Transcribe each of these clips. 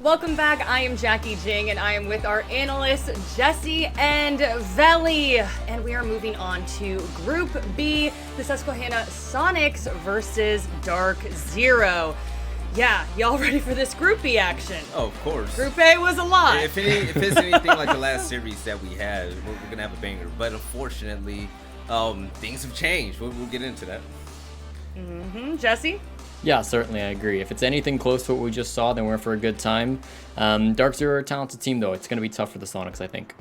Welcome back. I am Jackie Jing, and I am with our analysts Jesse and Veli. And we are moving on to Group B, the Susquehanna Soniqs versus DarkZero. Yeah, y'all ready for this Group B action? Oh, of course. Group A was a lot. If it's anything like the last series that we had, we're going to have a banger. But unfortunately, things have changed. We'll get into that. Jesse? Yeah, certainly, I agree. If it's anything close to what we just saw, then we're in for a good time. DarkZero are a talented team, though. It's going to be tough for the Soniqs, I think.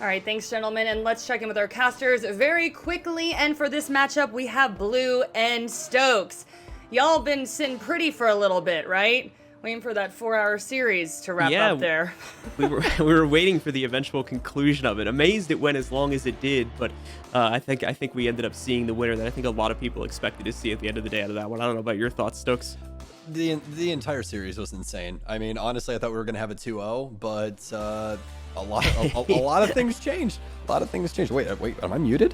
All right, thanks, gentlemen. And let's check in with our casters very quickly. And for this matchup, we have Blue and Stokes. Y'all been sitting pretty for a little bit, right? Waiting for that 4-hour series to wrap up there. we were waiting for the eventual conclusion of it. Amazed it went as long as it did, but I think we ended up seeing the winner that I think a lot of people expected to see at the end of the day out of that one. I don't know about your thoughts, Stokes. The entire series was insane. I mean, honestly, I thought we were gonna have a 2-0, but a lot of things changed. A lot of things changed. Wait, am I muted?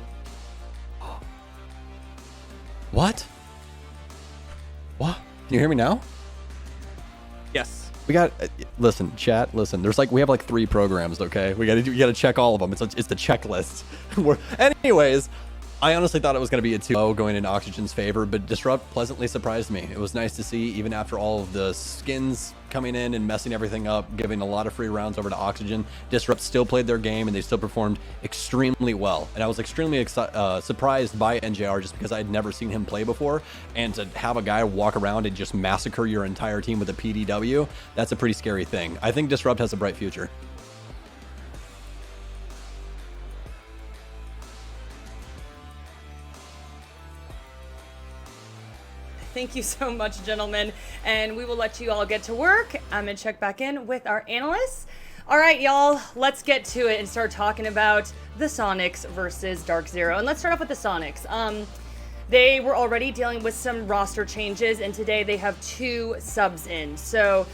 What? What? Can you hear me now? Yes. We got listen, chat. Listen, we have like 3 programs. Okay, we got to check all of them. It's the checklist. Anyways, I honestly thought it was going to be a 2-0 going in Oxygen's favor, but Disrupt pleasantly surprised me. It was nice to see, even after all of the skins coming in and messing everything up, giving a lot of free rounds over to Oxygen. Disrupt still played their game and they still performed extremely well. And I was extremely surprised by NJR just because I had never seen him play before. And to have a guy walk around and just massacre your entire team with a PDW, that's a pretty scary thing. I think Disrupt has a bright future. Thank you so much, gentlemen, and we will let you all get to work. I'm gonna check back in with our analysts. All right, y'all, let's get to it and start talking about the Soniqs versus DarkZero. And let's start off with the Soniqs. They were already dealing with some roster changes, and today they have 2 subs in. So,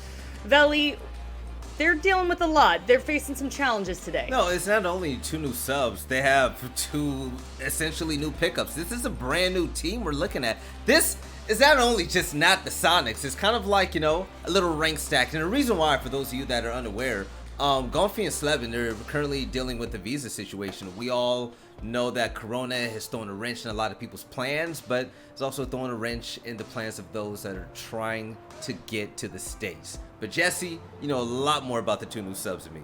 Veli, they're dealing with a lot. They're facing some challenges today. No, it's not only 2 new subs. They have 2 essentially new pickups. This is a brand new team we're looking at. This is not only just not the Soniqs. It's kind of like, a little rank stack. And the reason why, for those of you that are unaware, Golfy and Slevin, they're currently dealing with the visa situation. We all know that Corona has thrown a wrench in a lot of people's plans, but it's also throwing a wrench in the plans of those that are trying to get to the States. But Jesse, you know a lot more about the 2 new subs than me.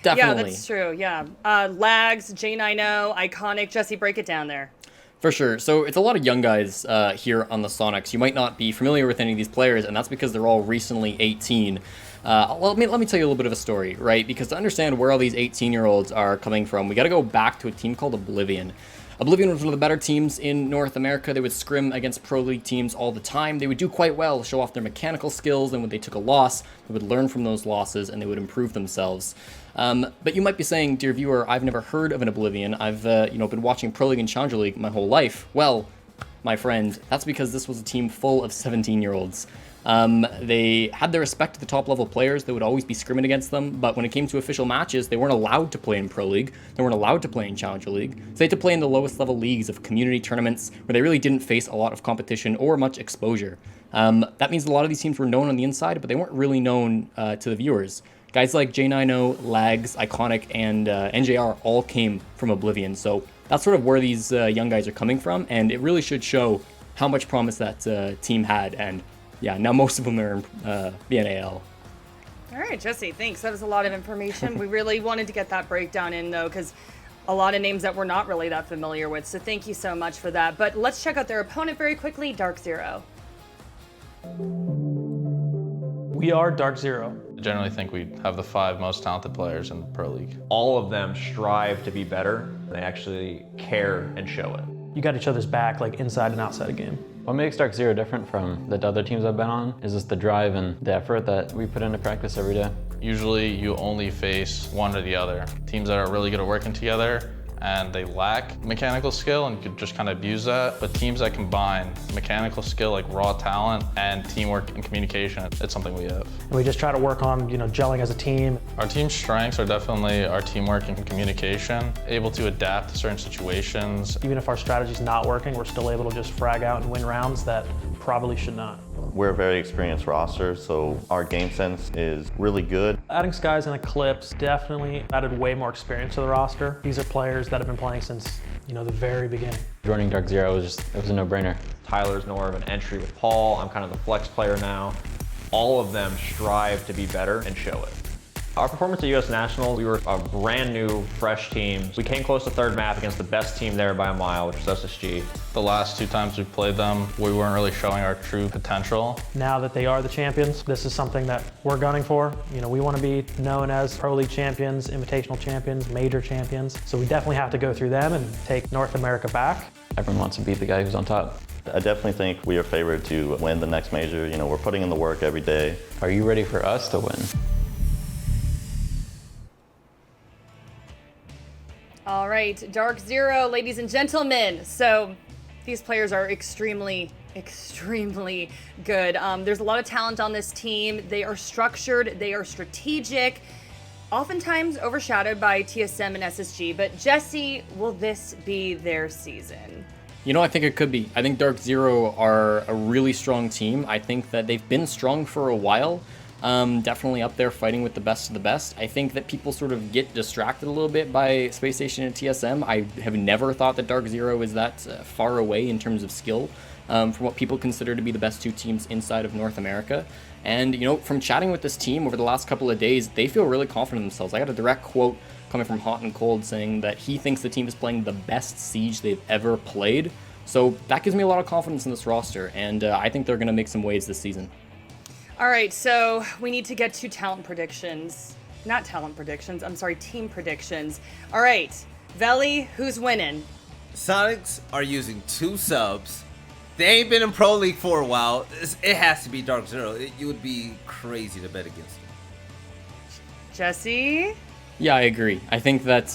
Definitely. Yeah, that's true, yeah. Lags, J90, Iconic. Jesse, break it down there. For sure. So it's a lot of young guys here on the Soniqs. You might not be familiar with any of these players, and that's because they're all recently 18. Let me tell you a little bit of a story, right? Because to understand where all these 18-year-olds are coming from, we got to go back to a team called Oblivion. Oblivion was one of the better teams in North America. They would scrim against Pro League teams all the time. They would do quite well, show off their mechanical skills, and when they took a loss, they would learn from those losses and they would improve themselves. But you might be saying, dear viewer, I've never heard of an Oblivion. I've been watching Pro League and Challenger League my whole life. Well, my friend, that's because this was a team full of 17-year-olds. They had their respect to the top level players. They would always be scrimming against them, but when it came to official matches, they weren't allowed to play in Pro League. They weren't allowed to play in Challenger League. So they had to play in the lowest level leagues of community tournaments where they really didn't face a lot of competition or much exposure. That means a lot of these teams were known on the inside, but they weren't really known to the viewers. Guys like J90, Lags, Iconic, and NJR all came from Oblivion. So that's sort of where these young guys are coming from, and it really should show how much promise that team had. And yeah, now most of them are in BNAL. All right, Jesse, thanks. That was a lot of information. We really wanted to get that breakdown in, though, because a lot of names that we're not really that familiar with. So thank you so much for that. But let's check out their opponent very quickly, DarkZero. We are DarkZero. I generally think we have the 5 most talented players in the Pro League. All of them strive to be better. They actually care and show it. You got each other's back, like inside and outside a game. What makes DarkZero different from the other teams I've been on is just the drive and the effort that we put into practice every day. Usually you only face one or the other. Teams that are really good at working together and they lack mechanical skill and you could just kind of abuse that. But teams that combine mechanical skill like raw talent and teamwork and communication, it's something we have. And we just try to work on, gelling as a team. Our team's strengths are definitely our teamwork and communication, able to adapt to certain situations. Even if our strategy's not working, we're still able to just frag out and win rounds that probably should not. We're a very experienced roster, so our game sense is really good. Adding Skies and Eclipse definitely added way more experience to the roster. These are players that have been playing since, the very beginning. Joining DarkZero it was a no-brainer. Tyler's more of an entry with Paul. I'm kind of the flex player now. All of them strive to be better and show it. Our performance at US Nationals, we were a brand new, fresh team. We came close to third map against the best team there by a mile, which was SSG. The last 2 times we played them, we weren't really showing our true potential. Now that they are the champions, this is something that we're gunning for. We want to be known as Pro League champions, Invitational champions, Major champions. So we definitely have to go through them and take North America back. Everyone wants to beat the guy who's on top. I definitely think we are favored to win the next major. We're putting in the work every day. Are you ready for us to win? All right, DarkZero, ladies and gentlemen. So these players are extremely good. There's a lot of talent on this team. They are structured, they are strategic, oftentimes overshadowed by TSM and SSG. But Jesse, will this be their season? I think it could be. I think DarkZero are a really strong team. I think that they've been strong for a while. Definitely up there fighting with the best of the best. I think that people sort of get distracted a little bit by Space Station and TSM. I have never thought that DarkZero is that far away in terms of skill from what people consider to be the best 2 teams inside of North America. And, from chatting with this team over the last couple of days, they feel really confident in themselves. I got a direct quote coming from Hot and Cold saying that he thinks the team is playing the best Siege they've ever played. So that gives me a lot of confidence in this roster, and I think they're going to make some waves this season. All right, so we need to get to talent predictions. Not talent predictions, I'm sorry, team predictions. All right, Veli, who's winning? Soniqs are using 2 subs. They ain't been in Pro League for a while. It has to be DarkZero. You would be crazy to bet against them. Jesse? Yeah, I agree. I think that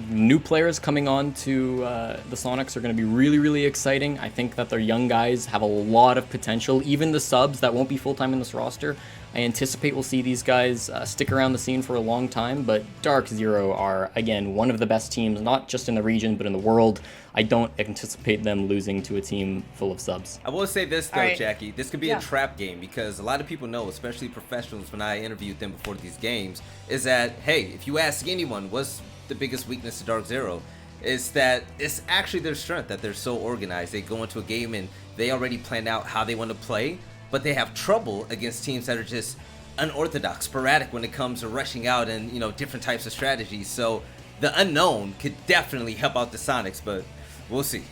new players coming on to the Soniqs are going to be really, really exciting. I think that their young guys have a lot of potential. Even the subs that won't be full-time in this roster, I anticipate we'll see these guys stick around the scene for a long time. But DarkZero are, again, one of the best teams, not just in the region, but in the world. I don't anticipate them losing to a team full of subs. I will say this, though, right. Jackie. This could be a trap game because a lot of people know, especially professionals, when I interviewed them before these games, is that, hey, if you ask anyone what's the biggest weakness to DarkZero, is that it's actually their strength, that they're so organized. They go into a game and they already plan out how they want to play, but they have trouble against teams that are just unorthodox, sporadic when it comes to rushing out and, different types of strategies. So the unknown could definitely help out the Soniqs, but we'll see.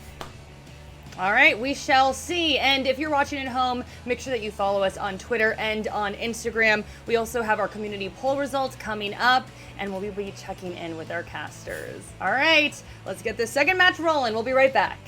All right, we shall see. And if you're watching at home, make sure that you follow us on Twitter and on Instagram. We also have our community poll results coming up, and we'll be checking in with our casters. All right, let's get this second match rolling. We'll be right back.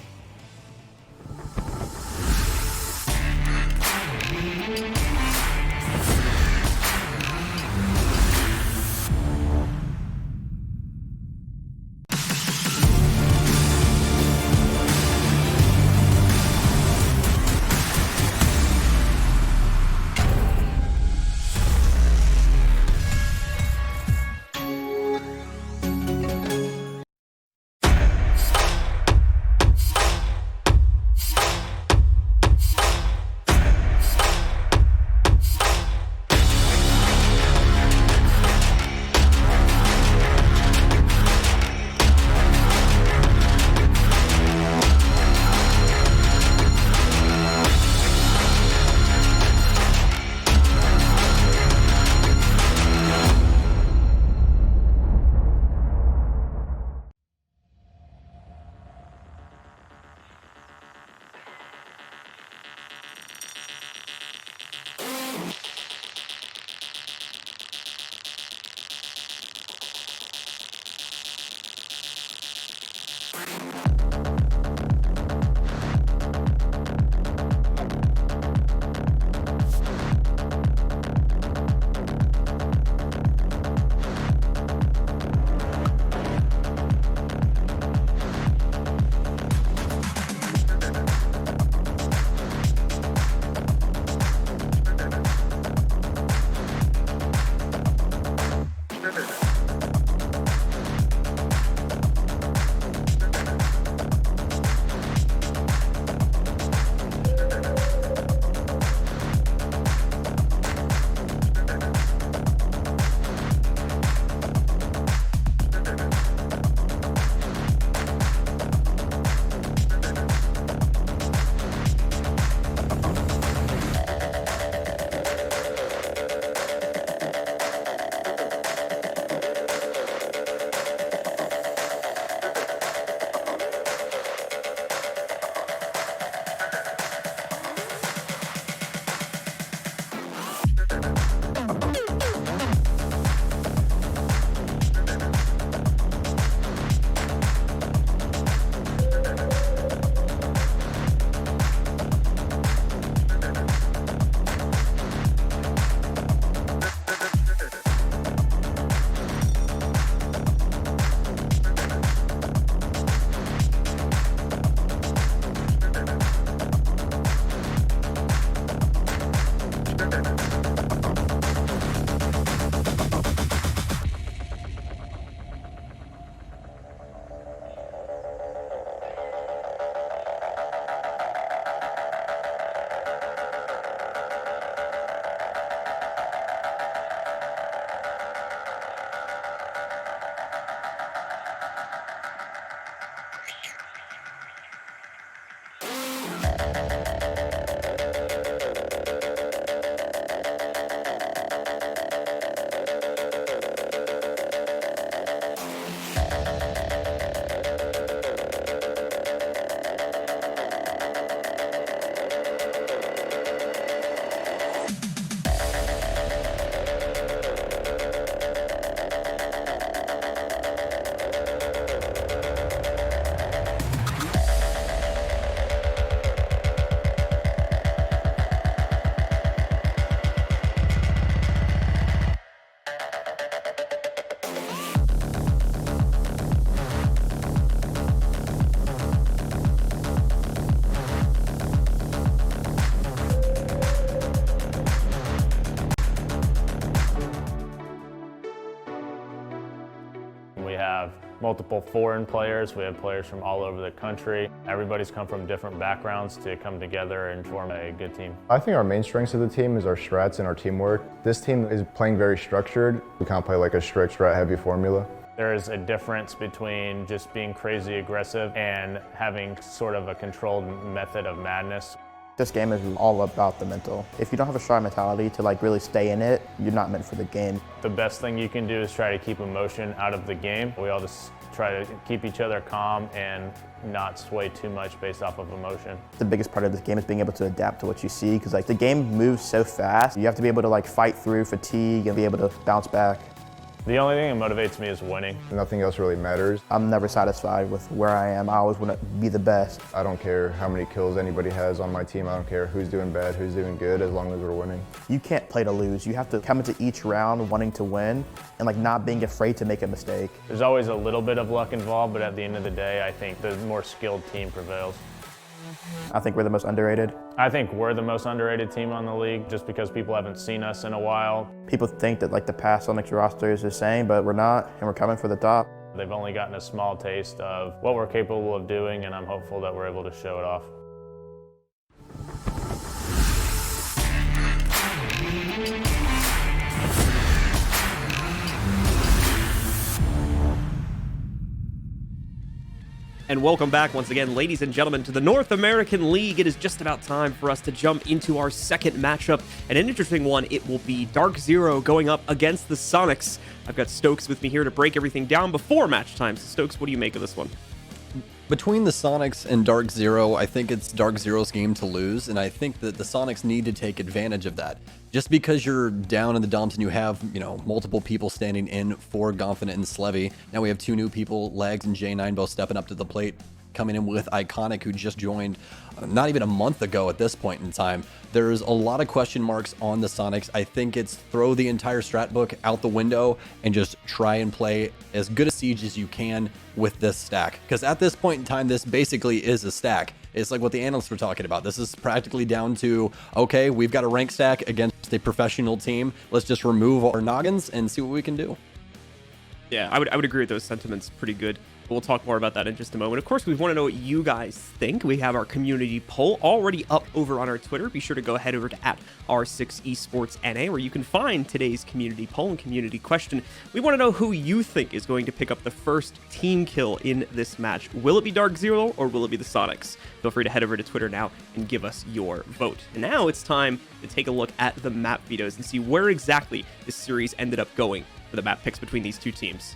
have multiple foreign players. We have players from all over the country. Everybody's come from different backgrounds to come together and form a good team. I think our main strengths of the team is our strats and our teamwork. This team is playing very structured. We can't play like a strict strat-heavy formula. There is a difference between just being crazy aggressive and having sort of a controlled method of madness. This game is all about the mental. If you don't have a strong mentality to like really stay in it, you're not meant for the game. The best thing you can do is try to keep emotion out of the game. We all just try to keep each other calm and not sway too much based off of emotion. The biggest part of this game is being able to adapt to what you see, because like the game moves so fast. You have to be able to like fight through fatigue and be able to bounce back. The only thing that motivates me is winning. Nothing else really matters. I'm never satisfied with where I am. I always want to be the best. I don't care how many kills anybody has on my team. I don't care who's doing bad, who's doing good, as long as we're winning. You can't play to lose. You have to come into each round wanting to win and like not being afraid to make a mistake. There's always a little bit of luck involved, but at the end of the day, I think the more skilled team prevails. I think we're the most underrated. I think we're the most underrated team on the league just because people haven't seen us in a while. People think that like the past Soniqs roster is the same, but we're not, and we're coming for the top. They've only gotten a small taste of what we're capable of doing, and I'm hopeful that we're able to show it off. And welcome back once again, ladies and gentlemen, to the North American League. It is just about time for us to jump into our second matchup, and an interesting one. It will be DarkZero going up against the Soniqs. I've got Stokes with me here to break everything down before match time. So Stokes, what do you make of this one? Between the Soniqs and DarkZero, I think it's DarkZero's game to lose, and I think that the Soniqs need to take advantage of that. Just because you're down in the dumps and you have, multiple people standing in for Gonfident and Slevy, now we have two new people, Legs and J9, both stepping up to the plate, coming in with Iconic, who just joined not even a month ago at this point in time. There's a lot of question marks on the Soniqs. I think it's throw the entire strat book out the window and just try and play as good a siege as you can with this stack. Because at this point in time, this basically is a stack. It's like what the analysts were talking about. This is practically down to, okay, we've got a rank stack against a professional team. Let's just remove our noggins and see what we can do. Yeah, I would agree with those sentiments. Pretty good. We'll talk more about that in just a moment. Of course, we want to know what you guys think. We have our community poll already up over on our Twitter. Be sure to go ahead over to @R6esportsNA, where you can find today's community poll and community question. We want to know who you think is going to pick up the first team kill in this match. Will it be DarkZero or will it be the Soniqs? Feel free to head over to Twitter now and give us your vote. And now it's time to take a look at the map vetoes and see where exactly this series ended up going for the map picks between these two teams.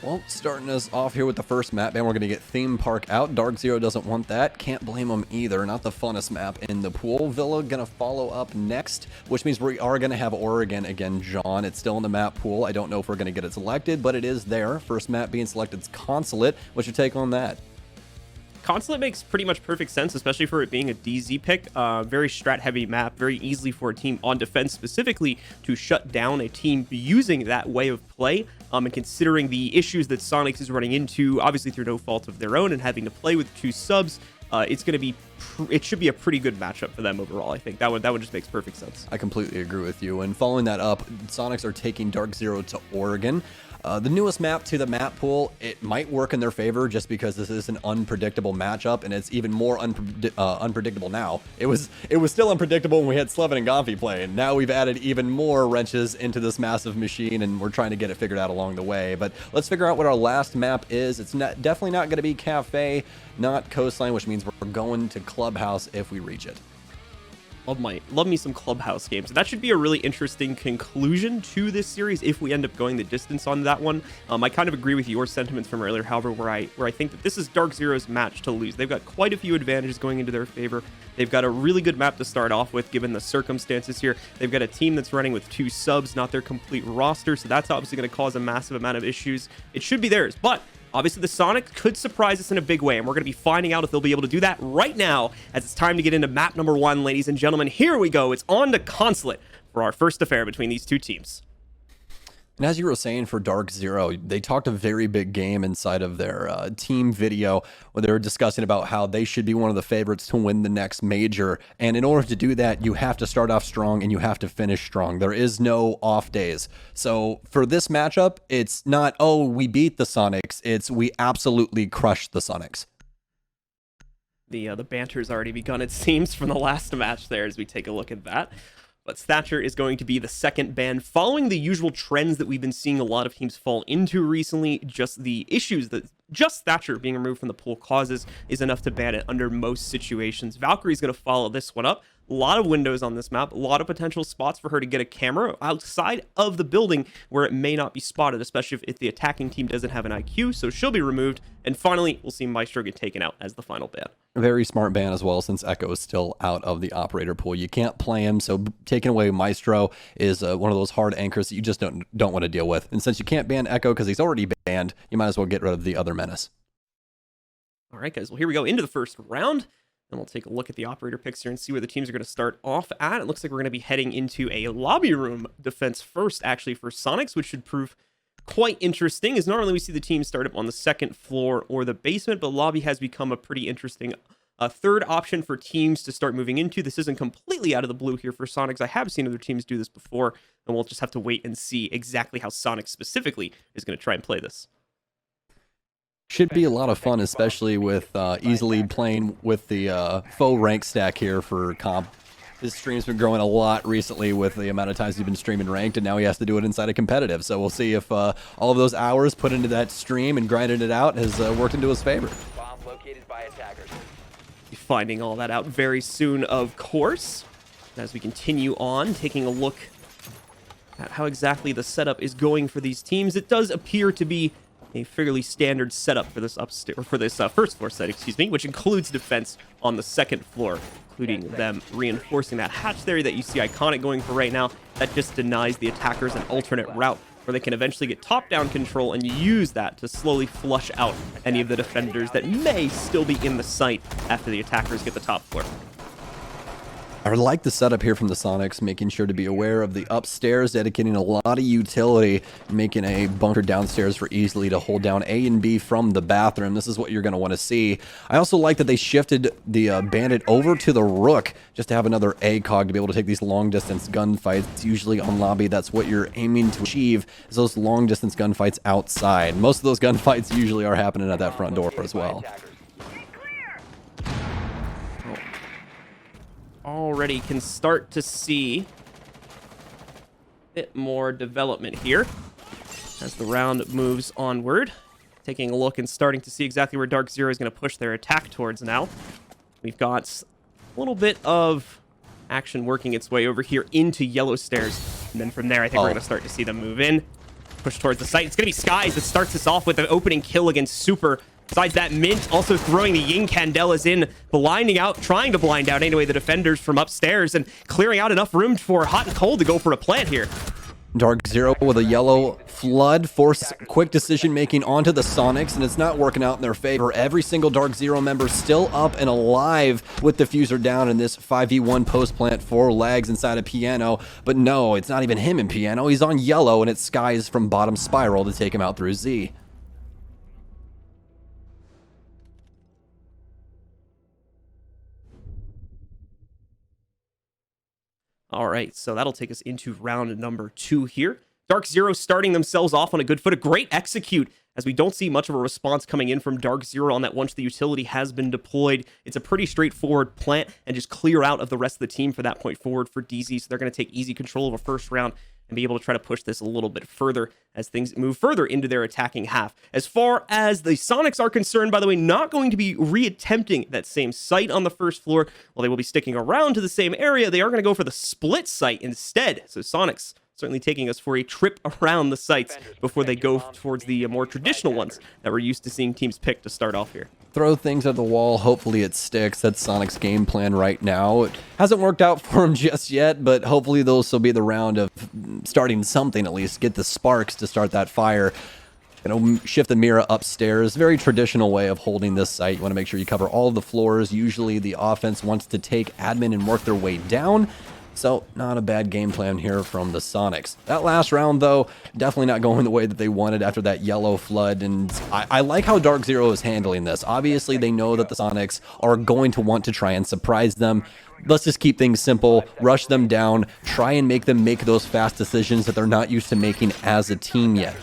Well, starting us off here with the first map, and we're going to get Theme Park out. DarkZero doesn't want that. Can't blame them either. Not the funnest map in the pool. Villa going to follow up next, which means we are going to have Oregon again, John. It's still in the map pool. I don't know if we're going to get it selected, but it is there. First map being selected is Consulate. What's your take on that? Consulate makes pretty much perfect sense, especially for it being a DZ pick. Very strat-heavy map, very easily for a team on defense specifically to shut down a team using that way of play. And considering the issues that Soniqs is running into, obviously through no fault of their own, and having to play with two subs, it should be a pretty good matchup for them overall. I think that one just makes perfect sense. I completely agree with you. And following that up, Soniqs are taking DarkZero to Oregon. The newest map to the map pool, it might work in their favor just because this is an unpredictable matchup, and it's even more unpredictable now. It was still unpredictable when we had Slevin and Gonfi playing. Now we've added even more wrenches into this massive machine, and we're trying to get it figured out along the way. But let's figure out what our last map is. It's definitely not going to be Cafe, not Coastline, which means we're going to Clubhouse if we reach it. Love me some Clubhouse games. That should be a really interesting conclusion to this series if we end up going the distance on that one. I kind of agree with your sentiments from earlier, however, where I think that this is DarkZero's match to lose. They've got quite a few advantages going into their favor. They've got a really good map to start off with, given the circumstances here. They've got a team that's running with two subs, not their complete roster, so that's obviously going to cause a massive amount of issues. It should be theirs, but obviously, the Soniqs could surprise us in a big way, and we're going to be finding out if they'll be able to do that right now, as it's time to get into map number 1, ladies and gentlemen. Here we go. It's on to Consulate for our first affair between these two teams. And as you were saying for DarkZero, they talked a very big game inside of their team video where they were discussing about how they should be one of the favorites to win the next major. And in order to do that, you have to start off strong and you have to finish strong. There is no off days. So for this matchup, it's not, oh, we beat the Sonics. It's we absolutely crushed the Sonics. The banter's already begun, it seems, from the last match there as we take a look at that. But Thatcher is going to be the second ban, following the usual trends that we've been seeing a lot of teams fall into recently. Just the issues that just Thatcher being removed from the pool causes is enough to ban it under most situations. Valkyrie's going to follow this one up. A lot of windows on this map, a lot of potential spots for her to get a camera outside of the building where it may not be spotted, especially if the attacking team doesn't have an IQ, so she'll be removed. And finally, we'll see Maestro get taken out as the final ban. A very smart ban as well, since Echo is still out of the operator pool. You can't play him, so taking away Maestro is one of those hard anchors that you just don't want to deal with. And since you can't ban Echo because he's already banned, you might as well get rid of the other menace. All right, guys. Well, here we go into the first round. And we'll take a look at the operator picks here and see where the teams are going to start off at. It looks like we're going to be heading into a lobby room defense first, actually, for Sonics, which should prove quite interesting, as normally we see the team start up on the second floor or the basement, but lobby has become a pretty interesting third option for teams to start moving into. This isn't completely out of the blue here for Sonics. I have seen other teams do this before, and we'll just have to wait and see exactly how Sonics specifically is going to try and play this. Should be a lot of fun, especially with easily playing with the faux rank stack here for comp. His stream's been growing a lot recently with the amount of times he's been streaming ranked, and now he has to do it inside a competitive. So we'll see if all of those hours put into that stream and grinding it out has worked into his favor. Bomb located by attackers. Be finding all that out very soon, of course. As we continue on, taking a look at how exactly the setup is going for these teams, it does appear to be a fairly standard setup for this first floor set, which includes defense on the second floor, including them reinforcing that hatch there that you see Iconic going for right now. That just denies the attackers an alternate route where they can eventually get top-down control and use that to slowly flush out any of the defenders that may still be in the site after the attackers get the top floor. I like the setup here from the Sonics, making sure to be aware of the upstairs, dedicating a lot of utility, making a bunker downstairs for easily to hold down A and B from the bathroom. This is what you're going to want to see. I also like that they shifted the Bandit over to the Rook, just to have another ACOG to be able to take these long-distance gunfights. Usually on lobby, that's what you're aiming to achieve, is those long-distance gunfights outside. Most of those gunfights usually are happening at that front door as well. Already can start to see a bit more development here as the round moves onward. Taking a look and starting to see exactly where DarkZero is going to push their attack towards now. We've got a little bit of action working its way over here into yellow stairs. And then from there, I think we're going to start to see them move in, push towards the site. It's going to be Skies that starts this off with an opening kill against Super. Besides that, Mint also throwing the Ying Candelas in, blinding out, trying to blind out anyway the defenders from upstairs and clearing out enough room for Hot and Cold to go for a plant here. DarkZero with a yellow flood forces quick decision making onto the Sonics, and it's not working out in their favor. Every single DarkZero member still up and alive with diffuser down in this 5v1 post plant for Lags inside a Piano. But no, it's not even him in Piano. He's on yellow, and it's Skies from bottom spiral to take him out through Z. All right, so that'll take us into round number 2 here. DarkZero starting themselves off on a good foot. A great execute, as we don't see much of a response coming in from DarkZero on that once the utility has been deployed. It's a pretty straightforward plant and just clear out of the rest of the team for that point forward for DZ. So they're going to take easy control of a first round and be able to try to push this a little bit further as things move further into their attacking half. As far as the Sonics are concerned, by the way, not going to be re-attempting that same site on the first floor. While they will be sticking around to the same area, they are going to go for the split site instead. So Sonics certainly taking us for a trip around the sites before they go towards the more traditional ones that we're used to seeing teams pick to start off here. Throw things at the wall, hopefully it sticks. That's Sonic's game plan right now. It hasn't worked out for him just yet, but hopefully this will be the round of starting something at least. Get the sparks to start that fire. Shift the Mira upstairs. Very traditional way of holding this site. You want to make sure you cover all of the floors. Usually the offense wants to take admin and work their way down. So, not a bad game plan here from the Sonics. That last round, though, definitely not going the way that they wanted after that yellow flood, and I like how DarkZero is handling this. Obviously, they know that the Sonics are going to want to try and surprise them. Let's just keep things simple, rush them down, try and make them make those fast decisions that they're not used to making as a team yet.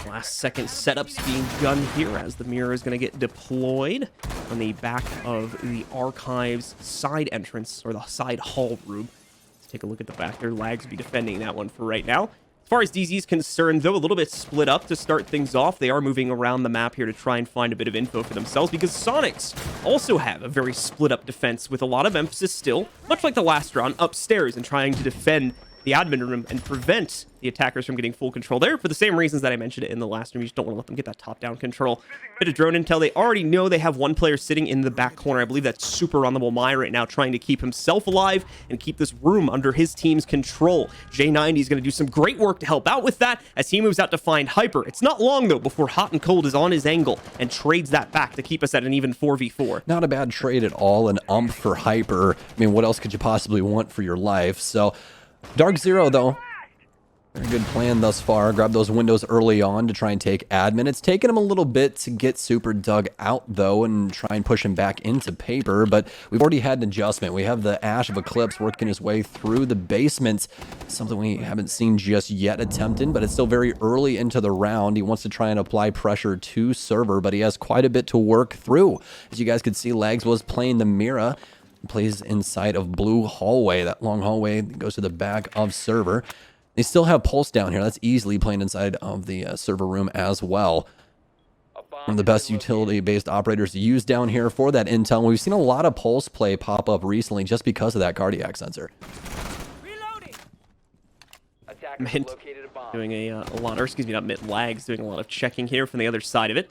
Last second setups being done here as the mirror is going to get deployed on the back of the Archives side entrance, or the side hall room. Let's take a look at the back there. Lags will be defending that one for right now. As far as DZ is concerned, though, a little bit split up to start things off. They are moving around the map here to try and find a bit of info for themselves, because Sonics also have a very split up defense with a lot of emphasis still, much like the last round, upstairs and trying to defend the admin room and prevent the attackers from getting full control there for the same reasons that I mentioned it in the last room. You just don't want to let them get that top-down control. Bit of drone intel. They already know they have one player sitting in the back corner. I believe that's super runnable Mai right now, trying to keep himself alive and keep this room under his team's control. J90 is going to do some great work to help out with that as he moves out to find Hyper. It's not long, though, before Hot and Cold is on his angle and trades that back to keep us at an even 4v4. Not a bad trade at all, an for Hyper. I mean, what else could you possibly want for your life? So, DarkZero, though, very good plan thus far. Grab those windows early on to try and take admin. It's taken him a little bit to get Super dug out, though, and try and push him back into paper, but we've already had an adjustment. We have the Ash of Eclipse working his way through the basement, something we haven't seen just yet attempted, but it's still very early into the round. He wants to try and apply pressure to server, but he has quite a bit to work through. As you guys could see, Lags was playing the Mira. Plays inside of blue hallway. That long hallway goes to the back of server. They still have Pulse down here. That's easily playing inside of the server room as well. One of the best utility-based operators to use down here for that intel. We've seen a lot of Pulse play pop up recently just because of that cardiac sensor. Mint doing a lot, or excuse me, not Mint, Lags doing a lot of checking here from the other side of it.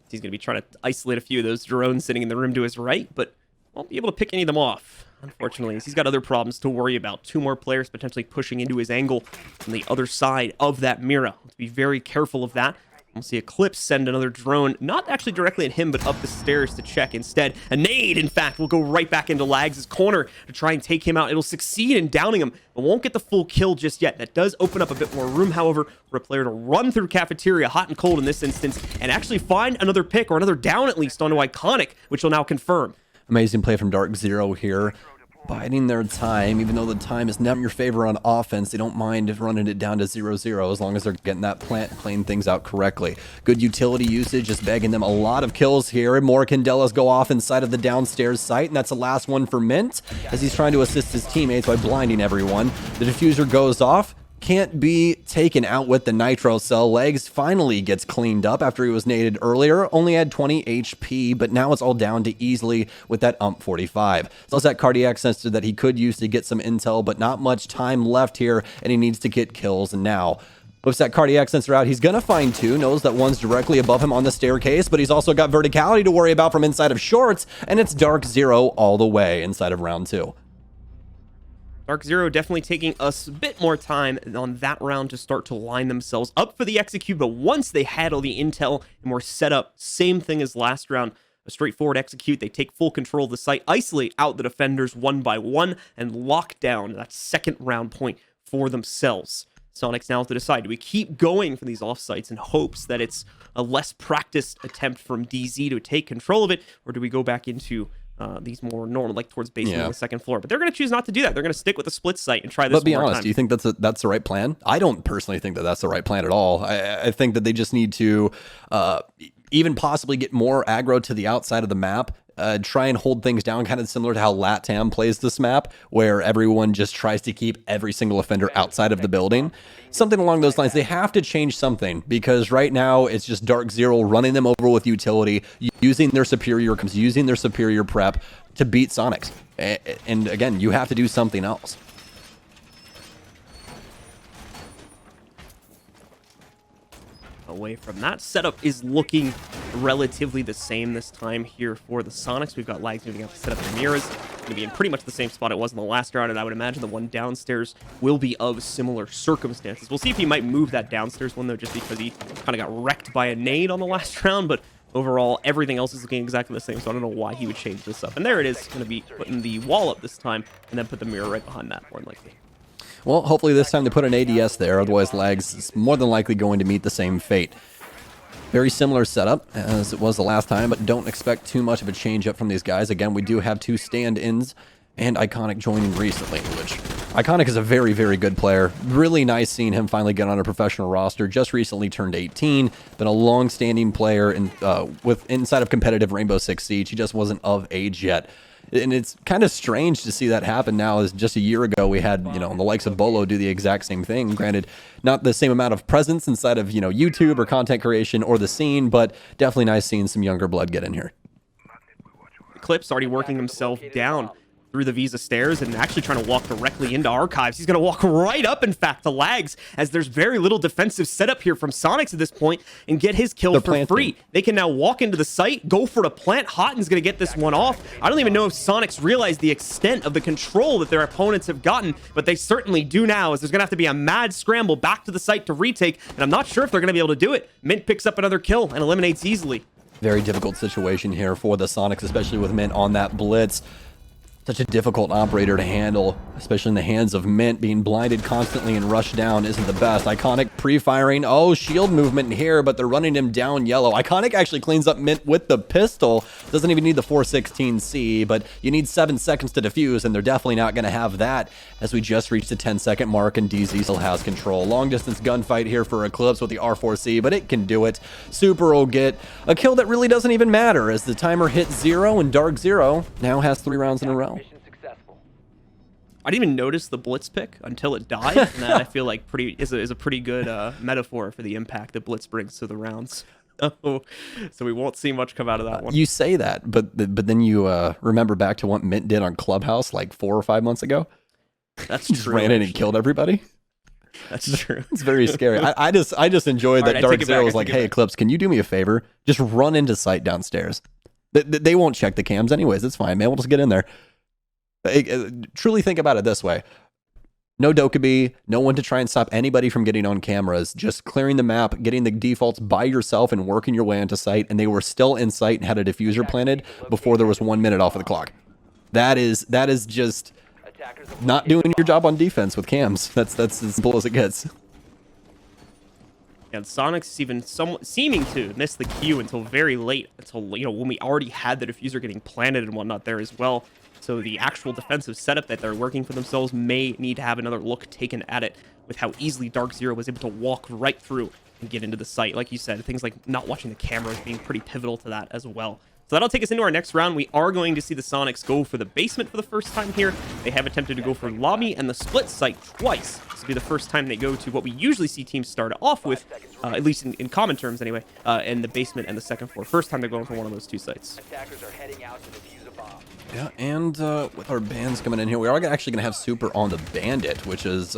He's going to be trying to isolate a few of those drones sitting in the room to his right, but won't be able to pick any of them off, unfortunately, as he's got other problems to worry about. Two more players potentially pushing into his angle on the other side of that Mira. Let's be very careful of that. We'll see Eclipse send another drone, not actually directly at him, but up the stairs to check instead. A nade, in fact, will go right back into Lags' corner to try and take him out. It'll succeed in downing him, but won't get the full kill just yet. That does open up a bit more room, however, for a player to run through Cafeteria, Hot and Cold in this instance, and actually find another pick, or another down at least, onto Iconic, which will now confirm. Amazing play from DarkZero here. Biding their time, even though the time is not in your favor on offense, they don't mind running it down to 0-0 as long as they're getting that plant and playing things out correctly. Good utility usage, just begging them a lot of kills here. More Candelas go off inside of the downstairs site, and that's the last one for Mint as he's trying to assist his teammates by blinding everyone. The diffuser goes off. Can't be taken out with the nitro cell. Legs finally gets cleaned up after he was naded earlier. Only had 20 HP, but now it's all down to easily with that 45. So it's that cardiac sensor that he could use to get some intel, but not much time left here, and he needs to get kills now. Whips that cardiac sensor out. He's going to find two. Knows that one's directly above him on the staircase, but he's also got verticality to worry about from inside of shorts, and it's DarkZero all the way inside of round 2. DarkZero definitely taking us a bit more time on that round to start to line themselves up for the execute, but once they had all the intel and were set up, same thing as last round, a straightforward execute. They take full control of the site, isolate out the defenders one by one, and lock down that second round point for themselves. Sonics now have to decide, do we keep going for these offsites in hopes that it's a less practiced attempt from DZ to take control of it, or do we go back into these more normal, like towards basement on the second floor? But they're going to choose not to do that. They're going to stick with the split site and try this. But be one more honest, time. do you think that's the right plan? I don't personally think that that's the right plan at all. I think that they just need to even possibly get more aggro to the outside of the map. Try and hold things down, kind of similar to how LATAM plays this map, where everyone just tries to keep every single offender outside of the building. Something along those lines. They have to change something, because right now it's just DarkZero running them over with utility, using their superior comms, using their superior prep to beat Sonics. And again, you have to do something else. Away from that, setup is looking relatively the same this time here for the Sonics. We've got Lags moving up to set up the mirrors. Going to be in pretty much the same spot it was in the last round, and I would imagine the one downstairs will be of similar circumstances. We'll see if he might move that downstairs one, though, just because he kind of got wrecked by a nade on the last round, but overall, everything else is looking exactly the same, so I don't know why he would change this up. And there it is, going to be putting the wall up this time, and then put the mirror right behind that, more than likely. Well, hopefully this time they put an ADS there, otherwise Lags is more than likely going to meet the same fate. Very similar setup as it was the last time, but don't expect too much of a change up from these guys. Again, we do have 2 stand-ins and Iconic joining recently, which Iconic is a very, very good player. Really nice seeing him finally get on a professional roster. Just recently turned 18, been a long-standing player inside of competitive Rainbow Six Siege. He just wasn't of age yet. And it's kind of strange to see that happen now, as just a year ago we had, the likes of Bolo do the exact same thing. Granted, not the same amount of presence inside of, YouTube or content creation or the scene, but definitely nice seeing some younger blood get in here. Clip's already working himself down through the Visa stairs and actually trying to walk directly into Archives. He's going to walk right up, in fact, to Lags, as there's very little defensive setup here from Soniqs at this point, and get his kill for free. They can now walk into the site, go for the plant. Hotten's going to get this one off. I don't even know if Soniqs realize the extent of the control that their opponents have gotten, but they certainly do now, as there's going to have to be a mad scramble back to the site to retake, and I'm not sure if they're going to be able to do it. Mint picks up another kill and eliminates easily. Very difficult situation here for the Soniqs, especially with Mint on that blitz. Such a difficult operator to handle, especially in the hands of Mint. Being blinded constantly and rushed down isn't the best. Iconic pre-firing. Oh, shield movement here, but they're running him down yellow. Iconic actually cleans up Mint with the pistol. Doesn't even need the 416C, but you need 7 seconds to defuse, and they're definitely not going to have that as we just reached the 10-second mark, and DZ still has control. Long-distance gunfight here for Eclipse with the R4C, but it can do it. Super will get a kill that really doesn't even matter, as the timer hits 0, and DarkZero now has 3 rounds in a row. I didn't even notice the blitz pick until it died, and that I feel like is a pretty good metaphor for the impact that blitz brings to the rounds. So we won't see much come out of that one. You say that, but then you remember back to what Mint did on Clubhouse like 4 or 5 months ago. That's Just true. ran in and killed everybody. That's true. It's very scary. I just enjoyed that DarkZero was like, "Hey, Eclipse, can you do me a favor? Just run into site downstairs. They won't check the cams anyways. It's fine, man. We'll just get in there." Truly think about it this way. No Dokkaebi, no one to try and stop anybody from getting on cameras, just clearing the map, getting the defaults by yourself and working your way into site, and they were still in site and had a diffuser planted before there was 1 minute off of the clock. That is just not doing your job on defense with cams. That's as simple as it gets. And Soniqs is even somewhat seeming to miss the queue until very late, until when we already had the diffuser getting planted and whatnot there as well. So the actual defensive setup that they're working for themselves may need to have another look taken at it, with how easily DarkZero was able to walk right through and get into the site. Like you said, things like not watching the cameras being pretty pivotal to that as well. So that'll take us into our next round. We are going to see the Soniqs go for the basement for the first time here. They have attempted to go for lobby and the split site twice. This will be the first time they go to what we usually see teams start off with, at least in common terms anyway, in the basement and the second floor. First time they're going for one of those 2 sites. Attackers are heading out to defuse a bomb. Yeah, and with our bands coming in here, we are actually going to have Super on the Bandit, which is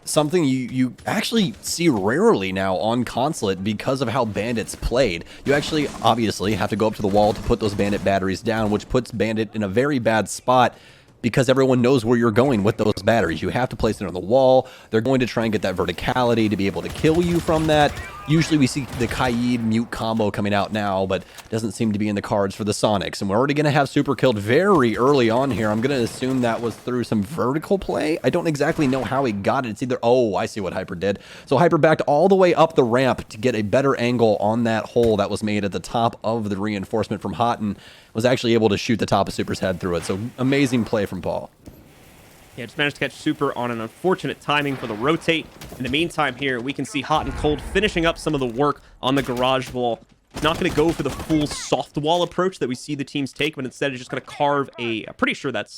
something you actually see rarely now on Consulate because of how Bandit's played. You actually, obviously, have to go up to the wall to put those Bandit batteries down, which puts Bandit in a very bad spot because everyone knows where you're going with those batteries. You have to place it on the wall. They're going to try and get that verticality to be able to kill you from that. Usually we see the Kaid mute combo coming out now, but doesn't seem to be in the cards for the Soniqs. And we're already going to have Super killed very early on here. I'm going to assume that was through some vertical play. I don't exactly know how he got it. It's either, oh, I see what Hyper did. So Hyper backed all the way up the ramp to get a better angle on that hole that was made at the top of the reinforcement from Hotten. Was actually able to shoot the top of Super's head through it. So amazing play from Paul. Yeah, just managed to catch Super on an unfortunate timing for the rotate. In the meantime here, we can see Hot and Cold finishing up some of the work on the garage wall. Not going to go for the full soft wall approach that we see the teams take, but instead is just going to carve I'm pretty sure that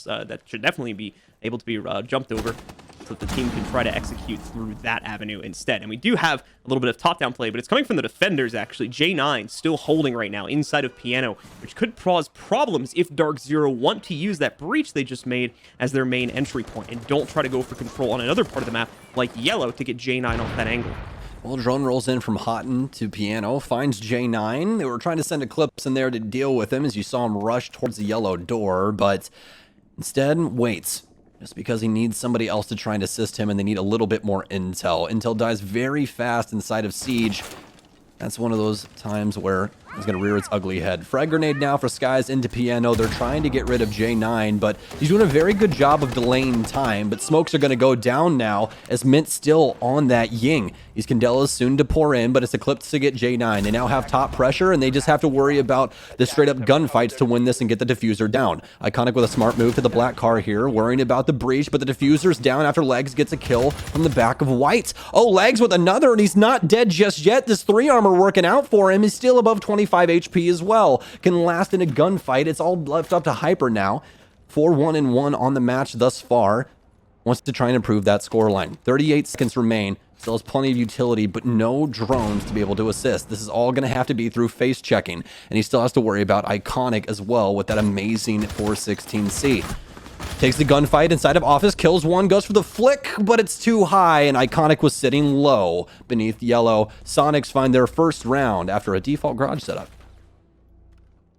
should definitely be able to be jumped over, so that the team can try to execute through that avenue instead. And we do have a little bit of top-down play, but it's coming from the defenders, actually. J9 still holding right now inside of Piano, which could cause problems if DarkZero want to use that breach they just made as their main entry point, and don't try to go for control on another part of the map, like Yellow, to get J9 off that angle. Well, drone rolls in from Hotten to Piano, finds J9. They were trying to send Eclipse in there to deal with him as you saw him rush towards the yellow door, but instead waits. Just because he needs somebody else to try and assist him, and they need a little bit more intel. Intel dies very fast inside of Siege. That's one of those times where He's going to rear its ugly head. Frag grenade now for Skies into Piano. They're trying to get rid of J9, but he's doing a very good job of delaying time. But smokes are going to go down now as Mint's still on that Ying. These Candelas soon to pour in, but it's Eclipse to get J9. They now have top pressure, and they just have to worry about the straight-up gunfights to win this and get the diffuser down. Iconic with a smart move to the black car here, worrying about the breach, but the diffuser's down after Legs gets a kill from the back of White. Oh, Legs with another, and he's not dead just yet. This 3 armor working out for him. He's still above 25 HP as well. Can last in a gunfight. It's all left up to Hyper now. 4-1-1 on the match thus far. Wants to try and improve that scoreline. 38 seconds remain. Still has plenty of utility, but no drones to be able to assist. This is all going to have to be through face checking, and he still has to worry about Iconic as well with that amazing 416C. Takes the gunfight inside of office, kills one, goes for the flick, but it's too high, and Iconic was sitting low beneath yellow. Sonics find their first round after a default garage setup.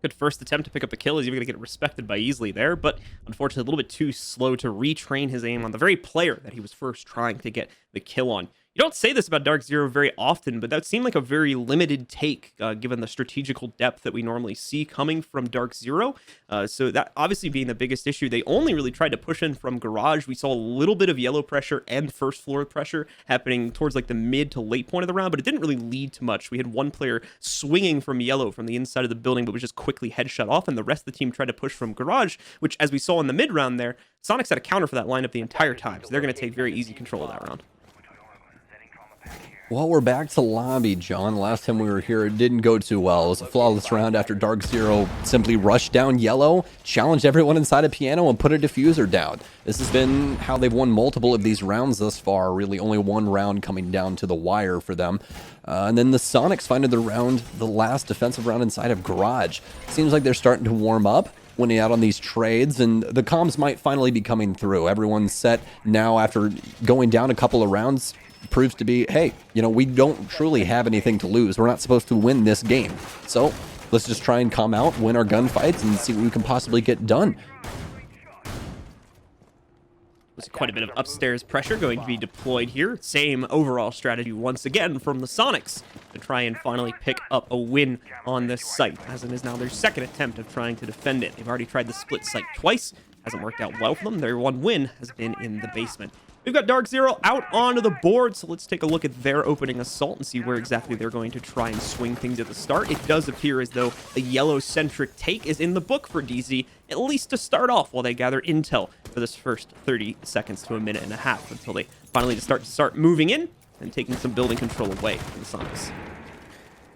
Good first attempt to pick up the kill. He's even going to get respected by easily there, but unfortunately a little bit too slow to retrain his aim on the very player that he was first trying to get the kill on. You don't say this about DarkZero very often, but that seemed like a very limited take given the strategical depth that we normally see coming from DarkZero. So that obviously being the biggest issue, they only really tried to push in from garage. We saw a little bit of yellow pressure and first floor pressure happening towards like the mid to late point of the round, but it didn't really lead to much. We had one player swinging from yellow from the inside of the building, but was just quickly headshot off, and the rest of the team tried to push from garage, which as we saw in the mid round there, Sonics had a counter for that lineup the entire time, so they're going to take very easy control of that round. Well, we're back to lobby, John. Last time we were here, it didn't go too well. It was a flawless round after DarkZero simply rushed down yellow, challenged everyone inside a piano, and put a diffuser down. This has been how they've won multiple of these rounds thus far. Really only one round coming down to the wire for them. And then the Sonics finded the last defensive round inside of garage. Seems like they're starting to warm up, winning out on these trades, and the comms might finally be coming through. Everyone's set now after going down a couple of rounds. Proves to be, hey, you know, we don't truly have anything to lose. We're not supposed to win this game. So let's just try and come out, win our gunfights, and see what we can possibly get done. There's quite a bit of upstairs pressure going to be deployed here. Same overall strategy once again from the Sonics to try and finally pick up a win on this site, as it is now their second attempt of trying to defend it. They've already tried the split site twice. Hasn't worked out well for them. Their one win has been in the basement. We've got DarkZero out onto the board, so let's take a look at their opening assault and see where exactly they're going to try and swing things at the start. It does appear as though a yellow-centric take is in the book for DZ, at least to start off while they gather intel for this first 30 seconds to a minute and a half until they finally start moving in and taking some building control away from the Sonics.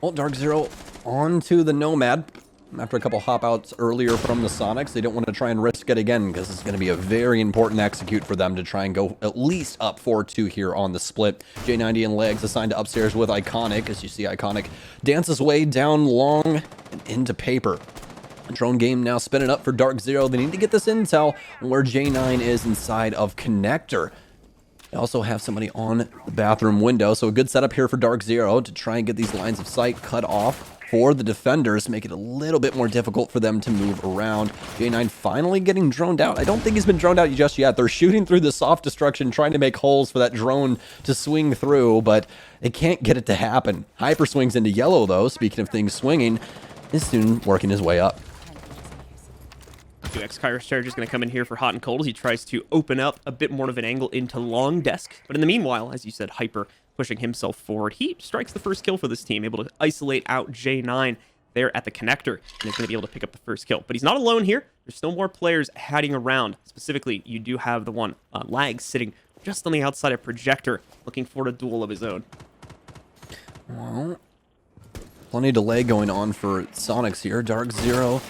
Well, DarkZero onto the Nomad. After a couple hop outs earlier from the Sonics, they don't want to try and risk it again because it's going to be a very important execute for them to try and go at least up 4-2 here on the split. J90 and Legs assigned to upstairs with Iconic, as you see Iconic dance his way down long and into paper. Drone game now spinning up for DarkZero. They need to get this intel where J9 is inside of Connector. They also have somebody on the bathroom window, so a good setup here for DarkZero to try and get these lines of sight cut off for the defenders, make it a little bit more difficult for them to move around. J9 finally getting droned out. I don't think he's been droned out just yet. They're shooting through the soft destruction, trying to make holes for that drone to swing through, but they can't get it to happen. Hyper swings into yellow, though. Speaking of things swinging, is soon working his way up. 2X Kairos Charge is going to come in here for hot and cold as he tries to open up a bit more of an angle into long desk. But in the meanwhile, as you said, Hyper pushing himself forward. He strikes the first kill for this team, able to isolate out J9 there at the connector, and is going to be able to pick up the first kill. But he's not alone here. There's still more players hiding around. Specifically, you do have the one, Lag, sitting just on the outside of Projector, looking for a duel of his own. Well, plenty of delay going on for Sonics here. DarkZero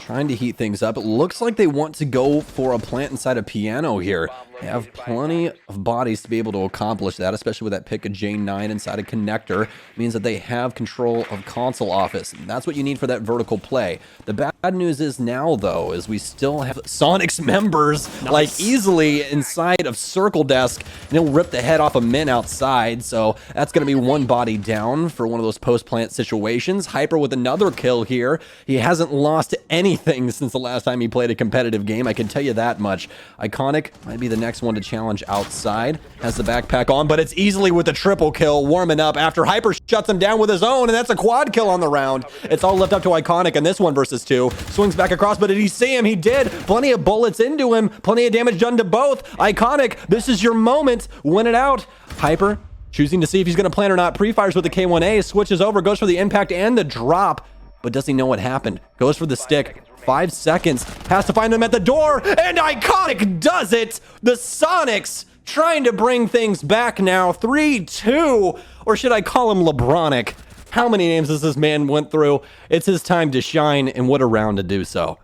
trying to heat things up. It looks like they want to go for a plant inside a piano here. They have plenty of bodies to be able to accomplish that, especially with that pick of J9 inside a connector. It means that they have control of console office. And that's what you need for that vertical play. The back bad news is now, though, is we still have Sonics members, like, easily inside of Circle Desk, and he'll rip the head off a Mint outside, so that's going to be one body down for one of those post-plant situations. Hyper with another kill here. He hasn't lost anything since the last time he played a competitive game, I can tell you that much. Iconic might be the next one to challenge outside. Has the backpack on, but it's easily with the triple kill, warming up after Hyper shuts him down with his own, and that's a quad kill on the round. It's all left up to Iconic in this 1 versus 2. Swings back across, but did he see him? He did. Plenty of bullets into him. Plenty of damage done to both. Iconic, this is your moment. Win it out. Hyper choosing to see if he's going to plant or not. Pre-fires with the K1A. Switches over. Goes for the impact and the drop. But does he know what happened? Goes for the stick. 5 seconds. Has to find him at the door. And Iconic does it. The Sonics trying to bring things back now. 3-2. Or should I call him LeBronic? How many names has this man went through? It's his time to shine, and what a round to do so.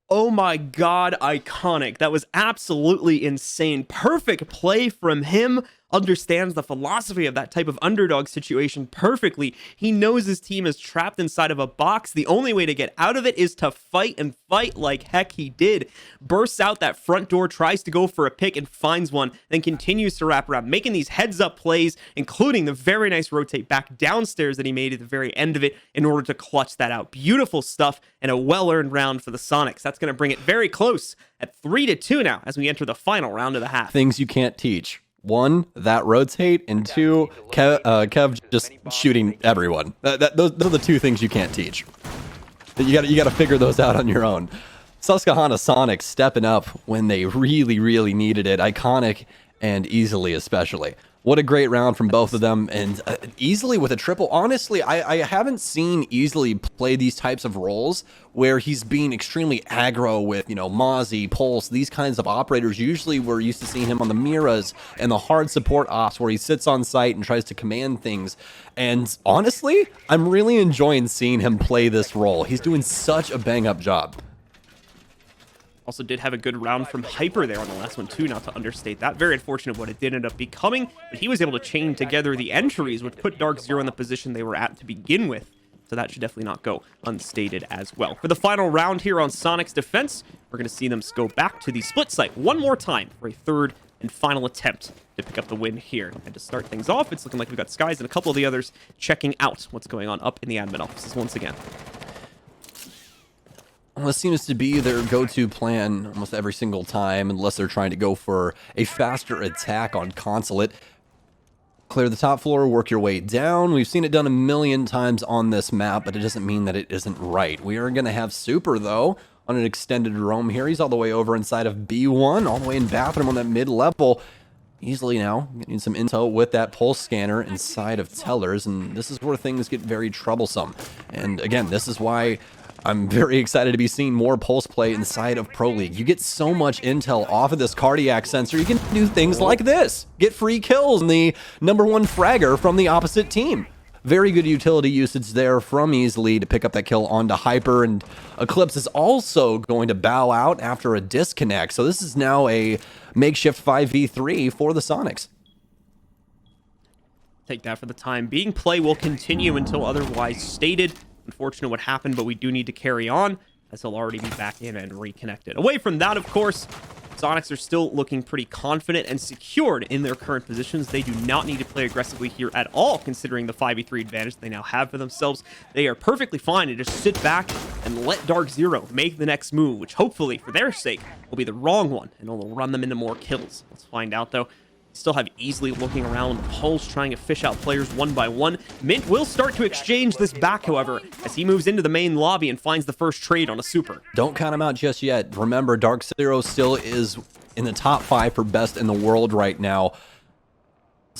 Oh my God, Iconic. That was absolutely insane. Perfect play from him. Understands the philosophy of that type of underdog situation perfectly. He knows his team is trapped inside of a box. The only way to get out of it is to fight, and fight like heck he did. Bursts out that front door, tries to go for a pick and finds one, then continues to wrap around, making these heads-up plays, including the very nice rotate back downstairs that he made at the very end of it in order to clutch that out. Beautiful stuff and a well-earned round for the Sonics. That's going to bring it very close at 3-2 now as we enter the final round of the half. Things you can't teach. 1, that rotate, and 2, Kev just shooting everyone. Those are the 2 things you can't teach. You got to figure those out on your own. Susquehanna Sonics stepping up when they really, really needed it. Iconic and easily especially. What a great round from both of them, and easily with a triple. Honestly, I haven't seen easily play these types of roles where he's being extremely aggro with, you know, Mozzie, Pulse, these kinds of operators. Usually we're used to seeing him on the Miras and the hard support ops where he sits on site and tries to command things. And honestly, I'm really enjoying seeing him play this role. He's doing such a bang-up job. Also did have a good round from Hyper there on the last one too, not to understate that. Very unfortunate what it did end up becoming, but he was able to chain together the entries, which put DarkZero in the position they were at to begin with. So that should definitely not go unstated as well. For the final round here on Sonic's defense, we're going to see them go back to the split site one more time for a third and final attempt to pick up the win here. And to start things off, it's looking like we've got Skies and a couple of the others checking out what's going on up in the admin offices once again. Well, this seems to be their go-to plan almost every single time, unless they're trying to go for a faster attack on Consulate. Clear the top floor, work your way down. We've seen it done a million times on this map, but it doesn't mean that it isn't right. We are going to have Super, though, on an extended roam here. He's all the way over inside of B1, all the way in bathroom on that mid-level. Easily now, getting some intel with that pulse scanner inside of Tellers, and this is where things get very troublesome. And again, this is why I'm very excited to be seeing more pulse play inside of Pro League. You get so much intel off of this cardiac sensor. You can do things like this. Get free kills on the #1 fragger from the opposite team. Very good utility usage there from Easily to pick up that kill onto Hyper, and Eclipse is also going to bow out after a disconnect. So this is now a makeshift 5v3 for the Sonics. Take that for the time being. Play will continue until otherwise stated. Unfortunate what happened, but we do need to carry on as he'll already be back in and reconnected. Away from that, of course, Sonics are still looking pretty confident and secured in their current positions. They do not need to play aggressively here at all, considering the 5v3 advantage they now have for themselves. They are perfectly fine to just sit back and let DarkZero make the next move, which hopefully, for their sake, will be the wrong one, and it'll run them into more kills. Let's find out, though. Still have Easily looking around, Pulse trying to fish out players one by one. Mint will start to exchange this back, however, as he moves into the main lobby and finds the first trade on a Super. Don't count him out just yet. Remember, DarkZero still is in the top 5 for best in the world right now.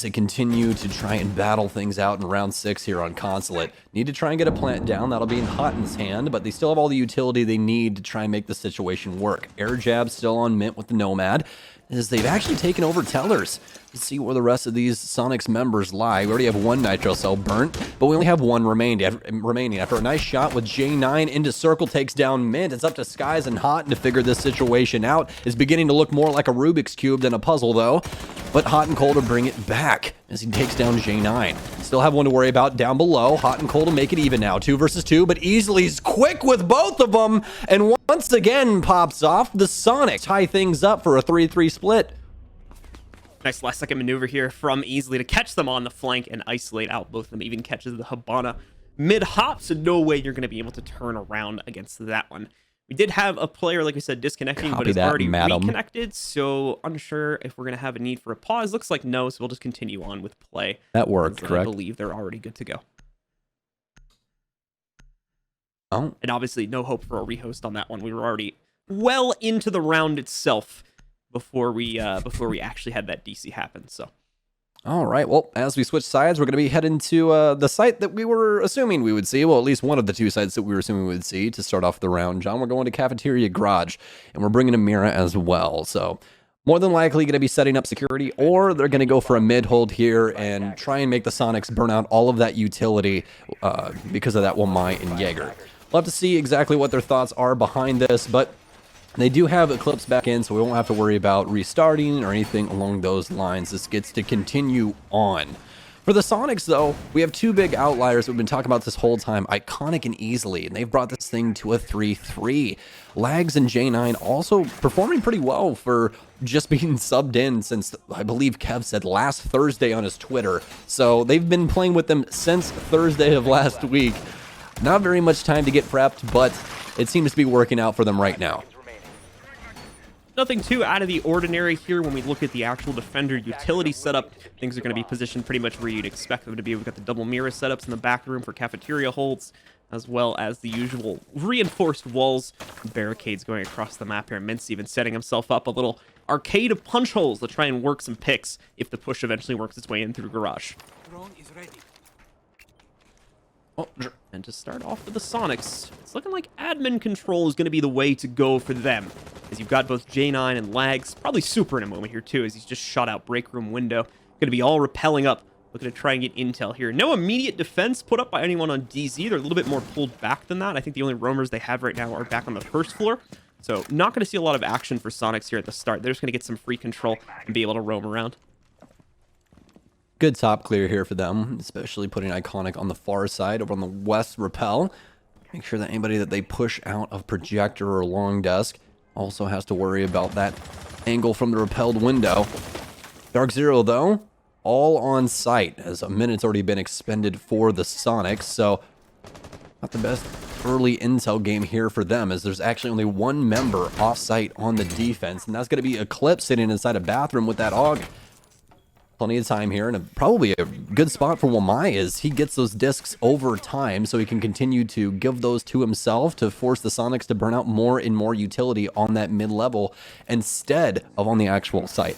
They continue to try and battle things out in round 6 here on Consulate. Need to try and get a plant down. That'll be in Hotten's hand, but they still have all the utility they need to try and make the situation work. Air jab still on Mint with the Nomad, as they've actually taken over Tellers. Let's see where the rest of these Sonics members lie. We already have one Nitro Cell burnt, but we only have one remaining. After a nice shot with J9 into circle, takes down Mint. It's up to Skies and Hot to figure this situation out. It's beginning to look more like a Rubik's Cube than a puzzle, though. But Hot and Cold to bring it back as he takes down J9. Still have one to worry about down below. Hot and Cold to make it even now. 2 versus 2, but Easley's quick with both of them. And once again pops off. The Sonics tie things up for a 3-3 split. Nice last second maneuver here from Easley to catch them on the flank and isolate out both of them. Even catches the Habana mid-hop, so no way you're going to be able to turn around against that one. We did have a player, like we said, disconnecting, but is already reconnected, so unsure if we're going to have a need for a pause. Looks like no, so we'll just continue on with play. That worked, correct? I believe they're already good to go. Oh. And obviously no hope for a rehost on that one. We were already well into the round itself before we actually had that DC happen. So, all right. Well, as we switch sides, we're going to be heading to the site that we were assuming we would see. Well, at least one of the two sites that we were assuming we would see to start off the round. John, we're going to Cafeteria Garage, and we're bringing Amira as well. So, more than likely going to be setting up security, or they're going to go for a mid-hold here and try and make the Sonics burn out all of that utility because of that Wamai and Jaeger. We'll have to see exactly what their thoughts are behind this, but they do have Eclipse back in, so we won't have to worry about restarting or anything along those lines. This gets to continue on. For the Sonics, though, we have two big outliers we've been talking about this whole time, Iconic and Easily, and they've brought this thing to a 3-3. Lags and J9 also performing pretty well for just being subbed in since, I believe Kev said, last Thursday on his Twitter. So they've been playing with them since Thursday of last week. Not very much time to get prepped, but it seems to be working out for them right now. Nothing too out of the ordinary here when we look at the actual Defender utility setup. Things are going to be positioned pretty much where you'd expect them to be. We've got the double mirror setups in the back room for cafeteria holds, as well as the usual reinforced walls and barricades going across the map here. Mint's even setting himself up a little arcade of punch holes to try and work some picks if the push eventually works its way in through Garage. Oh, and to start off with the Sonics, it's looking like admin control is going to be the way to go for them, as you've got both J9 and Lags, probably Super in a moment here too, as he's just shot out break room window. Going to be all rappelling up, looking to try and get intel here. No immediate defense put up by anyone on DZ. They're a little bit more pulled back than that. I think the only roamers they have right now are back on the first floor, so not going to see a lot of action for Sonics here at the start. They're just going to get some free control and be able to roam around. Good top clear here for them, especially putting Iconic on the far side over on the west rappel. Make sure that anybody that they push out of projector or long desk also has to worry about that angle from the repelled window. DarkZero, though, all on site, as a minute's already been expended for the Sonics, so not the best early intel game here for them, as there's actually only one member off-site on the defense, and that's going to be Eclipse sitting inside a bathroom with that AUG. Plenty of time here, and probably a good spot for Wamai is he gets those discs over time, so he can continue to give those to himself to force the Sonics to burn out more and more utility on that mid-level instead of on the actual site.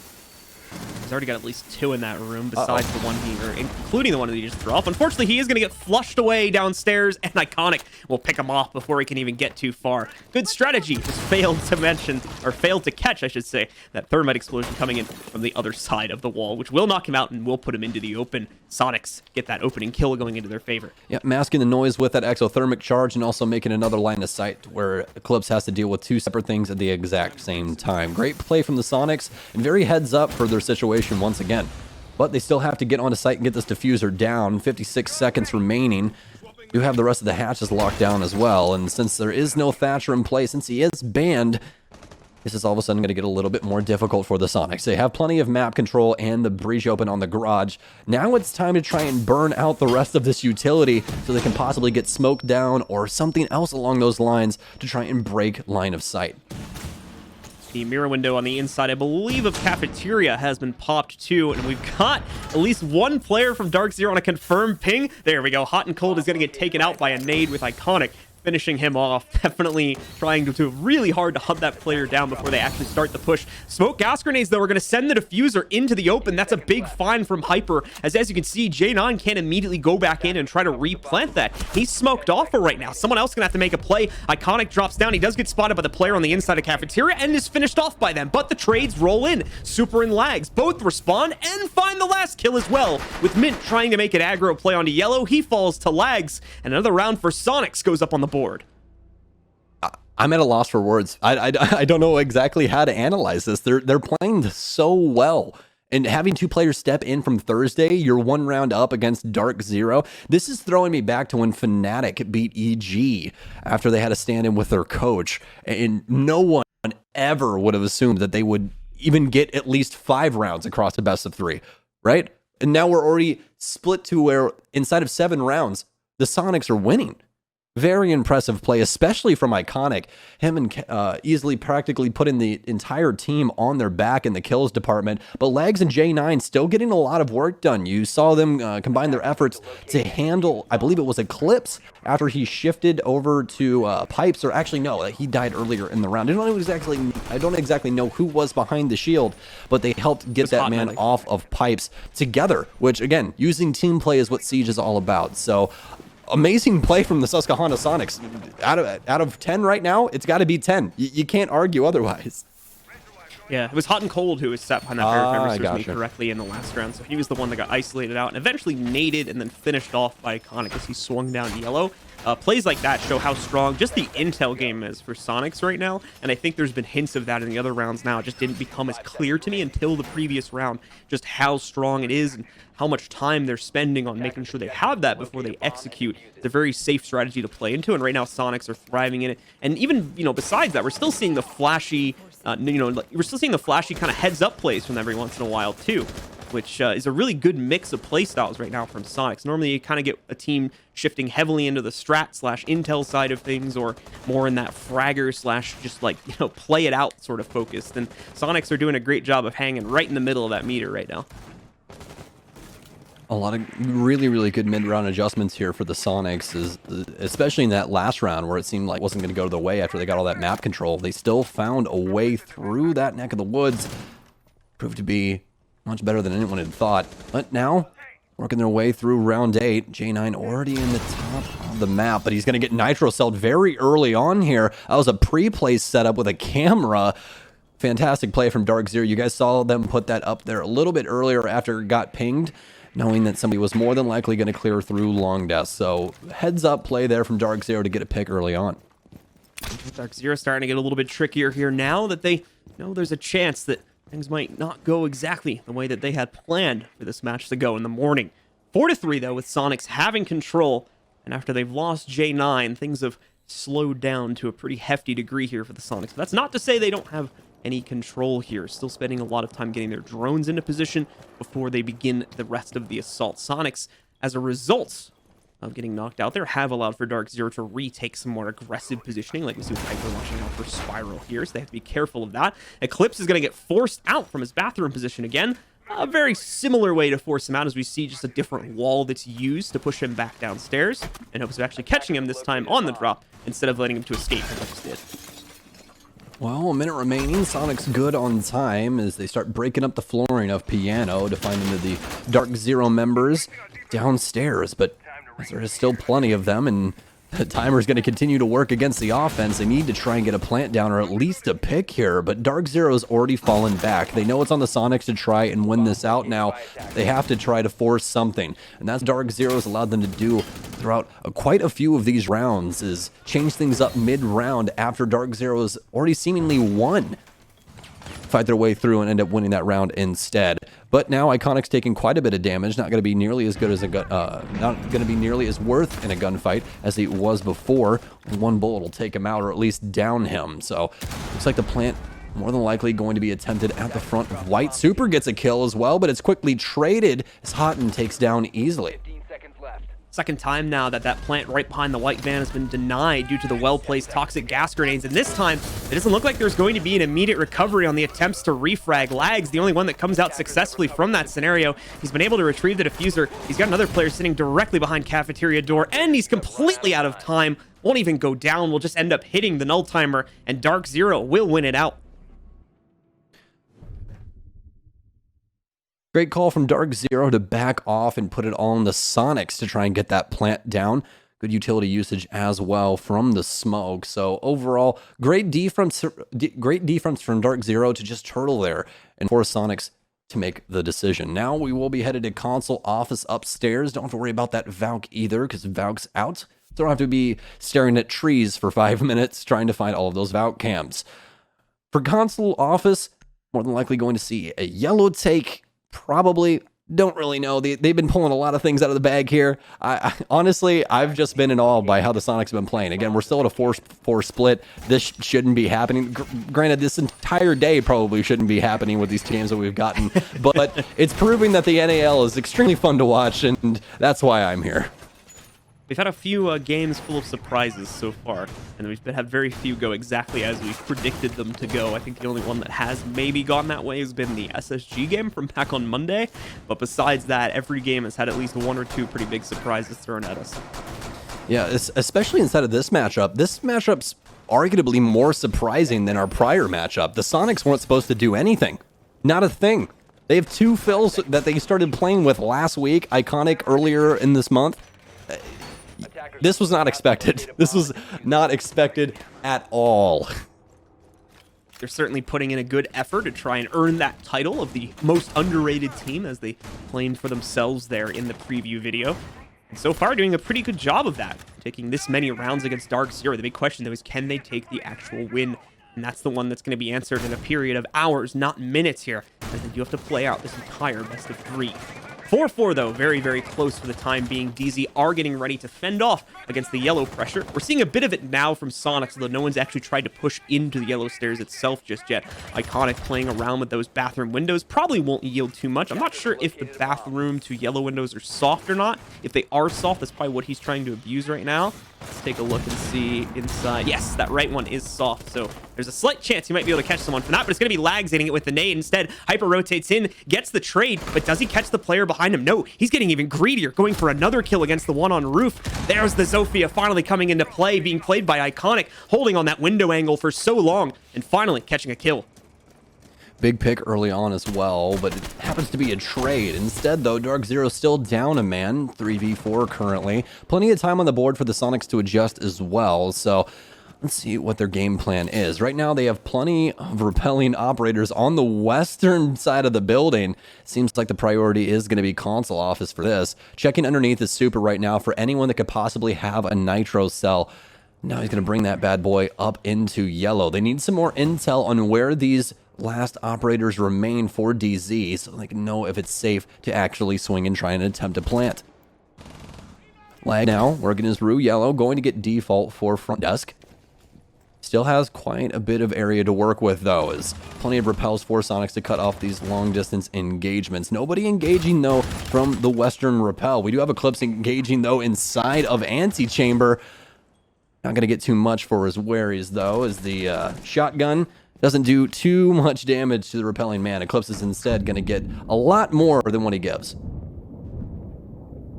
He's already got at least two in that room, besides the one being, or including the one that he just threw off. Unfortunately, he is going to get flushed away downstairs, and Iconic will pick him off before he can even get too far. Good strategy. Just failed to mention, or failed to catch, I should say, that thermite explosion coming in from the other side of the wall, which will knock him out and will put him into the open. Sonics get that opening kill going into their favor. Yeah, masking the noise with that exothermic charge and also making another line of sight where Eclipse has to deal with two separate things at the exact same time. Great play from the Sonics, and very heads up for their situation once again. But they still have to get onto site and get this diffuser down. 56 seconds remaining. You have the rest of the hatches locked down as well, and since there is no Thatcher in play, since he is banned, this is all of a sudden going to get a little bit more difficult for the Sonics. They have plenty of map control and the breach open on the garage. Now it's time to try and burn out the rest of this utility so they can possibly get smoked down or something else along those lines to try and break line of sight. The mirror window on the inside, I believe, of Cafeteria has been popped too, and we've got at least one player from DarkZero on a confirmed ping. There we go. Hot and Cold is going to get taken out by a nade with Iconic. finishing him off. Definitely trying to do really hard to hunt that player down before they actually start the push. Smoke gas grenades, though, are going to send the diffuser into the open. That's a big find from Hyper, as you can see, J9 can't immediately go back in and try to replant that. He's smoked off for right now. Someone else going to have to make a play. Iconic drops down. He does get spotted by the player on the inside of Cafeteria and is finished off by them, but the trades roll in. Super and Lags both respond and find the last kill as well, with Mint trying to make an aggro play onto Yellow. He falls to Lags, and another round for Soniqs goes up on the board. I'm at a loss for words. I don't know exactly how to analyze this. They're playing so well. And having two players step in from Thursday, you're one round up against DarkZero. This is throwing me back to when Fnatic beat EG after they had to stand in with their coach. And no one ever would have assumed that they would even get at least 5 rounds across the best of 3, right? And now we're already split to where inside of 7 rounds, the Soniqs are winning. Very impressive play, especially from Iconic. Him and easily practically putting the entire team on their back in the kills department. But Lags and J9 still getting a lot of work done. You saw them combine their efforts to handle, I believe it was Eclipse, after he shifted over to Pipes. Or actually, no, he died earlier in the round. I don't exactly know who was behind the shield, but they helped get that man off of Pipes together, which, again, using team play is what Siege is all about. So, amazing play from the Susquehanna Soniqs. Out of 10 right now, it's got to be 10. You can't argue otherwise. Yeah, it was Hot and Cold who was set behind that barrier, if memory serves me correctly, in the last round. So he was the one that got isolated out and eventually naded and then finished off by Iconic as he swung down Yellow. Plays like that show how strong just the intel game is for Soniqs right now, and I think there's been hints of that in the other rounds now. It just didn't become as clear to me until the previous round, just how strong it is and how much time they're spending on making sure they have that before they execute. It's a very safe strategy to play into, and right now Soniqs are thriving in it. And even, besides that, we're still seeing the flashy, we're still seeing the flashy kind of heads-up plays from every once in a while too, which is a really good mix of play styles right now from Soniqs. Normally, you kind of get a team shifting heavily into the strat/intel side of things, or more in that fragger/ just play it out sort of focused. And Soniqs are doing a great job of hanging right in the middle of that meter right now. A lot of really, really good mid-round adjustments here for the Soniqs, especially in that last round where it seemed like it wasn't going to go their way after they got all that map control. They still found a way through that neck of the woods. Proved to be much better than anyone had thought. But now, working their way through round 8, J9 already in the top of the map, but he's going to get nitro celled very early on here. That was a pre-play setup with a camera. Fantastic play from DarkZero. You guys saw them put that up there a little bit earlier after it got pinged, knowing that somebody was more than likely going to clear through long death. So heads up play there from DarkZero to get a pick early on. DarkZero starting to get a little bit trickier here now that they know there's a chance that things might not go exactly the way that they had planned for this match to go in the morning. 4-3 though, with Soniqs having control, and after they've lost J9, things have slowed down to a pretty hefty degree here for the Soniqs. But that's not to say they don't have any control here. Still spending a lot of time getting their drones into position before they begin the rest of the assault. Soniqs, as a result of getting knocked out there, have allowed for DarkZero to retake some more aggressive positioning, like we see with Hyper watching out for Spiral here, so they have to be careful of that. Eclipse is going to get forced out from his bathroom position again. A very similar way to force him out, as we see just a different wall that's used to push him back downstairs, in hopes of actually catching him this time on the drop, instead of letting him to escape as I just did. Well, a minute remaining. Soniqs good on time as they start breaking up the flooring of Piano to find into the DarkZero members downstairs. But there is still plenty of them, and the timer is going to continue to work against the offense. They need to try and get a plant down, or at least a pick here. But DarkZero's already fallen back. They know it's on the Soniqs to try and win this out now. They have to try to force something, and that's DarkZero's allowed them to do throughout quite a few of these rounds, is change things up mid-round after DarkZero's already seemingly won. Fight their way through and end up winning that round instead. But now Iconic's taking quite a bit of damage. Not going to be nearly as good as not going to be nearly as worth in a gunfight as he was before. One bullet will take him out, or at least down him. So looks like the plant more than likely going to be attempted at the front of White. Super gets a kill as well, but it's quickly traded as Houghton takes down easily. Second time now that plant right behind the white van has been denied due to the well-placed toxic gas grenades. And this time, it doesn't look like there's going to be an immediate recovery on the attempts to refrag. Lag's the only one that comes out successfully from that scenario. He's been able to retrieve the diffuser. He's got another player sitting directly behind cafeteria door, and he's completely out of time. Won't even go down. Will just end up hitting the null timer, and DarkZero will win it out. Great call from DarkZero to back off and put it all on the Soniqs to try and get that plant down. Good utility usage as well from the smoke. So overall, great defense from DarkZero to just turtle there and force Soniqs to make the decision. Now we will be headed to console office upstairs. Don't have to worry about that Valk either because Valk's out. Don't have to be staring at trees for 5 minutes trying to find all of those Valk cams. For console office, more than likely going to see a yellow take. Probably, don't really know. They've been pulling a lot of things out of the bag here. I honestly, I've just been in awe by how the Soniqs have been playing. Again, we're still at a 4-4 split. This shouldn't be happening. Granted, this entire day probably shouldn't be happening with these teams that we've gotten. But it's proving that the NAL is extremely fun to watch, and that's why I'm here. We've had a few games full of surprises so far, and we've had very few go exactly as we predicted them to go. I think the only one that has maybe gone that way has been the SSG game from back on Monday, but besides that, every game has had at least 1 or 2 pretty big surprises thrown at us. Yeah, especially inside of this matchup. This matchup's arguably more surprising than our prior matchup. The Soniqs weren't supposed to do anything. Not a thing. They have 2 fills that they started playing with last week, Iconic earlier in this month. This was not expected. This was not expected at all. They're certainly putting in a good effort to try and earn that title of the most underrated team, as they claimed for themselves there in the preview video. And so far, doing a pretty good job of that, taking this many rounds against DarkZero. The big question, though, is can they take the actual win? And that's the one that's going to be answered in a period of hours, not minutes here, as they do have to play out this entire best of 3. 4-4, though, very, very close for the time being. DZ are getting ready to fend off against the yellow pressure. We're seeing a bit of it now from Soniqs, although no one's actually tried to push into the yellow stairs itself just yet. Iconic playing around with those bathroom windows probably won't yield too much. I'm not sure if the bathroom to yellow windows are soft or not. If they are soft, that's probably what he's trying to abuse right now. Let's take a look and see inside. Yes, that right one is soft, so there's a slight chance he might be able to catch someone from that, but it's going to be Lags hitting it with the nade. Instead, Hyper rotates in, gets the trade, but does he catch the player behind him? No, he's getting even greedier, going for another kill against the one on roof. There's the Zofia finally coming into play, being played by Iconic, holding on that window angle for so long, and finally catching a kill. Big pick early on as well, but it happens to be a trade. Instead, though, DarkZero still down a man, 3v4 currently. Plenty of time on the board for the Soniqs to adjust as well, so let's see what their game plan is. Right now, they have plenty of repelling operators on the western side of the building. Seems like the priority is going to be console office for this. Checking underneath is super right now for anyone that could possibly have a nitro cell. Now he's going to bring that bad boy up into yellow. They need some more intel on where these last operators remain for DZ so they can know if it's safe to actually swing and try and attempt to plant. Lag now, working his Rue yellow, going to get default for front desk. Still has quite a bit of area to work with though, as plenty of repels for Soniqs to cut off these long distance engagements. Nobody engaging though from the western repel. We do have Eclipse engaging though inside of Antechamber. Not going to get too much for his worries though, as the shotgun doesn't do too much damage to the repelling man. Eclipse is instead going to get a lot more than what he gives.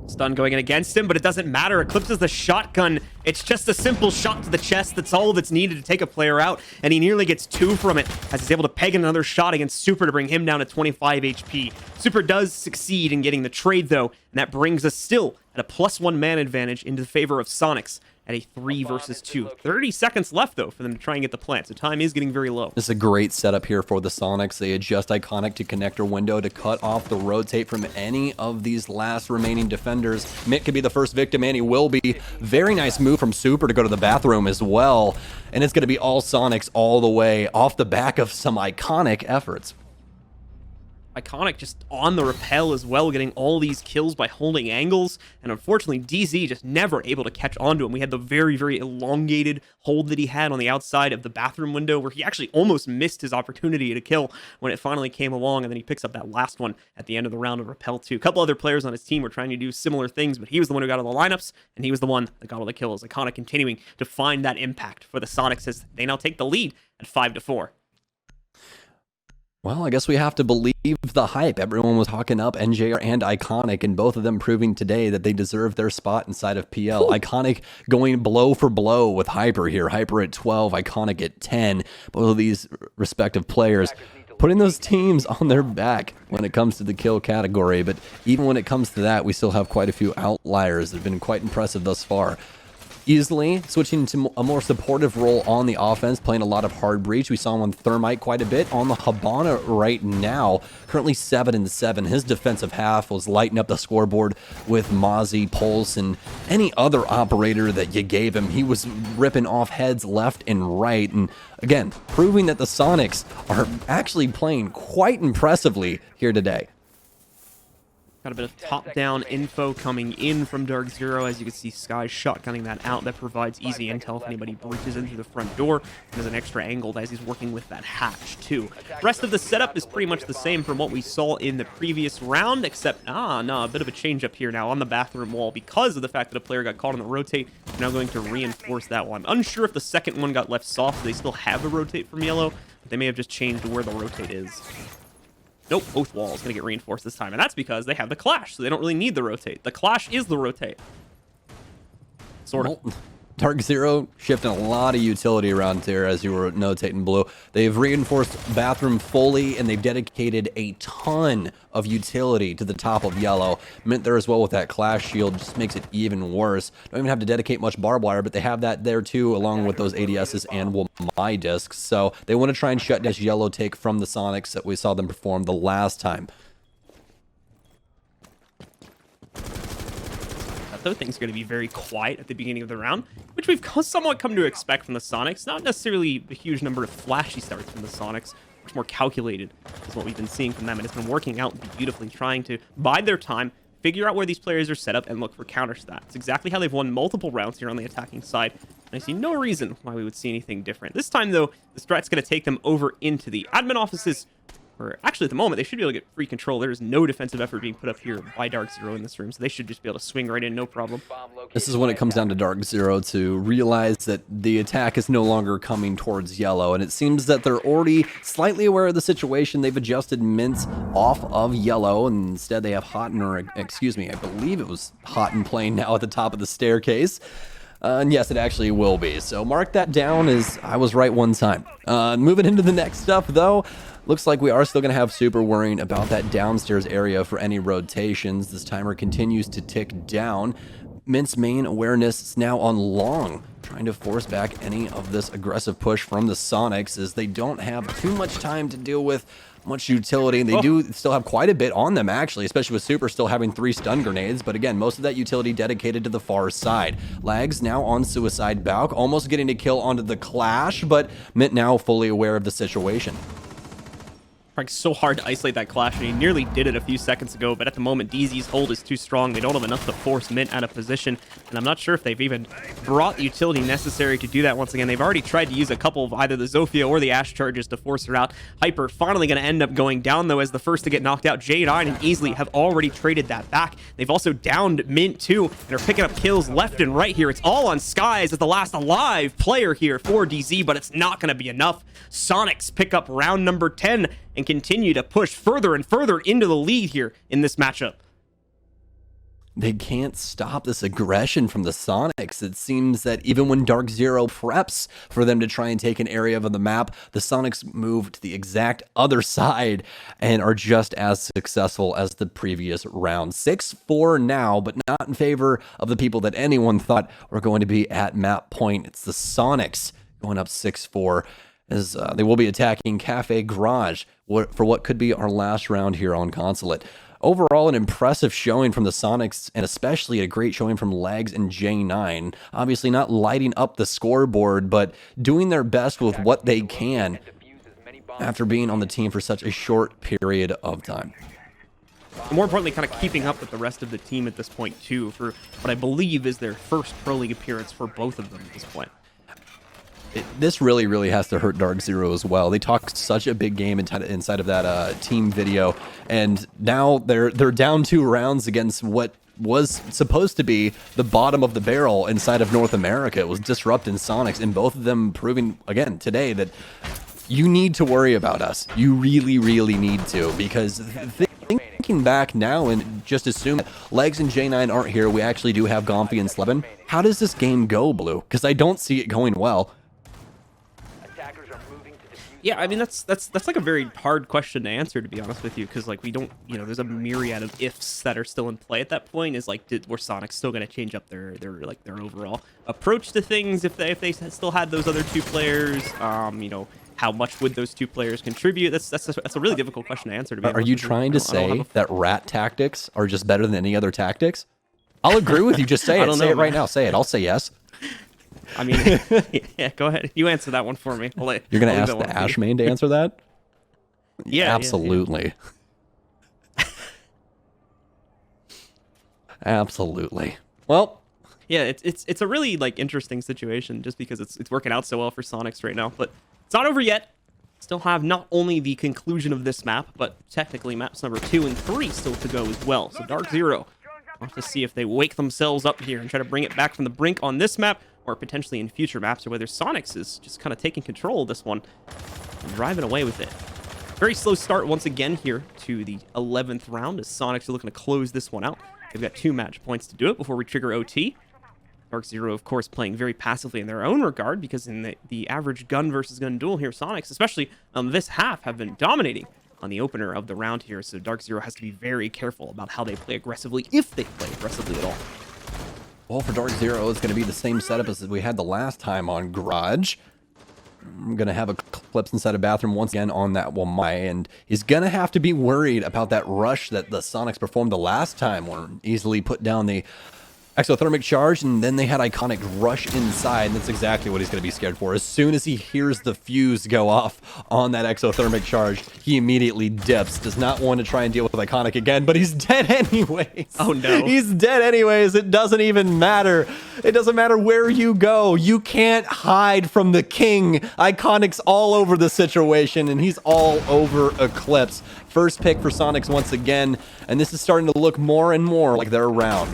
Stun going in against him, but it doesn't matter. Eclipse is the shotgun. It's just a simple shot to the chest. That's all that's needed to take a player out, and he nearly gets 2 from it as he's able to peg another shot against Super to bring him down to 25 HP. Super does succeed in getting the trade, though, and that brings us still at a +1 man advantage into the favor of Soniqs at a 3 versus 2. 30 seconds left, though, for them to try and get the plant, so time is getting very low. This is a great setup here for the Soniqs. They adjust Iconic to connector window to cut off the rotate from any of these last remaining defenders. Mitt could be the first victim, and he will be. Very nice move from Super to go to the bathroom as well, and it's going to be all Soniqs all the way off the back of some Iconic efforts. Iconic just on the rappel as well, getting all these kills by holding angles, and unfortunately DZ just never able to catch onto him. We had the very, very elongated hold that he had on the outside of the bathroom window where he actually almost missed his opportunity to kill when it finally came along, and then he picks up that last one at the end of the round of rappel 2. A couple other players on his team were trying to do similar things, but he was the one who got all the lineups, and he was the one that got all the kills. Iconic continuing to find that impact for the Sonics as they now take the lead at 5-4. Well, I guess we have to believe the hype. Everyone was talking up NJR and Iconic, and both of them proving today that they deserve their spot inside of PL. Iconic going blow for blow with Hyper here. Hyper at 12, Iconic at 10. Both of these respective players putting those teams on their back when it comes to the kill category. But even when it comes to that, we still have quite a few outliers that have been quite impressive thus far. Easily switching to a more supportive role on the offense, playing a lot of hard breach. We saw him on Thermite quite a bit. On the Habana right now, currently 7-7. His defensive half was lighting up the scoreboard with Mozzie, Pulse, and any other operator that you gave him. He was ripping off heads left and right. And again, proving that the Sonics are actually playing quite impressively here today. Got a bit of top-down info coming in from DarkZero. As you can see, Sky shotgunning that out. That provides easy intel if anybody breaches in through the front door. And there's an extra angle as he's working with that hatch, too. Rest of the setup is pretty much the same from what we saw in the previous round, except, a bit of a change up here now on the bathroom wall because of the fact that a player got caught on the rotate. We're now going to reinforce that one. Unsure if the second one got left soft, so they still have a rotate from yellow, but they may have just changed where the rotate is. Nope, both walls going to get reinforced this time, and that's because they have the clash, so they don't really need the rotate. The clash is the rotate. Sort of. Well, DarkZero shifting a lot of utility around here, as you were notating, Blue. They've reinforced bathroom fully, and they've dedicated a ton of utility to the top of yellow. Mint there as well with that clash shield, just makes it even worse. Don't even have to dedicate much barbed wire, but they have that there too, along with those ADSs and my discs. So they want to try and shut down yellow take from the Sonics that we saw them perform the last time. Though things are going to be very quiet at the beginning of the round, which we've somewhat come to expect from the Sonics. Not necessarily a huge number of flashy starts from the Sonics, much more calculated is what we've been seeing from them, and it's been working out beautifully, trying to bide their time, figure out where these players are set up, and look for counters to that. It's exactly how they've won multiple rounds here on the attacking side, and I see no reason why we would see anything different. This time, though, the threat's going to take them over into the admin offices, where actually at the moment they should be able to get free control. There is no defensive effort being put up here by DarkZero in this room, so they should just be able to swing right in, no problem. This is when it comes down to DarkZero to realize that the attack is no longer coming towards yellow, and it seems that they're already slightly aware of the situation. They've adjusted Mints off of yellow, and instead they have Houghton, or excuse me, I believe it was Houghton playing now at the top of the staircase. And yes, it actually will be. So mark that down as I was right one time. Moving into the next stuff, though, looks like we are still going to have Super worrying about that downstairs area for any rotations. This timer continues to tick down. Mint's main awareness is now on long, trying to force back any of this aggressive push from the Sonics, as they don't have too much time to deal with much utility, and they do still have quite a bit on them, actually, especially with Super still having 3 stun grenades. But again, most of that utility dedicated to the far side. Lags now on Suicide Balk, almost getting a kill onto the Clash, but Mint now fully aware of the situation. Trying so hard to isolate that clash, and he nearly did it a few seconds ago, but at the moment DZ's hold is too strong. They don't have enough to force Mint out of position, and I'm not sure if they've even brought the utility necessary to do that once again. They've already tried to use a couple of either the Zofia or the Ash charges to force her out. Hyper finally going to end up going down, though, as the first to get knocked out. J9 and Easily have already traded that back. They've also downed Mint too, and are picking up kills left and right here. It's all on Skies as the last alive player here for DZ, but it's not going to be enough. Sonics pick up round number 10 and continue to push further and further into the lead here in this matchup. They can't stop this aggression from the Sonics. It seems that even when DarkZero preps for them to try and take an area of the map, the Sonics move to the exact other side and are just as successful as the previous round. 6-4 now, but not in favor of the people that anyone thought were going to be at map point. It's the Sonics going up 6-4. As they will be attacking Cafe Garage for what could be our last round here on Consulate. Overall, an impressive showing from the Sonics, and especially a great showing from Lags and J9. Obviously not lighting up the scoreboard, but doing their best with what they can. after being on the team for such a short period of time. And more importantly, kind of keeping up with the rest of the team at this point, too, for what I believe is their first Pro League appearance for both of them at this point. This really, really has to hurt DarkZero as well. They talked such a big game inside of that team video, and now they're down 2 rounds against what was supposed to be the bottom of the barrel inside of North America. It was Disrupt and Soniqs, and both of them proving again today that you need to worry about us. You really, really need to, because thinking back now and just assume that Legs and J9 aren't here, we actually do have Gomphy and Slevin. How does this game go, Blue? Because I don't see it going well. Yeah, I mean, that's like a very hard question to answer, to be honest with you, because like we don't, there's a myriad of ifs that are still in play at that point. Is like, were Soniqs still going to change up their overall approach to things if they still had those other 2 players? How much would those 2 players contribute? That's a really difficult question to answer. To be honest Are you with trying to say that rat tactics are just better than any other tactics? I'll agree with you. Just say it. Say it right now. Say it. I'll say yes. I mean, yeah, go ahead. You answer that one for me. You're going to ask the Ashmain to answer that? Yeah, absolutely. Yeah. Absolutely. Well, yeah, it's a really interesting situation just because it's working out so well for Soniqs right now, but it's not over yet. Still have not only the conclusion of this map, but technically maps number 2 and 3 still to go as well. So DarkZero, we'll have to see if they wake themselves up here and try to bring it back from the brink on this map, or potentially in future maps, or whether Soniqs is just kind of taking control of this one and driving away with it. Very slow start once again here to the 11th round as Soniqs are looking to close this one out. They've got 2 match points to do it before we trigger OT. DarkZero, of course, playing very passively in their own regard, because in the average gun versus gun duel here, Soniqs, especially this half, have been dominating on the opener of the round here, so DarkZero has to be very careful about how they play aggressively, if they play aggressively at all. Well, for DarkZero, it's going to be the same setup as we had the last time on Garage. I'm going to have Eclipse inside a bathroom once again on that Wamai, and he's going to have to be worried about that rush that the Soniqs performed the last time, where easily put down the exothermic charge, and then they had Iconic rush inside, and that's exactly what he's going to be scared for. As soon as he hears the fuse go off on that exothermic charge, he immediately dips. Does not want to try and deal with Iconic again, but he's dead anyways. Oh no. He's dead anyways. It doesn't even matter. It doesn't matter where you go. You can't hide from the king. Iconic's all over the situation, and he's all over Eclipse. First pick for Soniqs once again, and this is starting to look more and more like they're around.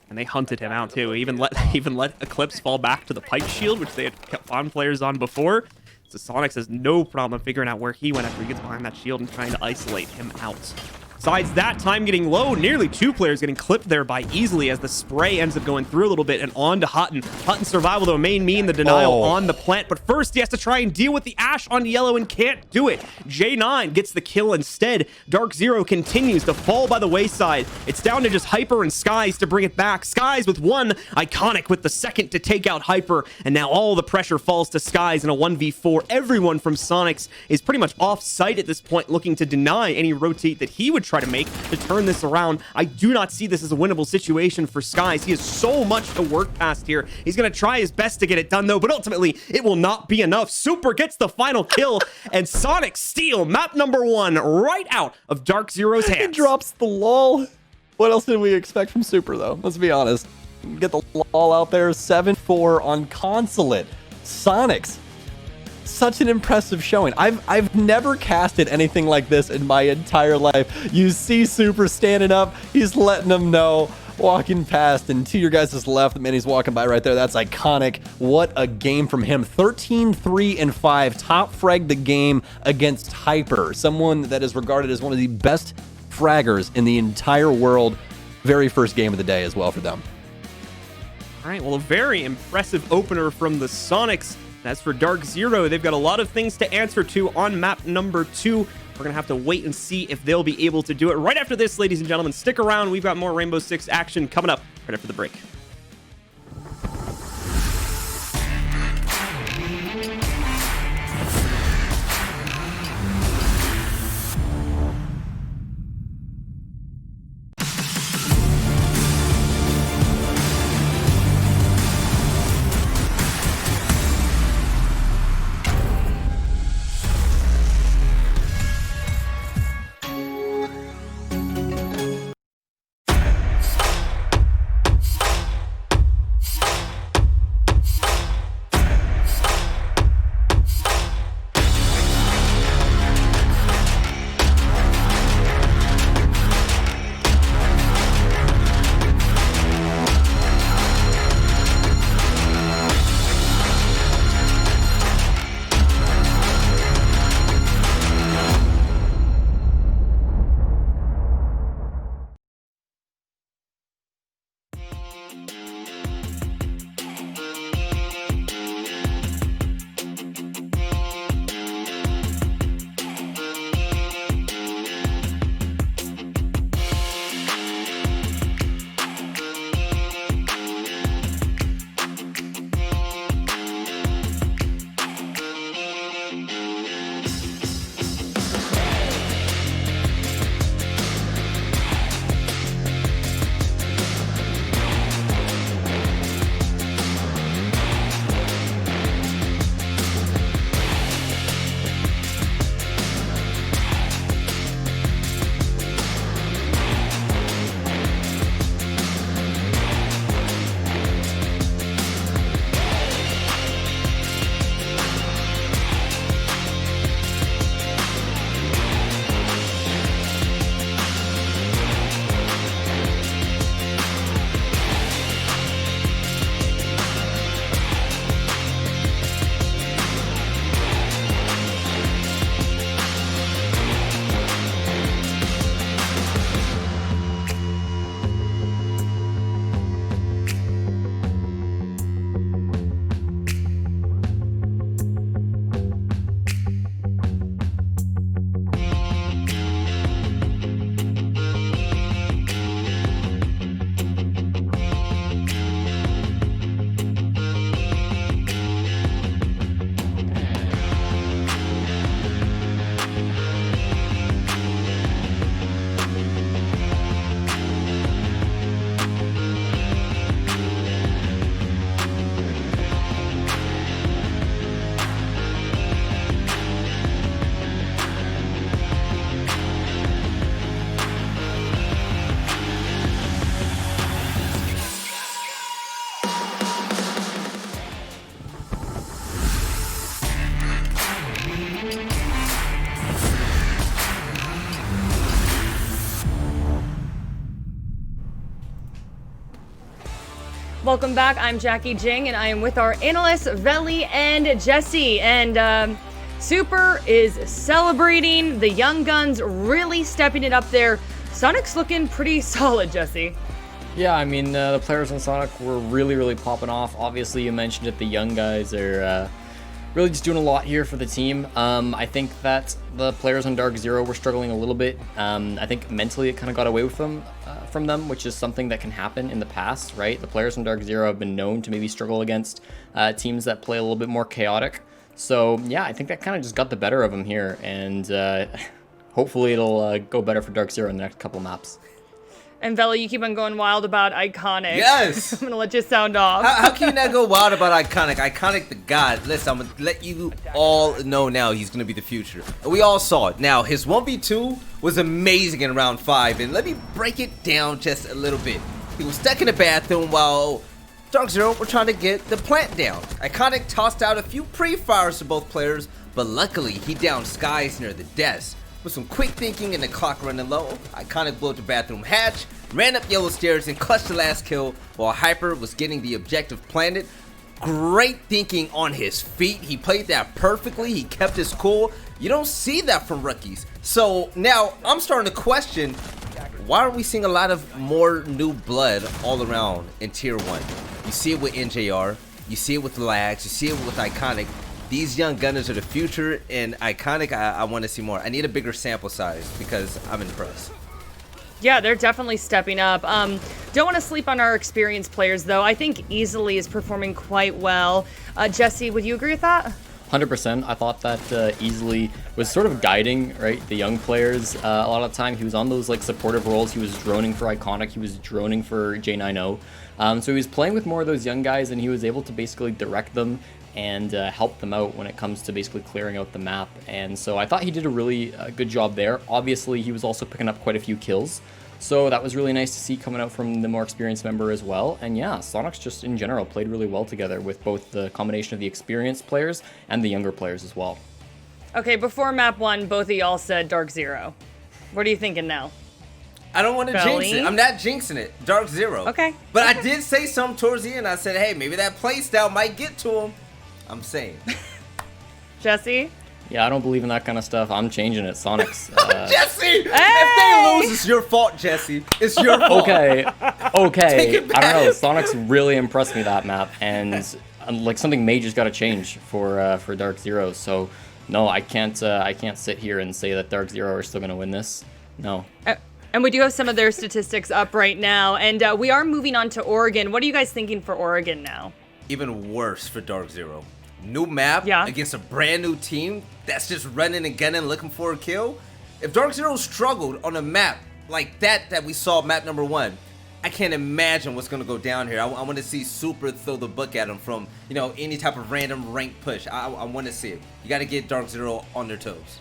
And they hunted him out too. Even let Eclipse fall back to the pipe shield, which they had kept on players on before. So Soniqs has no problem figuring out where he went after he gets behind that shield and trying to isolate him out. Besides that, time getting low. Nearly 2 players getting clipped there by Easily as the spray ends up going through a little bit and on to Hutton. Hutton's survival, though, may mean the denial on the plant. But first, he has to try and deal with the Ash on yellow and can't do it. J9 gets the kill instead. DarkZero continues to fall by the wayside. It's down to just Hyper and Skies to bring it back. Skies with 1, Iconic with the second to take out Hyper. And now all the pressure falls to Skies in a 1v4. Everyone from Soniqs is pretty much off site at this point, looking to deny any rotate that he would try to make to turn this around. I do not see this as a winnable situation for Skies. He has so much to work past here. He's going to try his best to get it done, though, but ultimately, it will not be enough. Super gets the final kill, and Soniqs steal map number 1 right out of DarkZero's hands. He drops the lol. What else did we expect from Super, though? Let's be honest. Get the lol out there. 7-4 on Consulate. Soniqs. Such an impressive showing. I've never casted anything like this in my entire life. You see Super standing up, he's letting them know, walking past, and to your guys' left, the man he's walking by right there, that's Iconic. What a game from him. 13-3-5, top fragged the game against Hyper, someone that is regarded as one of the best fraggers in the entire world. Very first game of the day as well for them. All right, well, a very impressive opener from the Soniqs. As for DarkZero, they've got a lot of things to answer to on map number 2. We're going to have to wait and see if they'll be able to do it. Right after this, ladies and gentlemen, stick around. We've got more Rainbow Six action coming up right after the break. Welcome back. I'm Jackie Jing, and I am with our analysts, Veli and Jesse. And Super is celebrating. The young guns really stepping it up there. Sonic's looking pretty solid, Jesse. Yeah, I mean, the players on Sonic were really popping off. Obviously, you mentioned it, the young guys are really just doing a lot here for the team. I think that the players on DarkZero were struggling a little bit. I think mentally it kind of got away from them, which is something that can happen in the past, right? The players on DarkZero have been known to maybe struggle against teams that play a little bit more chaotic. So yeah, I think that kind of just got the better of them here, and hopefully it'll go better for DarkZero in the next couple maps. And Veli, you keep on going wild about Iconic. Yes! I'm going to let you sound off. How can you not go wild about Iconic? Iconic the god. Listen, I'm going to let you all know now he's going to be the future. And we all saw it. Now, his 1v2 was amazing in round 5. And let me break it down just a little bit. He was stuck in the bathroom while DarkZero were trying to get the plant down. Iconic tossed out a few pre-fires to both players, but luckily he downed Skies near the desk. With some quick thinking and the clock running low, Iconic blew up the bathroom hatch, ran up yellow stairs, and clutched the last kill while Hyper was getting the objective planted. Great thinking on his feet. He played that perfectly. He kept his cool. You don't see that from rookies. So now I'm starting to question, why are we seeing a lot of more new blood all around in Tier 1? You see it with NJR, you see it with Lags, you see it with Iconic. These young gunners are the future, and Iconic, I want to see more. I need a bigger sample size because I'm impressed. Yeah, they're definitely stepping up. Don't want to sleep on our experienced players, though. I think Easily is performing quite well. Jesse, would you agree with that? 100%. I thought that Easily was sort of guiding, right, the young players. A lot of the time he was on those like supportive roles. He was droning for Iconic. He was droning for J90. So he was playing with more of those young guys, and he was able to basically direct them and help them out when it comes to basically clearing out the map. And so I thought he did a really good job there. Obviously, he was also picking up quite a few kills. So that was really nice to see coming out from the more experienced member as well. And yeah, Sonics just in general played really well together with both the combination of the experienced players and the younger players as well. Okay, before map 1, both of y'all said DarkZero. What are you thinking now? I don't want to jinx it. I'm not jinxing it. DarkZero. Okay. But I did say something towards the end. I said, hey, maybe that playstyle might get to him. I'm saying. Jesse? Yeah, I don't believe in that kind of stuff. I'm changing it. Sonics. Jesse! Hey! If they lose, it's your fault, Jesse. It's your fault. Okay. I don't know. Sonics really impressed me that map, and like something major's got to change for DarkZero. So no, I can't sit here and say that DarkZero are still going to win this. No. And we do have some of their statistics up right now, and we are moving on to Oregon. What are you guys thinking for Oregon now? Even worse for DarkZero. New map against a brand new team that's just running and gunning looking for a kill. If DarkZero struggled on a map like that we saw map number 1, I can't imagine what's going to go down here. I want to see Super throw the book at him from, you know, any type of random rank push. I want to see it. You got to get DarkZero on their toes.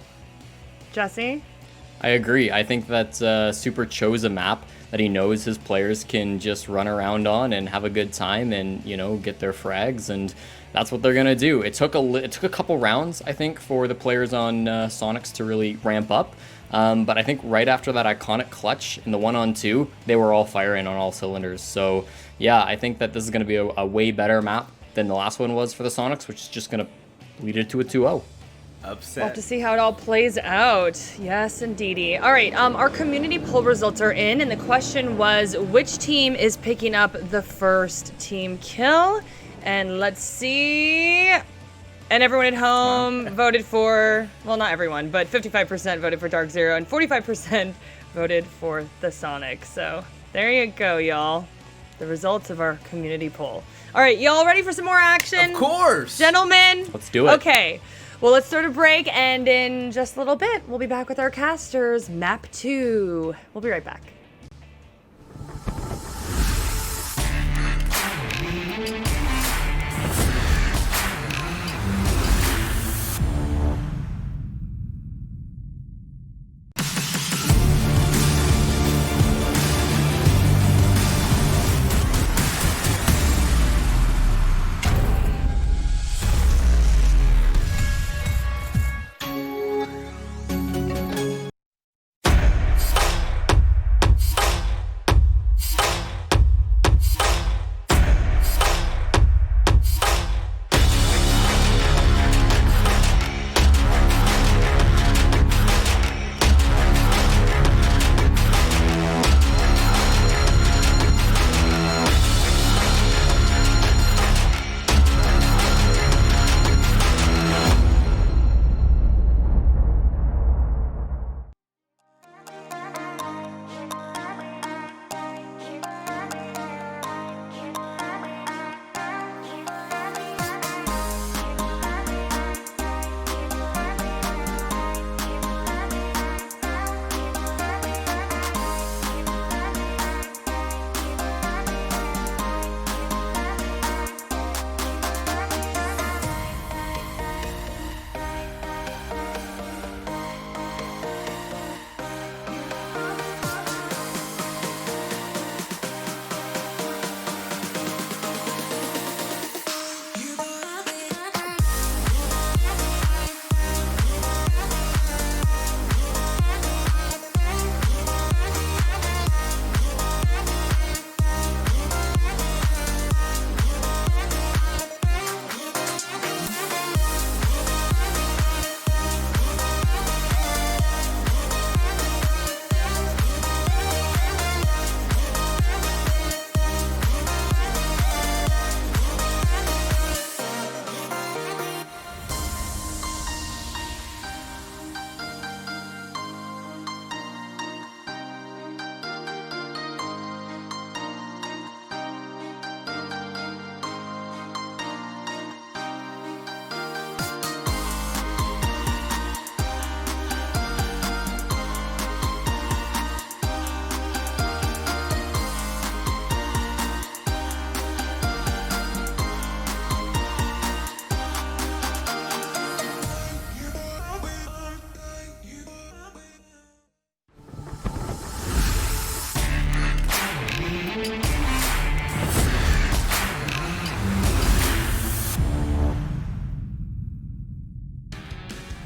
Jesse? I agree. I think that Super chose a map that he knows his players can just run around on and have a good time and, you know, get their frags, and that's what they're gonna do. It took a couple rounds, I think, for the players on Sonics to really ramp up. But I think right after that iconic clutch in the 1-on-2, they were all firing on all cylinders. So yeah, I think that this is gonna be a way better map than the last one was for the Sonics, which is just gonna lead it to a 2-0. Upset. We'll have to see how it all plays out. Yes, indeedy. All right, our community poll results are in, and the question was, which team is picking up the first team kill? And let's see. And everyone at home voted for, well, not everyone, but 55% voted for DarkZero, and 45% voted for the Sonics. So there you go, y'all. The results of our community poll. All right, y'all ready for some more action? Of course. Gentlemen? Let's do it. Okay. Well, let's start a break, and in just a little bit, we'll be back with our casters, Map 2. We'll be right back.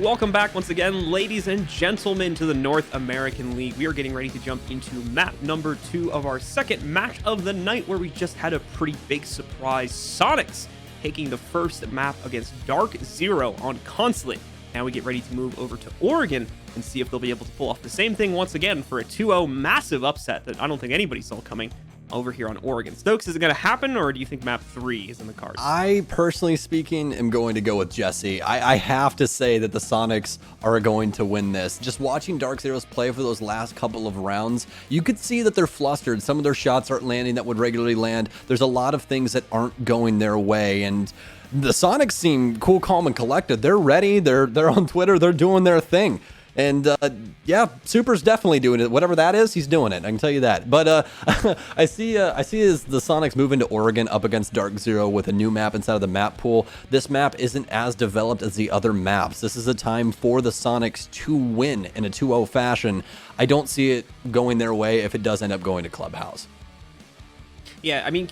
welcome back once again, ladies and gentlemen, to the North American League. We are getting ready to jump into map number 2 of our second match of the night, where we just had a pretty big surprise. Soniqs taking the first map against DarkZero on Consulate. Now we get ready to move over to Oregon and see if they'll be able to pull off the same thing once again for a 2-0 massive upset that I don't think anybody saw coming over here on Oregon. Stokes, is it going to happen, or do you think map 3 is in the cards? I, personally speaking, am going to go with Jesse. I have to say that the Soniqs are going to win this. Just watching DarkZero's play for those last couple of rounds, you could see that they're flustered. Some of their shots aren't landing that would regularly land. There's a lot of things that aren't going their way, and the Soniqs seem cool, calm, and collected. They're ready. They're on Twitter. They're doing their thing. And yeah, Super's definitely doing it. Whatever that is, he's doing it. I can tell you that. But I see as the Soniqs move into Oregon up against DarkZero with a new map inside of the map pool. This map isn't as developed as the other maps. This is a time for the Soniqs to win in a 2-0 fashion. I don't see it going their way if it does end up going to Clubhouse. Yeah, I mean,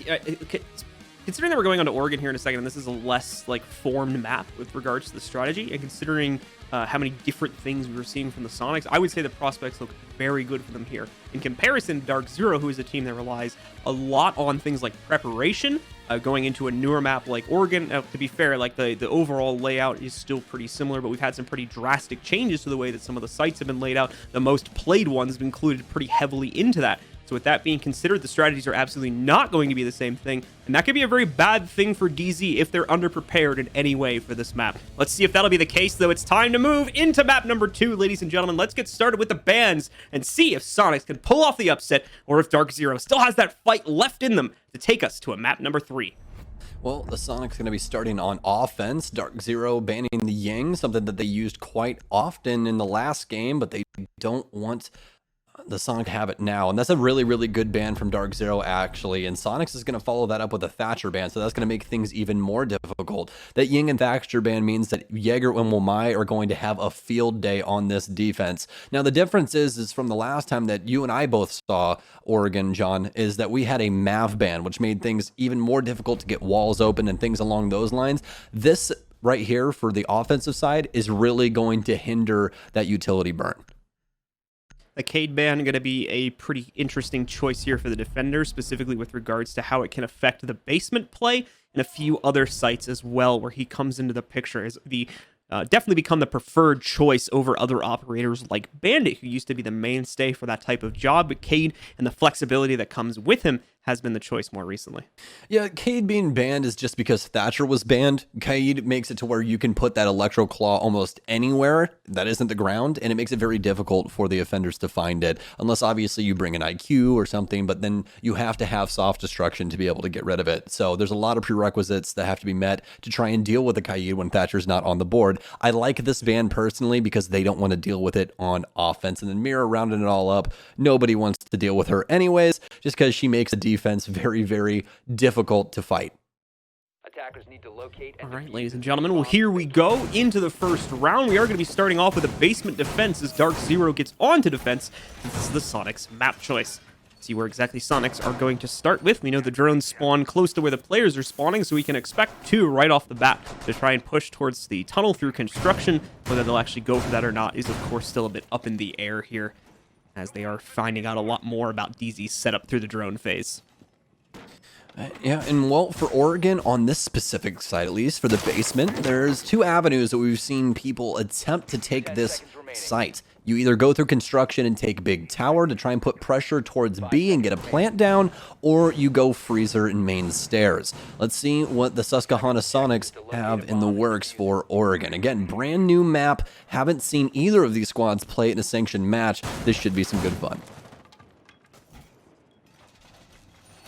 considering that we're going on to Oregon here in a second, and this is a less like formed map with regards to the strategy, and considering how many different things we were seeing from the Soniqs, I would say the prospects look very good for them here. In comparison to DarkZero, who is a team that relies a lot on things like preparation, going into a newer map like Oregon. To be fair, like the overall layout is still pretty similar, but we've had some pretty drastic changes to the way that some of the sites have been laid out. The most played ones have included pretty heavily into that. So with that being considered, the strategies are absolutely not going to be the same thing, and that could be a very bad thing for DZ if they're underprepared in any way for this map. Let's see if that'll be the case, though. It's time to move into map number 2, ladies and gentlemen. Let's get started with the bans and see if Soniqs can pull off the upset, or if DarkZero still has that fight left in them to take us to a map number 3. Well, the Soniqs going to be starting on offense. DarkZero banning the Ying, something that they used quite often in the last game, but they don't want the Sonic have it now, and that's a really, really good ban from DarkZero, actually, and Soniqs is going to follow that up with a Thatcher ban, so that's going to make things even more difficult. That Ying and Thatcher ban means that Jaeger and Womai are going to have a field day on this defense. Now, the difference is from the last time that you and I both saw Oregon, John, is that we had a Mav ban, which made things even more difficult to get walls open and things along those lines. This right here for the offensive side is really going to hinder that utility burn. The Cade ban going to be a pretty interesting choice here for the defender, specifically with regards to how it can affect the basement play and a few other sites as well, where he comes into the picture as the definitely become the preferred choice over other operators like Bandit, who used to be the mainstay for that type of job. But Cade and the flexibility that comes with him has been the choice more recently. Yeah, Cade being banned is just because Thatcher was banned. Cade makes it to where you can put that Electro Claw almost anywhere that isn't the ground, and it makes it very difficult for the offenders to find it, unless obviously you bring an IQ or something, but then you have to have soft destruction to be able to get rid of it. So there's a lot of prerequisites that have to be met to try and deal with the Cade when Thatcher's not on the board. I like this ban personally because they don't want to deal with it on offense, and then Mira rounding it all up. Nobody wants to deal with her anyways, just because she makes a defense very, very difficult to fight. Attackers need to locate. All right, ladies and gentlemen, well, here we go into the first round. We are going to be starting off with a basement defense as DarkZero gets onto defense. This is the Soniqs map choice. See where exactly Soniqs are going to start with. We know the drones spawn close to where the players are spawning, so we can expect 2 right off the bat to try and push towards the tunnel through construction. Whether they'll actually go for that or not is, of course, still a bit up in the air here, as they are finding out a lot more about DZ's setup through the drone phase. Yeah, and well, for Oregon, on this specific side, at least, for the basement, there's 2 avenues that we've seen people attempt to take this site. You either go through construction and take big tower to try and put pressure towards B and get a plant down, or you go freezer and main stairs. Let's see what the Susquehanna Soniqs have in the works for Oregon. Again, brand new map. Haven't seen either of these squads play in a sanctioned match. This should be some good fun.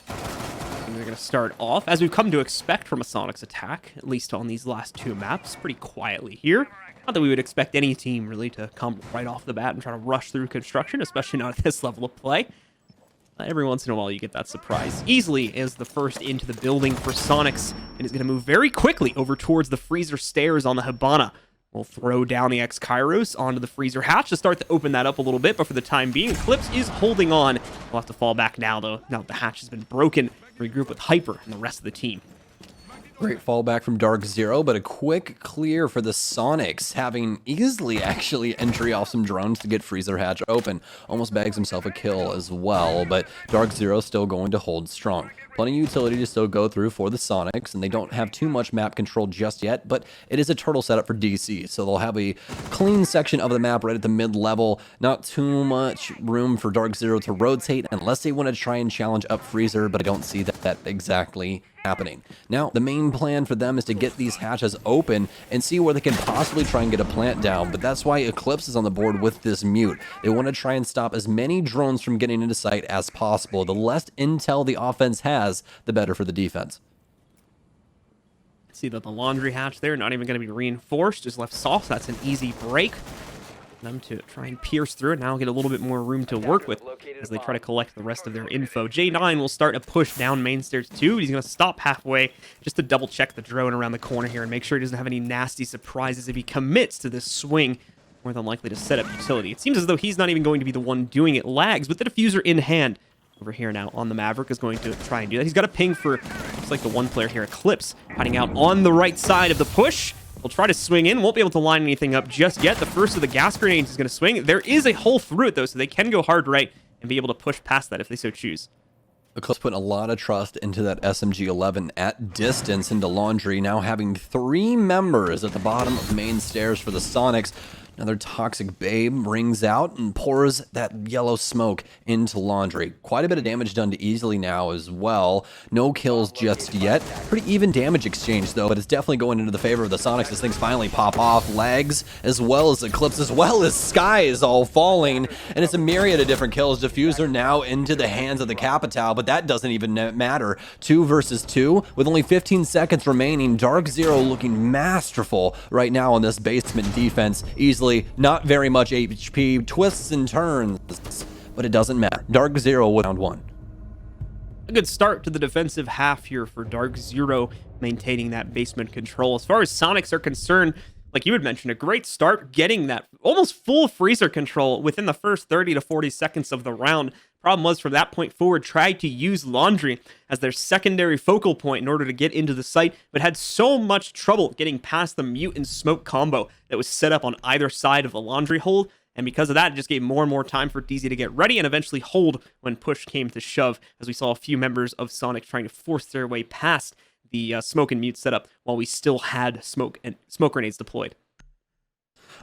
They're going to start off, as we've come to expect from a Soniqs attack, at least on these last 2 maps, pretty quietly here. Not that we would expect any team really to come right off the bat and try to rush through construction, especially not at this level of play. Every once in a while you get that surprise. Easily is the first into the building for Soniqs, and is going to move very quickly over towards the freezer stairs on the Hibana. We'll throw down the X-Kairos onto the freezer hatch to start to open that up a little bit, but for the time being, Eclipse is holding on. We'll have to fall back now, though. Now that the hatch has been broken, regroup with Hyper and the rest of the team. Great fallback from DarkZero, but a quick clear for the Soniqs, having easily actually entry off some drones to get Freezer Hatch open. Almost bags himself a kill as well, but DarkZero still going to hold strong. Plenty of utility to still go through for the Soniqs, and they don't have too much map control just yet, but it is a turtle setup for DC, so they'll have a clean section of the map right at the mid-level. Not too much room for DarkZero to rotate unless they want to try and challenge up Freezer, but I don't see that exactly happening. Now, the main plan for them is to get these hatches open and see where they can possibly try and get a plant down, but that's why Eclipse is on the board with this mute. They want to try and stop as many drones from getting into sight as possible. The less intel the offense has, the better for the defense. See that the laundry hatch there, not even going to be reinforced, just left soft. So that's an easy break. Them to try and pierce through it. Now get a little bit more room to work with as they try to collect the rest of their info. J9 will start a push down main stairs too. He's going to stop halfway just to double check the drone around the corner here and make sure he doesn't have any nasty surprises if he commits to this swing. More than likely to set up utility. It seems as though he's not even going to be the one doing it. Lags with the diffuser in hand. Over here now on the Maverick is going to try and do that. He's got a ping for, looks like the one player here, Eclipse, hiding out on the right side of the push. We'll try to swing in. Won't be able to line anything up just yet. The first of the gas grenades is going to swing. There is a hole through it, though, so they can go hard right and be able to push past that if they so choose. Eclipse put a lot of trust into that SMG-11 at distance into Laundry, now having 3 members at the bottom of main stairs for the Soniqs. Another Toxic Babe rings out and pours that yellow smoke into Laundry. Quite a bit of damage done to Easily now as well. No kills just yet. Pretty even damage exchange though, but it's definitely going into the favor of the Soniqs as things finally pop off. Lags as well as Eclipse as well as Sky is all falling. And it's a myriad of different kills. Diffuser now into the hands of the Capital, but that doesn't even matter. 2 versus 2 with only 15 seconds remaining. DarkZero looking masterful right now on this basement defense. Easily not very much HP, twists and turns, but it doesn't matter. DarkZero with round 1. A good start to the defensive half here for DarkZero, maintaining that basement control. As far as Soniqs are concerned, like you had mentioned, a great start getting that almost full freezer control within the first 30 to 40 seconds of the round. Problem was, from that point forward, tried to use Laundry as their secondary focal point in order to get into the site, but had so much trouble getting past the mute and smoke combo that was set up on either side of the Laundry hold. And because of that, it just gave more and more time for DZ to get ready and eventually hold when push came to shove, as we saw a few members of Sonic trying to force their way past the smoke and mute setup while we still had smoke grenades deployed.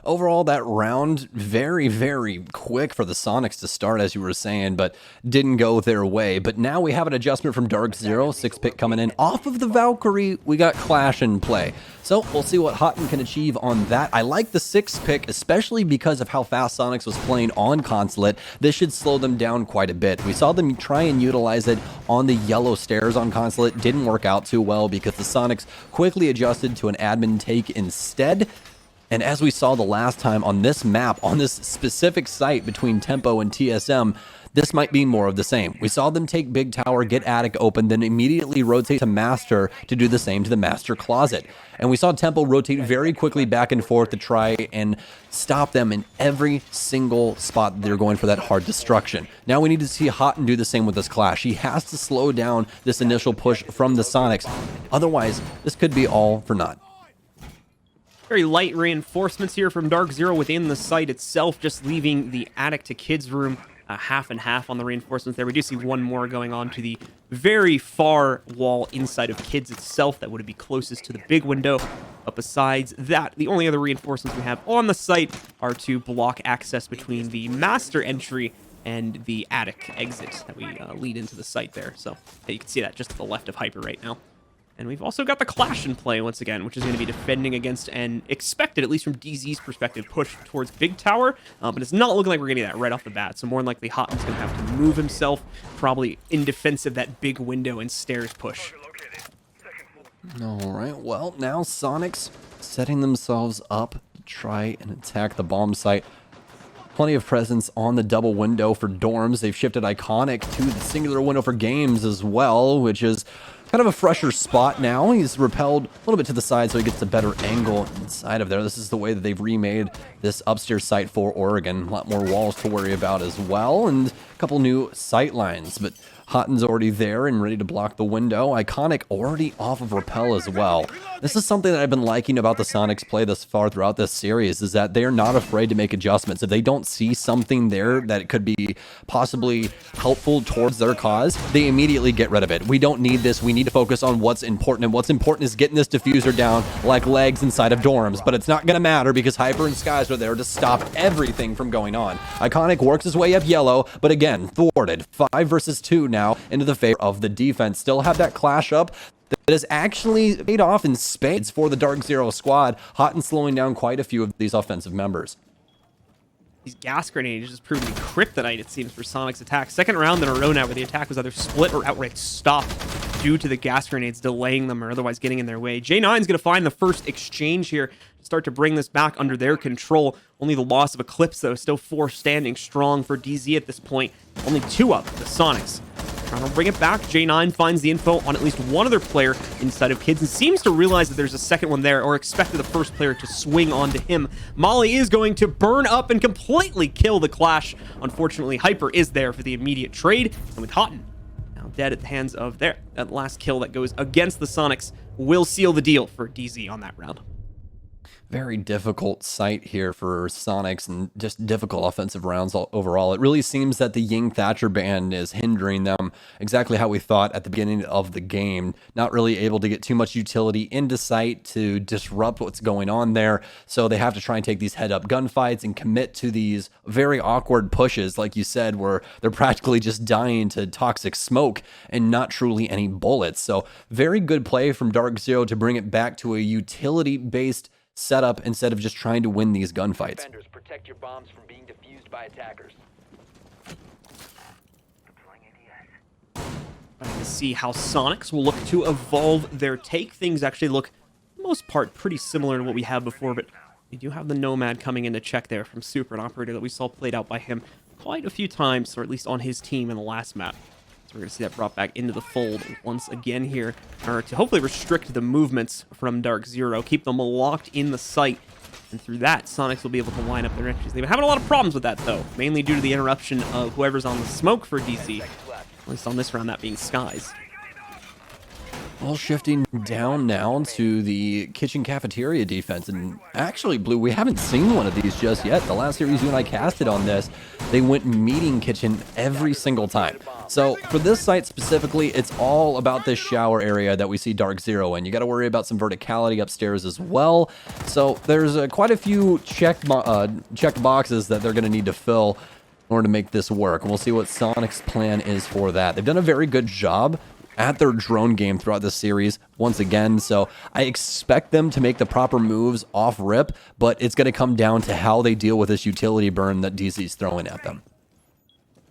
Overall, that round, very, very quick for the Soniqs to start, as you were saying, but didn't go their way. But now we have an adjustment from DarkZero, 6th pick coming in. Off of the Valkyrie, we got Clash in play. So we'll see what Houghton can achieve on that. I like the 6th pick, especially because of how fast Soniqs was playing on Consulate. This should slow them down quite a bit. We saw them try and utilize it on the yellow stairs on Consulate. Didn't work out too well because the Soniqs quickly adjusted to an admin take instead. And as we saw the last time on this map, on this specific site between Tempo and TSM, this might be more of the same. We saw them take Big Tower, get Attic open, then immediately rotate to Master to do the same to the Master Closet. And we saw Tempo rotate very quickly back and forth to try and stop them in every single spot they're going for that hard destruction. Now we need to see Houghton do the same with this Clash. He has to slow down this initial push from the Soniqs. Otherwise, this could be all for naught. Very light reinforcements here from DarkZero within the site itself, just leaving the attic to kids room half and half on the reinforcements there. We do see one more going on to the very far wall inside of kids itself that would be closest to the big window. But besides that, the only other reinforcements we have on the site are to block access between the master entry and the attic exit that we lead into the site there. So you can see that just to the left of Hyper right now. And we've also got the Clash in play once again, which is going to be defending against an expected, at least from DZ's perspective, push towards Big Tower. But it's not looking like we're getting that right off the bat. So more than likely, Houghton's going to have to move himself, probably in defense of that big window and stairs push. All right, well, now Soniqs setting themselves up to try and attack the bomb site. Plenty of presence on the double window for dorms. They've shifted Iconic to the singular window for games as well, which is kind of a fresher spot now. He's repelled a little bit to the side so he gets a better angle inside of there. This is the way that they've remade this upstairs site for Oregon. A lot more walls to worry about as well. And couple new sight lines, but Hotten's already there and ready to block the window. Iconic already off of Repel as well. This is something that I've been liking about the Sonics play thus far throughout this series, is that they're not afraid to make adjustments. If they don't see something there that it could be possibly helpful towards their cause, they immediately get rid of it. We don't need this. We need to focus on what's important, and what's important is getting this diffuser down like legs inside of dorms, but it's not going to matter because Hyper and Skies are there to stop everything from going on. Iconic works his way up yellow, but again, thwarted. 5 versus 2 now into the favor of the defense. Still have that clash up that has actually paid off in spades for the DarkZero squad. Hotten slowing down quite a few of these offensive members. These gas grenades just proved to be kryptonite, it seems, for Sonic's attack. Second round in a row now where the attack was either split or outright stopped due to the gas grenades delaying them or otherwise getting in their way. J9's going to find the first exchange here to start to bring this back under their control. Only the loss of Eclipse, though, still 4 standing strong for DZ at this point. Only 2 up, the Sonics. Trying to bring it back. J9 finds the info on at least one other player inside of Kids and seems to realize that there's a second one there, or expected the first player to swing onto him. Molly is going to burn up and completely kill the Clash. Unfortunately, Hyper is there for the immediate trade, and with Hotten now dead at the hands of that last kill that goes against the Sonics will seal the deal for DZ on that round. Very difficult sight here for Sonics and just difficult offensive rounds overall. It really seems that the Ying Thatcher ban is hindering them exactly how we thought at the beginning of the game. Not really able to get too much utility into sight to disrupt what's going on there. So they have to try and take these head-up gunfights and commit to these very awkward pushes, like you said, where they're practically just dying to toxic smoke and not truly any bullets. So very good play from DarkZero to bring it back to a utility-based setup instead of just trying to win these gunfights. Defenders, protect your bombs from being defused by attackers. To see how Sonics will look to evolve their take. Things actually look, for the most part, pretty similar to what we had before, but we do have the Nomad coming in to check there from Super, an operator that we saw played out by him quite a few times, or at least on his team in the last map. We're going to see that brought back into the fold once again here, or to hopefully restrict the movements from DarkZero, keep them locked in the site, and through that, Sonics will be able to line up their entries. They've been having a lot of problems with that, though, mainly due to the interruption of whoever's on the smoke for DC, at least on this round, that being Skies. Well, shifting down now to the kitchen cafeteria defense, and actually, Blue, we haven't seen one of these just yet. The last series you and I casted on this, they went meeting kitchen every single time. So for this site specifically, it's all about this shower area that we see DarkZero in. You got to worry about some verticality upstairs as well. So there's quite a few checked boxes that they're going to need to fill in order to make this work. And we'll see what Sonic's plan is for that. They've done a very good job at their drone game throughout this series once again, so I expect them to make the proper moves off rip, but it's going to come down to how they deal with this utility burn that DC's throwing at them.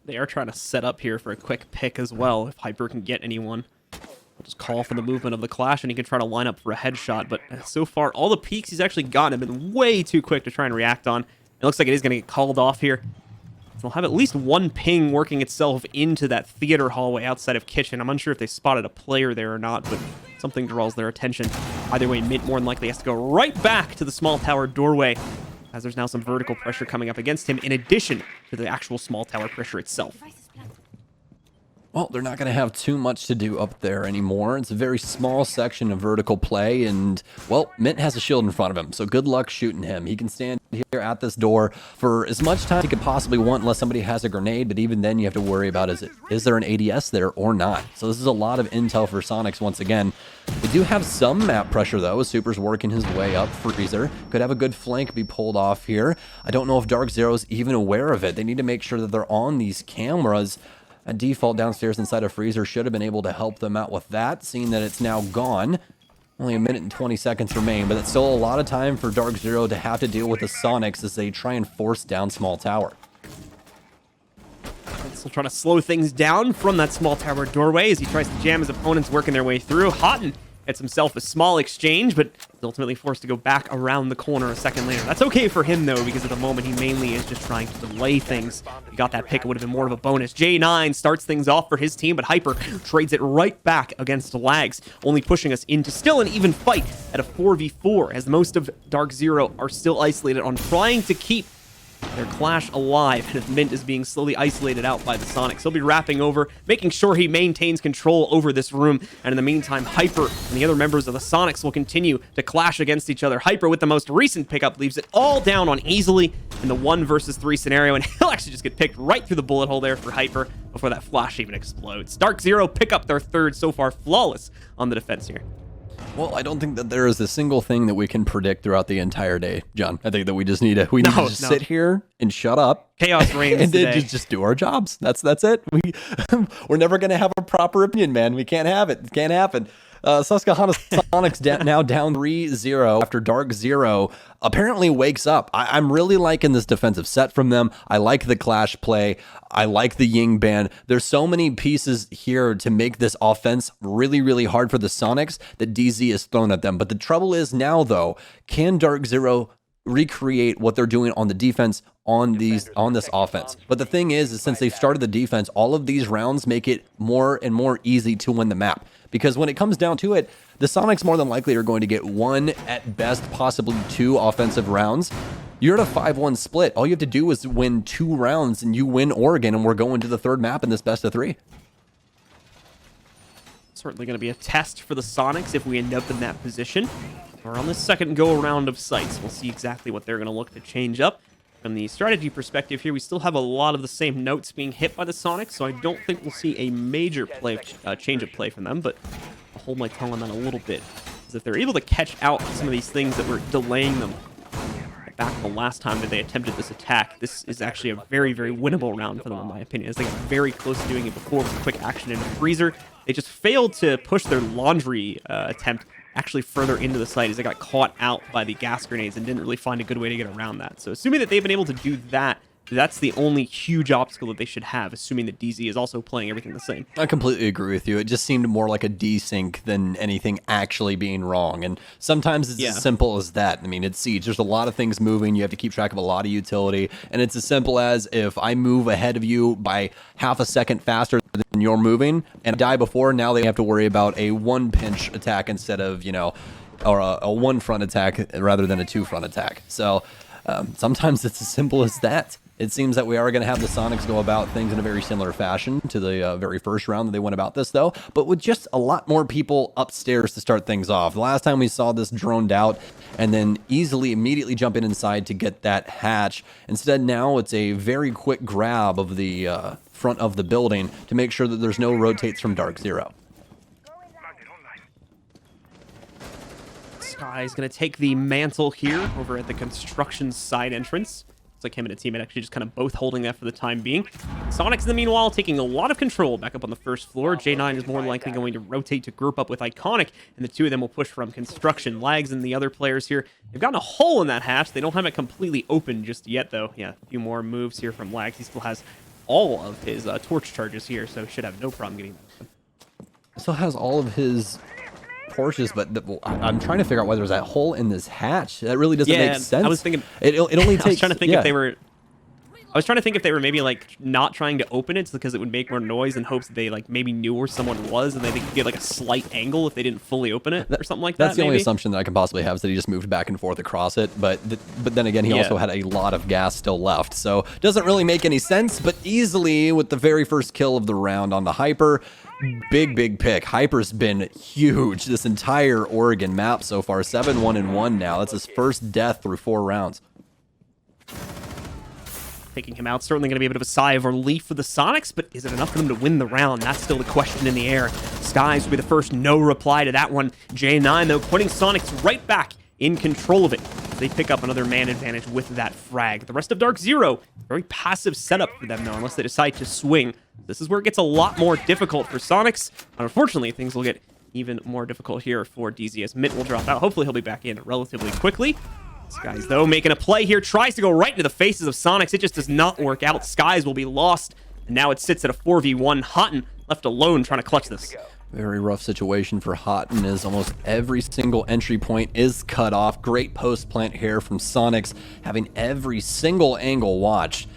They are trying to set up here for a quick pick as well, if Hyper can get anyone. We'll just call for the movement of the Clash, and he can try to line up for a headshot, but so far, all the peeks he's actually gotten have been way too quick to try and react on. It looks like it is going to get called off here. They'll have at least one ping working itself into that theater hallway outside of kitchen. I'm unsure if they spotted a player there or not, but something draws their attention. Either way, Mint more than likely has to go right back to the small tower doorway, as there's now some vertical pressure coming up against him, in addition to the actual small tower pressure itself. Well, they're not going to have too much to do up there anymore. It's a very small section of vertical play, and, well, Mint has a shield in front of him, so good luck shooting him. He can stand here at this door for as much time as he could possibly want unless somebody has a grenade, but even then you have to worry about is there an ADS there or not. So this is a lot of intel for Sonics once again. They do have some map pressure, though. Super's working his way up. Freezer could have a good flank be pulled off here. I don't know if DarkZero's even aware of it. They need to make sure that they're on these cameras. A default downstairs inside of Freezer should have been able to help them out with that, seeing that it's now gone. Only a minute and 20 seconds remain, but it's still a lot of time for DarkZero to have to deal with the Sonics as they try and force down small tower. Still trying to slow things down from that small tower doorway as he tries to jam his opponents working their way through. Hotten gets himself a small exchange, but is ultimately forced to go back around the corner a second later. That's okay for him, though, because at the moment he mainly is just trying to delay things. If he got that pick, it would have been more of a bonus. J9 starts things off for his team, but Hyper trades it right back against Lags, only pushing us into still an even fight at a 4v4, as most of DarkZero are still isolated on trying to keep Their Clash alive, and Mint is being slowly isolated out by the Sonics. He'll be wrapping over, making sure he maintains control over this room, and in the meantime, Hyper and the other members of the Sonics will continue to clash against each other. Hyper, with the most recent pickup, leaves it all down on Easily in the 1 versus 3 scenario, and he'll actually just get picked right through the bullet hole there for Hyper before that flash even explodes. DarkZero pick up their third so far, flawless on the defense here. Well, I don't think that there is a single thing that we can predict throughout the entire day, John. I think that we just need to just sit here and shut up. Chaos reigns and then today. just do our jobs. That's it. We're never gonna have a proper opinion, man. We can't have it. It can't happen. Susquehanna Sonics now down 3-0 after DarkZero apparently wakes up. I'm really liking this defensive set from them. I like the clash play. I like the Ying ban. There's so many pieces here to make this offense really, really hard for the Sonics that DZ has thrown at them. But the trouble is now, though, can DarkZero recreate what they're doing on the defense on this offense? But the thing is since they've started the defense, all of these rounds make it more and more easy to win the map. Because when it comes down to it, the Sonics more than likely are going to get 1, at best, possibly 2 offensive rounds. You're at a 5-1 split. All you have to do is win 2 rounds and you win Oregon, and we're going to the 3rd map in this best of 3. Certainly going to be a test for the Sonics if we end up in that position. We're on the second go-around of sites. We'll see exactly what they're going to look to change up. From the strategy perspective here, we still have a lot of the same notes being hit by the Sonics, so I don't think we'll see a major change of play from them, but I'll hold my tongue on that a little bit. Because if they're able to catch out some of these things that were delaying them back the last time that they attempted this attack, this is actually a very, very winnable round for them, in my opinion, as they got very close to doing it before with a quick action into Freezer. They just failed to push their laundry attempt actually further into the site as they got caught out by the gas grenades and didn't really find a good way to get around that. So assuming that they've been able to do that, that's the only huge obstacle that they should have, assuming that DZ is also playing everything the same. I completely agree with you. It just seemed more like a desync than anything actually being wrong. And sometimes it's as simple as that. I mean, it's Siege. There's a lot of things moving. You have to keep track of a lot of utility. And it's as simple as if I move ahead of you by half a second faster than you're moving and die before, now they have to worry about a 1-pinch attack instead of, or a 1-front attack rather than a 2-front attack. So sometimes it's as simple as that. It seems that we are going to have the Sonics go about things in a very similar fashion to the very first round that they went about this, though, but with just a lot more people upstairs to start things off. The last time we saw this droned out and then easily immediately jump inside to get that hatch. Instead, now it's a very quick grab of the front of the building to make sure that there's no rotates from DarkZero. Sky's going to take the mantle here over at the construction side entrance. Like him and a teammate actually just kind of both holding that for the time being. Sonics, in the meanwhile, taking a lot of control back up on the first floor. J9 is more likely going to rotate to group up with Iconic, and the two of them will push from construction. Lags and the other players here, they've gotten a hole in that hatch. They don't have it completely open just yet, though. Yeah, a few more moves here from Lags. He still has all of his torch charges here, so should have no problem getting them. Still has all of his torches, but I'm trying to figure out why there's that hole in this hatch. That really doesn't make sense. I was thinking it only takes. I was trying to think if they were. I was trying to think if they were maybe like not trying to open it because it would make more noise in hopes that they like maybe knew where someone was and they could get like a slight angle if they didn't fully open it or something like that. That's the only assumption that I can possibly have is that he just moved back and forth across it. But then again, he also had a lot of gas still left, so doesn't really make any sense. But easily with the very first kill of the round on the Hyper. Big pick. Hyper's been huge this entire Oregon map so far. 7-1-1 now. That's his first death through 4 rounds. Taking him out, certainly going to be a bit of a sigh of relief for the Sonics, but is it enough for them to win the round? That's still the question in the air. Skies will be the first no reply to that one. J9, though, putting Sonics right back in control of it. They pick up another man advantage with that frag. The rest of DarkZero, very passive setup for them, though, unless they decide to swing. This is where it gets a lot more difficult for Sonics. Unfortunately, things will get even more difficult here for DZ as Mint will drop out. Hopefully, he'll be back in relatively quickly. Skies, though, making a play here, tries to go right into the faces of Sonics. It just does not work out. Skies will be lost, and now it sits at a 4v1. Houghton left alone trying to clutch this. Very rough situation for Houghton as almost every single entry point is cut off. Great post plant here from Sonics, having every single angle watched.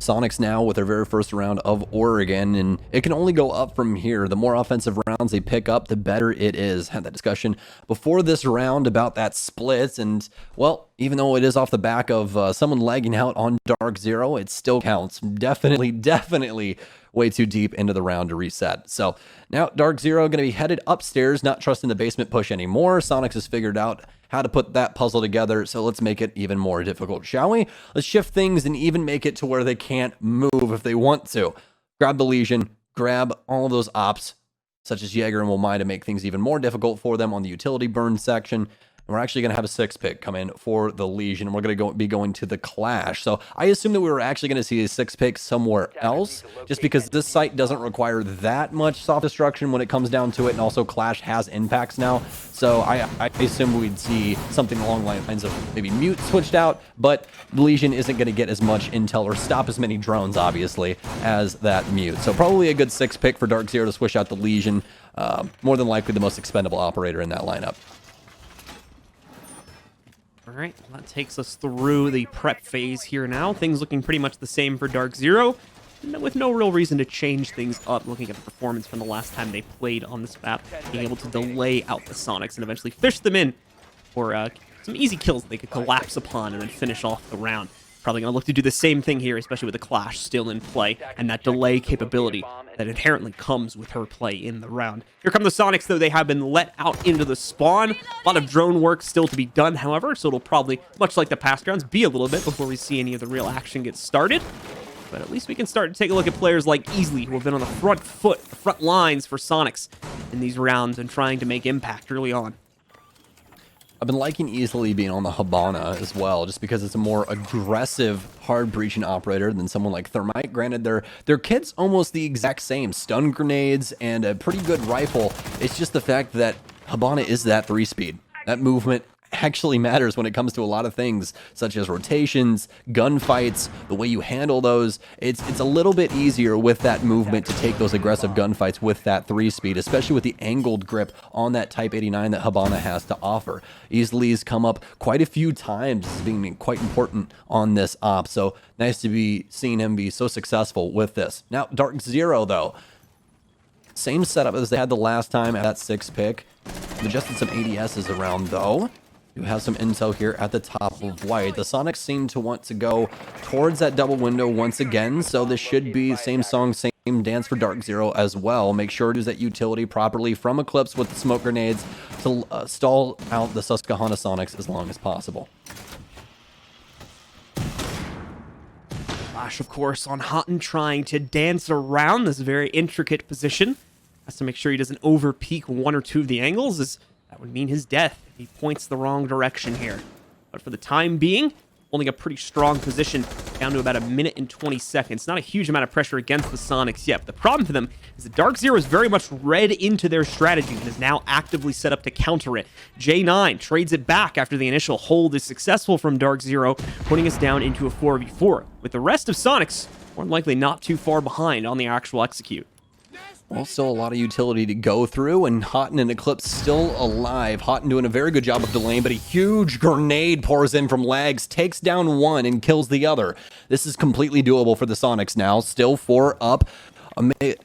Sonics now with their very first round of Oregon, and it can only go up from here. The more offensive rounds they pick up, the better it is. Had that discussion before this round about that split, and well, even though it is off the back of someone lagging out on DarkZero, it still counts. Definitely way too deep into the round to reset. So now DarkZero going to be headed upstairs, not trusting the basement push anymore. Sonics has figured out how to put that puzzle together, so let's make it even more difficult, shall we? Let's shift things and even make it to where they can't move if they want to. Grab the Legion, grab all of those ops, such as Jaeger and Wilmai, to make things even more difficult for them on the utility burn section. And we're actually going to have a 6 pick come in for the Legion, and we're going to be going to the Clash. So I assume that we were actually going to see a 6 pick somewhere else, just because this site doesn't require that much soft destruction when it comes down to it, and also Clash has impacts now. So I assume we'd see something along the lines of maybe Mute switched out, but the Legion isn't going to get as much intel or stop as many drones, obviously, as that Mute. So probably a good 6 pick for DarkZero to switch out the Legion. More than likely the most expendable operator in that lineup. All right, well, that takes us through the prep phase here now. Things looking pretty much the same for DarkZero, with no real reason to change things up, looking at the performance from the last time they played on this map, being able to delay out the Sonics and eventually fish them in for some easy kills that they could collapse upon and then finish off the round. Probably going to look to do the same thing here, especially with the Clash still in play and that delay capability that inherently comes with her play in the round. Here come the Sonics, though. They have been let out into the spawn. A lot of drone work still to be done, however, so it'll probably, much like the past rounds, be a little bit before we see any of the real action get started. But at least we can start to take a look at players like Easley, who have been on the front lines for Sonics in these rounds and trying to make impact early on. I've been liking Easily being on the Habana as well, just because it's a more aggressive, hard breaching operator than someone like Thermite. Granted, their kit's almost the exact same. Stun grenades and a pretty good rifle. It's just the fact that Habana is that 3-speed. That movement actually matters when it comes to a lot of things, such as rotations, gunfights, the way you handle those. It's a little bit easier with that movement to take those aggressive gunfights with that 3-speed, especially with the angled grip on that Type 89 that Habana has to offer. Easley's come up quite a few times as being quite important on this op, so nice to be seeing him be so successful with this. Now, DarkZero, though, same setup as they had the last time at that 6 pick. Adjusted some ADSs around, though. You have some intel here at the top of white. The Sonics seem to want to go towards that double window once again, so this should be same song, same dance for DarkZero as well. Make sure to use that utility properly from Eclipse with the smoke grenades to stall out the Susquehanna Sonics as long as possible. Flash, of course, on Houghton, trying to dance around this very intricate position. Has to make sure he doesn't over-peak one or two of the angles, as that would mean his death if he points the wrong direction here. But for the time being, holding a pretty strong position down to about 1 minute and 20 seconds. Not a huge amount of pressure against the Sonics yet. But the problem for them is that DarkZero is very much read into their strategy and is now actively set up to counter it. J9 trades it back after the initial hold is successful from DarkZero, putting us down into a 4v4, with the rest of Sonics more than likely not too far behind on the actual execute. Well, still a lot of utility to go through, and Houghton and Eclipse still alive. Houghton doing a very good job of delaying, but a huge grenade pours in from Lags, takes down one and kills the other. This is completely doable for the Sonics now. Still 4 up.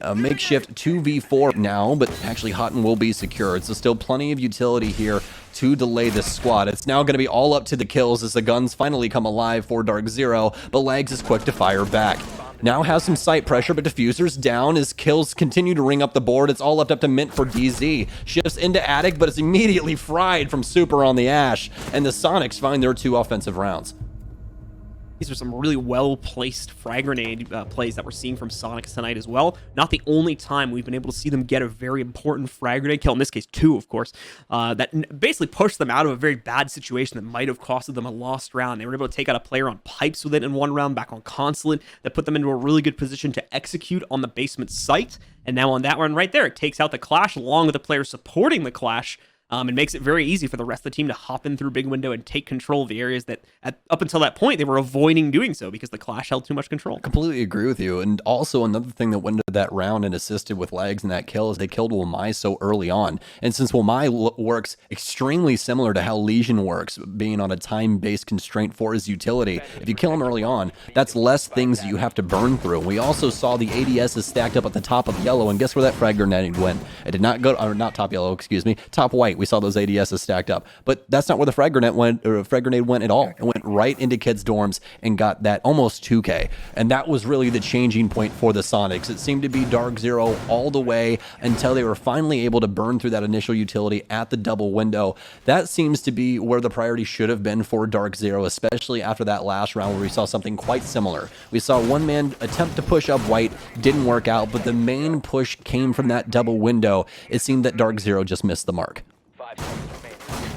A makeshift 2v4 now, but actually Houghton will be secured, so still plenty of utility here to delay this squad. It's now going to be all up to the kills as the guns finally come alive for DarkZero, but Lags is quick to fire back. Now has some sight pressure, but Diffuser's down as kills continue to ring up the board. It's all left up to Mint for DZ. Shifts into Attic, but it's immediately fried from Super on the Ash, and the Sonics find their 2 offensive rounds. These are some really well-placed frag grenade plays that we're seeing from Sonics tonight as well. Not the only time we've been able to see them get a very important frag grenade kill, in this case 2, of course, that basically pushed them out of a very bad situation that might have costed them a lost round. They were able to take out a player on pipes with it in 1 round, back on Consulate, that put them into a really good position to execute on the basement site. And now on that one right there, it takes out the Clash along with the player supporting the Clash. It makes it very easy for the rest of the team to hop in through big window and take control of the areas that up until that point they were avoiding doing so because the Clash held too much control. Completely agree with you. And also another thing that went into that round and assisted with legs and that kill is they killed Wamai so early on. And since Wamai works extremely similar to how Legion works, being on a time-based constraint for his utility, if you kill him early on, that's less things that you have to burn through. We also saw the ADSs stacked up at the top of yellow, and guess where that frag grenade went? It did not go, or not top yellow, excuse me, top white. We saw those ADSs stacked up, but that's not where the frag grenade went at all. It went right into kids' dorms and got that almost 2K, and that was really the changing point for the Sonics. It seemed to be DarkZero all the way until they were finally able to burn through that initial utility at the double window. That seems to be where the priority should have been for DarkZero, especially after that last round where we saw something quite similar. We saw one man attempt to push up white, didn't work out, but the main push came from that double window. It seemed that DarkZero just missed the mark.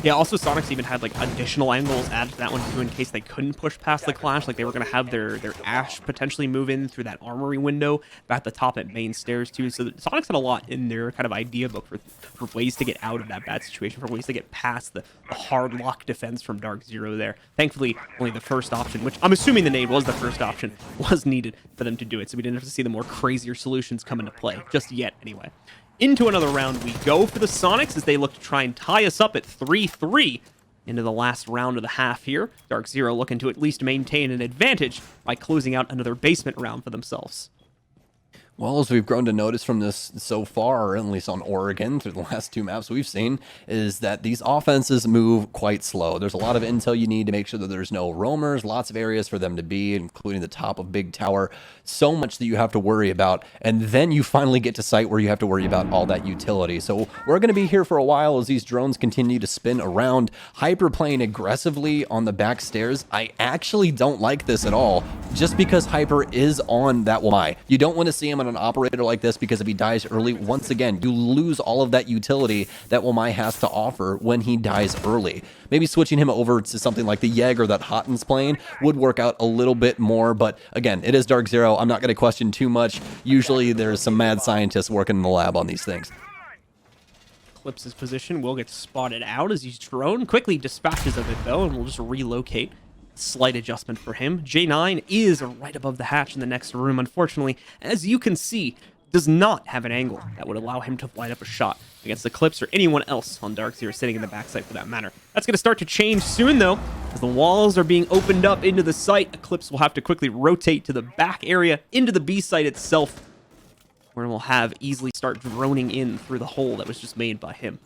Yeah, also Sonics even had like additional angles added to that one too in case they couldn't push past the Clash. Like they were going to have their Ash potentially move in through that armory window back at the top at main stairs too. So Sonics had a lot in their kind of idea book for ways to get out of that bad situation, for ways to get past the hard lock defense from DarkZero there. Thankfully, only the first option, which I'm assuming the nade was the first option, was needed for them to do it. So we didn't have to see the more crazier solutions come into play, just yet anyway. Into another round we go for the Sonics as they look to try and tie us up at 3-3 into the last round of the half here. DarkZero looking to at least maintain an advantage by closing out another basement round for themselves. Well, as we've grown to notice from this so far, at least on Oregon, through the last two maps we've seen, is that these offenses move quite slow. There's a lot of intel you need to make sure that there's no roamers, lots of areas for them to be, including the top of Big Tower. So much that you have to worry about, and then you finally get to site where you have to worry about all that utility. So we're going to be here for a while as these drones continue to spin around. Hyper playing aggressively on the back stairs. I actually don't like this at all, just because Hyper is on that Wamai. You don't want to see him on an operator like this because if he dies early, once again, you lose all of that utility that Wamai has to offer when he dies early. Maybe switching him over to something like the Jaeger that Hotten's playing would work out a little bit more, but again, it is DarkZero. I'm not going to question too much. Usually there's some mad scientists working in the lab on these things. Eclipse's position will get spotted out as he's drone. Quickly dispatches of it though, and we'll just relocate. Slight adjustment for him. J9 is right above the hatch in the next room, unfortunately, as you can see, does not have an angle that would allow him to light up a shot against Eclipse or anyone else on DarkZero sitting in the backside for that matter. That's going to start to change soon though, as the walls are being opened up into the site. Eclipse will have to quickly rotate to the back area into the B site itself, where we'll have easily start droning in through the hole that was just made by him.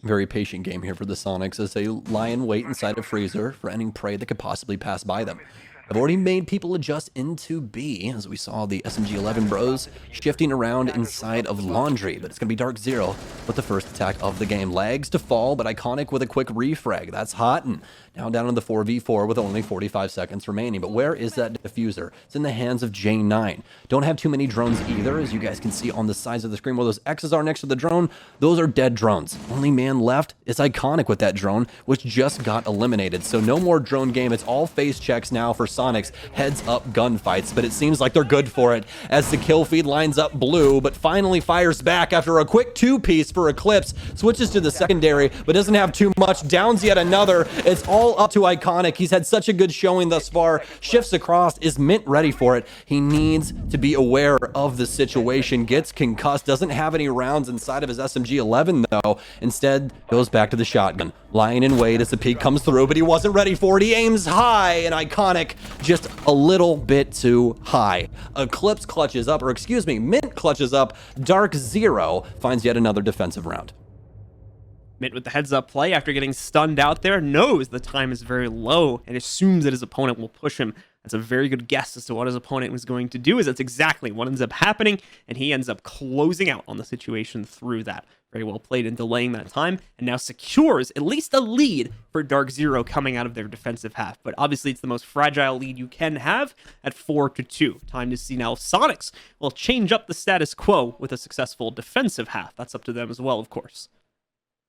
Very patient game here for the Sonics as they lie in wait inside a freezer for any prey that could possibly pass by them. I've already made people adjust into B, as we saw the SMG-11 bros shifting around inside of Laundry, but it's going to be DarkZero with the first attack of the game. Lags to fall, but Iconic with a quick refrag. That's hot, and now down in the 4v4 with only 45 seconds remaining. But where is that diffuser? It's in the hands of J9. Don't have too many drones either, as you guys can see on the sides of the screen where those X's are next to the drone. Those are dead drones. Only man left is Iconic with that drone, which just got eliminated. So no more drone game. It's all face checks now for Sonics heads up gunfights, but it seems like they're good for it as the kill feed lines up blue, but finally fires back after a quick two-piece for Eclipse, switches to the secondary, but doesn't have too much, downs yet another. It's all up to Iconic. He's had such a good showing thus far, shifts across, is mint ready for it. He needs to be aware of the situation, gets concussed, doesn't have any rounds inside of his SMG-11 though, instead goes back to the shotgun, lying in wait as the peek comes through, but he wasn't ready for it. He aims high, and Iconic just a little bit too high. Eclipse clutches up, or excuse me, Mint clutches up. DarkZero finds yet another defensive round. Mint with the heads up play after getting stunned out there, knows the time is very low and assumes that his opponent will push him. That's a very good guess as to what his opponent was going to do, as that's exactly what ends up happening, and he ends up closing out on the situation through that. Very well played in delaying that time, and now secures at least a lead for DarkZero coming out of their defensive half. But obviously it's the most fragile lead you can have at 4-2. Time to see now if Sonics will change up the status quo with a successful defensive half. That's up to them as well, of course.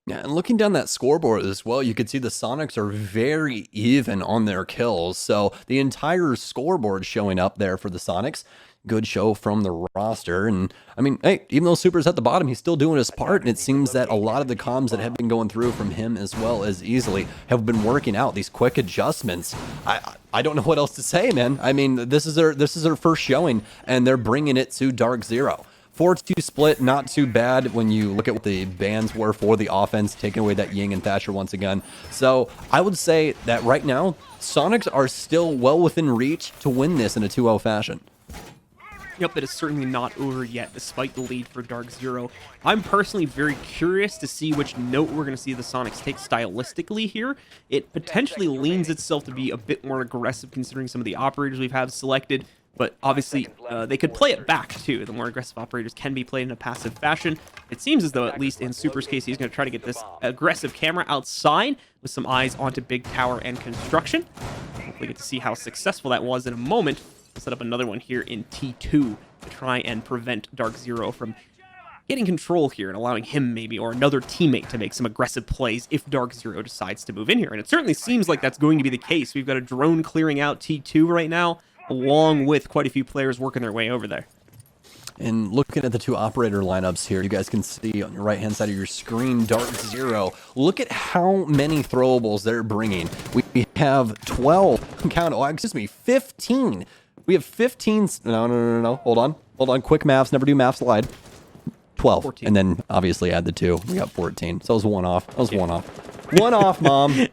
Yeah, and looking down that scoreboard as well, you could see the Sonics are very even on their kills. So the entire scoreboard showing up there for the Sonics. good show from the roster. And I mean, hey, even though Super's at the bottom, he's still doing his part. And it seems that a lot of the comms that have been going through from him as well as Easily have been working out. These quick adjustments. I don't know what else to say, man. I mean, this is their first showing, and they're bringing it to DarkZero. 4-2 split, not too bad when you look at what the bans were for the offense, taking away that Ying and Thatcher once again. So I would say that right now, Sonics are still well within reach to win this in a 2-0 fashion. Yep, that is certainly not over yet, despite the lead for DarkZero. I'm personally very curious to see which note we're going to see the Sonics take stylistically here. It potentially leans itself to be a bit more aggressive considering some of the operators we've had selected, but obviously they could play it back too. The more aggressive operators can be played in a passive fashion. It seems as though, at least in Super's case, he's going to try to get this aggressive camera outside with some eyes onto big tower and construction. Hopefully get to see how successful that was in a moment. Set up another one here in T2 to try and prevent DarkZero from getting control here and allowing him maybe or another teammate to make some aggressive plays if DarkZero decides to move in here. And it certainly seems like that's going to be the case. We've got a drone clearing out T2 right now, along with quite a few players working their way over there. And looking at the two operator lineups here, you guys can see on your right-hand side of your screen, DarkZero. Look at how many throwables they're bringing. We have 12, count, oh, excuse me, 15. We have 15, no, hold on, quick maths, never do math slide. 12, 14. And then obviously add the 2, we got 14. So it was one off, One off, Mom.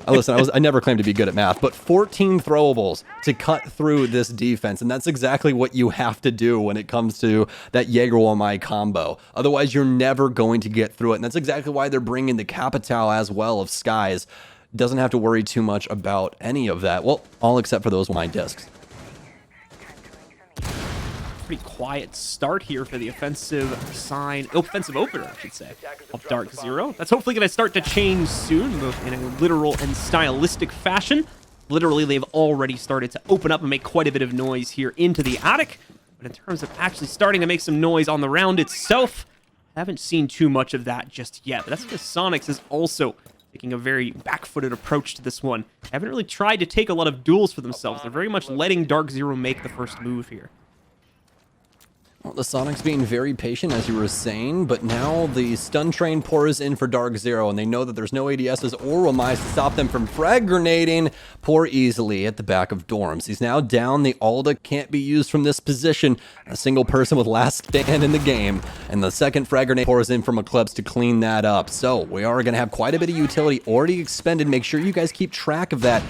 Listen, I never claimed to be good at math, but 14 throwables to cut through this defense, and that's exactly what you have to do when it comes to that Jaeger-Wamai combo. Otherwise, you're never going to get through it, and that's exactly why they're bringing the Capital as well of Skies. Doesn't have to worry too much about any of that. Well, all except for those Wamai discs. Pretty quiet start here for the offensive opener, I should say, of DarkZero. That's hopefully going to start to change soon, both in a literal and stylistic fashion. Literally, they've already started to open up and make quite a bit of noise here into the attic. But in terms of actually starting to make some noise on the round itself, I haven't seen too much of that just yet. But that's because Sonics is also taking a very back-footed approach to this one. They haven't really tried to take a lot of duels for themselves. They're very much letting DarkZero make the first move here. Well, the Sonics being very patient, as you were saying, but now the stun train pours in for DarkZero, and they know that there's no ADSs or Wamais to stop them from frag grenading poor Easily at the back of dorms. He's now down. The Alda can't be used from this position. A single person with last stand in the game, and the second frag grenade pours in from Eclipse to clean that up. So we are going to have quite a bit of utility already expended. Make sure you guys keep track of that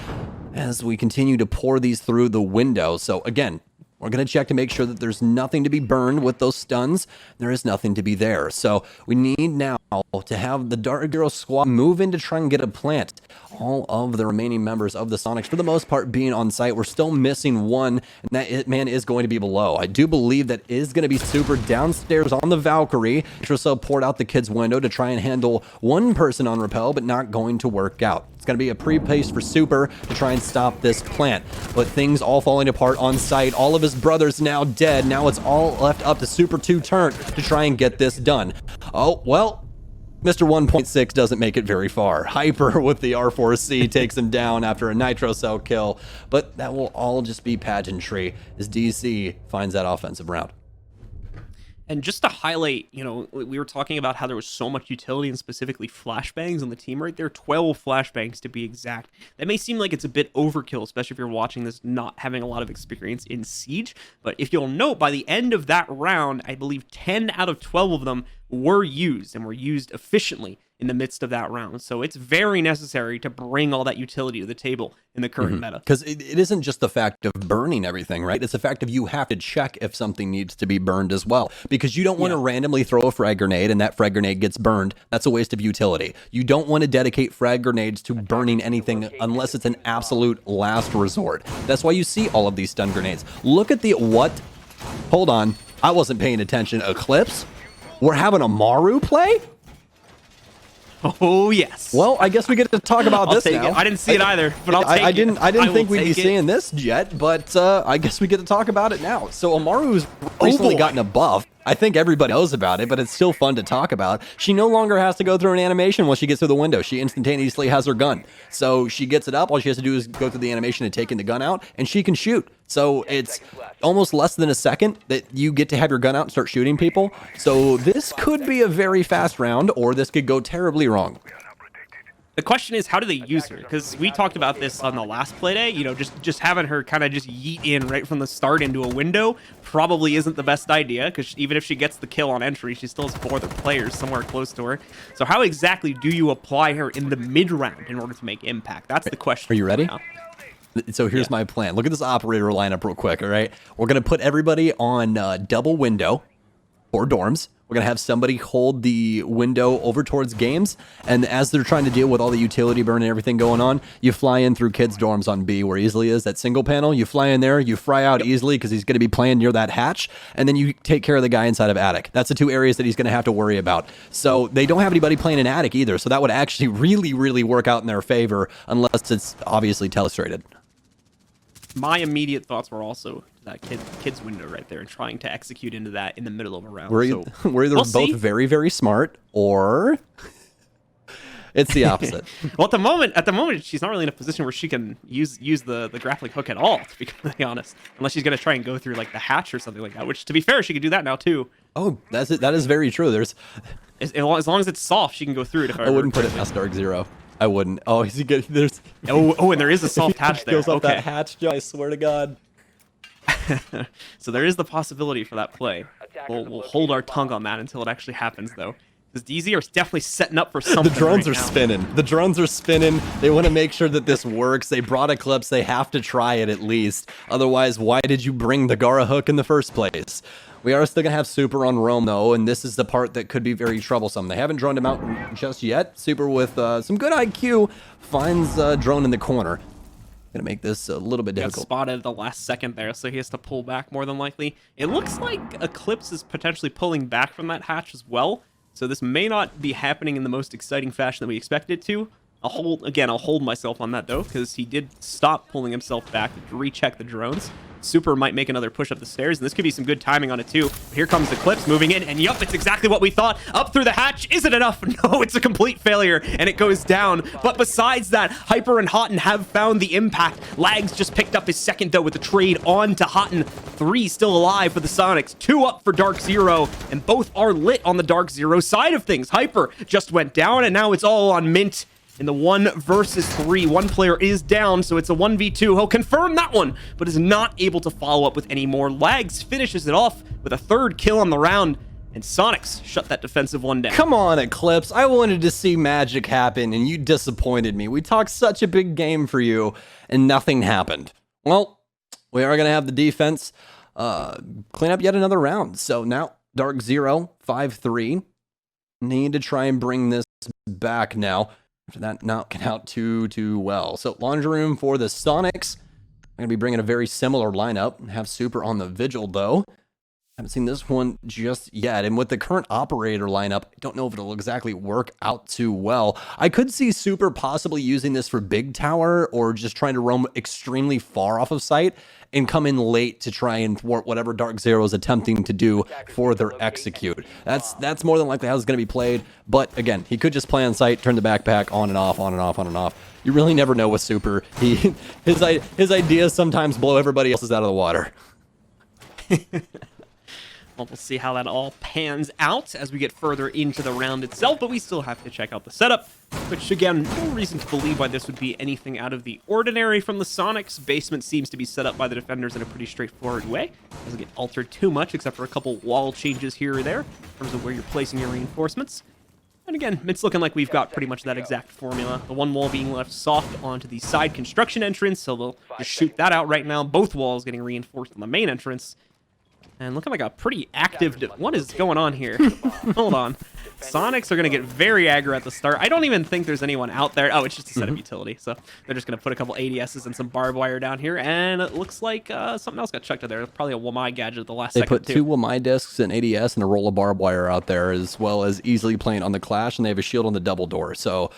as we continue to pour these through the window. So again, we're going to check to make sure that there's nothing to be burned with those stuns. There is nothing to be there. So we need now to have the DarkZero squad move in to try and get a plant. All of the remaining members of the Sonics, for the most part, being on site. We're still missing one, and that man is going to be below. I do believe that is going to be Super downstairs on the Valkyrie. Trissa poured out the kid's window to try and handle one person on Repel, but not going to work out. It's going to be a pre-pace for Super to try and stop this plant. But things all falling apart on site. All of his brothers now dead. Now it's all left up to Super 2 turn to try and get this done. Oh, well, Mr. 1.6 doesn't make it very far. Hyper with the R4C takes him down after a Nitro Cell kill. But that will all just be pageantry as DC finds that offensive round. And just to highlight, you know, we were talking about how there was so much utility and specifically flashbangs on the team right there, 12 flashbangs to be exact. That may seem like it's a bit overkill, especially if you're watching this not having a lot of experience in Siege. But if you'll note, by the end of that round, I believe 10 out of 12 of them were used and were used efficiently in the midst of that round. So it's very necessary to bring all that utility to the table in the current meta. Because it isn't just the fact of burning everything, right? It's the fact of you have to check if something needs to be burned as well. Because you don't want to randomly throw a frag grenade and that frag grenade gets burned. That's a waste of utility. You don't want to dedicate frag grenades to burning anything unless it's an absolute last resort. That's why you see all of these stun grenades. Look at the what? Hold on. I wasn't paying attention. Eclipse? We're having a Maru play? Oh, yes. Well, I guess we get to talk about this now. I didn't see it either, but I'll take it. I didn't think we'd be seeing this yet, but I guess we get to talk about it now. So Amaru's recently gotten a buff. I think everybody knows about it, but it's still fun to talk about. She no longer has to go through an animation once she gets through the window. She instantaneously has her gun. So she gets it up. All she has to do is go through the animation and taking the gun out, and she can shoot. So it's almost less than a second that you get to have your gun out and start shooting people. So this could be a very fast round, or this could go terribly wrong. The question is, how do they use her? Because we talked about this on the last playday. You know, just having her kind of just yeet in right from the start into a window probably isn't the best idea, because even if she gets the kill on entry, she still has 4 other players somewhere close to her. So how exactly do you apply her in the mid-round in order to make impact? That's the question. Are you ready? Now. So here's my plan. Look at this operator lineup real quick, all right? We're going to put everybody on double window or dorms. We're going to have somebody hold the window over towards games, and as they're trying to deal with all the utility burn and everything going on, you fly in through kids' dorms on B, where Easily is, that single panel. You fly in there, you fry out Easily because he's going to be playing near that hatch, and then you take care of the guy inside of attic. That's the 2 areas that he's going to have to worry about. So they don't have anybody playing in attic either, so that would actually really, really work out in their favor, unless it's obviously telestrated. My immediate thoughts were also that kid's window right there and trying to execute into that in the middle of a round. We're either both very, very smart, or it's the opposite. Well, at the moment, she's not really in a position where she can use the grappling hook at all, to be completely honest. Unless she's going to try and go through like the hatch or something like that, which, to be fair, she could do that now too. Oh, that's it. That is very true. As long as it's soft, she can go through it. If I wouldn't put it past DarkZero. I wouldn't. Oh, is he good? There's. Oh, and there is a soft hatch there. Goes up that hatch, Joe. I swear to God. So there is the possibility for that play. We'll hold our tongue on that until it actually happens, though. Because DZ are definitely setting up for something. The drones are spinning. The drones are spinning. They want to make sure that this works. They brought Eclipse. They have to try it at least. Otherwise, why did you bring the Gara hook in the first place? We are still going to have Super on Rome, though, and this is the part that could be very troublesome. They haven't droned him out just yet. Super, with some good IQ, finds Drone in the corner. Going to make this a little bit difficult. Got spotted at the last second there, so he has to pull back more than likely. It looks like Eclipse is potentially pulling back from that hatch as well, so this may not be happening in the most exciting fashion that we expected it to. I'll hold myself on that, though, because he did stop pulling himself back to recheck the drones. Super might make another push up the stairs, and this could be some good timing on it too. Here comes Eclipse moving in, and yup, it's exactly what we thought. Up through the hatch. Is it enough? No, it's a complete failure, and it goes down. But besides that, Hyper and Houghton have found the impact. Lags just picked up his second, though, with the trade on to Houghton. 3 still alive for the Sonics, 2 up for DarkZero, and both are lit on the DarkZero side of things. Hyper just went down, and now it's all on Mint. In the 1 versus 3, one player is down, so it's a 1v2. He'll confirm that one, but is not able to follow up with any more. Lags finishes it off with a 3rd kill on the round, and Sonics shut that defensive one down. Come on, Eclipse. I wanted to see magic happen, and you disappointed me. We talked such a big game for you, and nothing happened. Well, we are going to have the defense clean up yet another round. So now, DarkZero, 5-3. Need to try and bring this back now. After that, not get out too well. So laundry room for the Sonics. I'm going to be bringing a very similar lineup. Have Super on the Vigil, though. Haven't seen this one just yet. And with the current operator lineup, I don't know if it'll exactly work out too well. I could see Super possibly using this for Big Tower, or just trying to roam extremely far off of site and come in late to try and thwart whatever DarkZero is attempting to do for their execute. That's more than likely how it's going to be played. But again, he could just play on site, turn the backpack on and off, on and off, on and off. You really never know with Super. His ideas sometimes blow everybody else's out of the water. Well, we'll see how that all pans out as we get further into the round itself, but we still have to check out the setup, which, again, no reason to believe why this would be anything out of the ordinary from the Sonics. Basement seems to be set up by the defenders in a pretty straightforward way. Doesn't get altered too much, except for a couple wall changes here or there in terms of where you're placing your reinforcements. And again, it's looking like we've got pretty much that exact formula. The one wall being left soft onto the side construction entrance, so they'll just shoot that out right now. Both walls getting reinforced on the main entrance. And looking like a pretty active... What is going on here? Hold on. Sonics are going to get very aggro at the start. I don't even think there's anyone out there. Oh, it's just a setup utility. So they're just going to put a couple ADSs and some barbed wire down here. And it looks like something else got chucked in there. Probably a Wamai gadget at the last second, They put 2 Wamai discs, an ADS, and a roll of barbed wire out there, as well as easily playing on the Clash, and they have a shield on the double door. So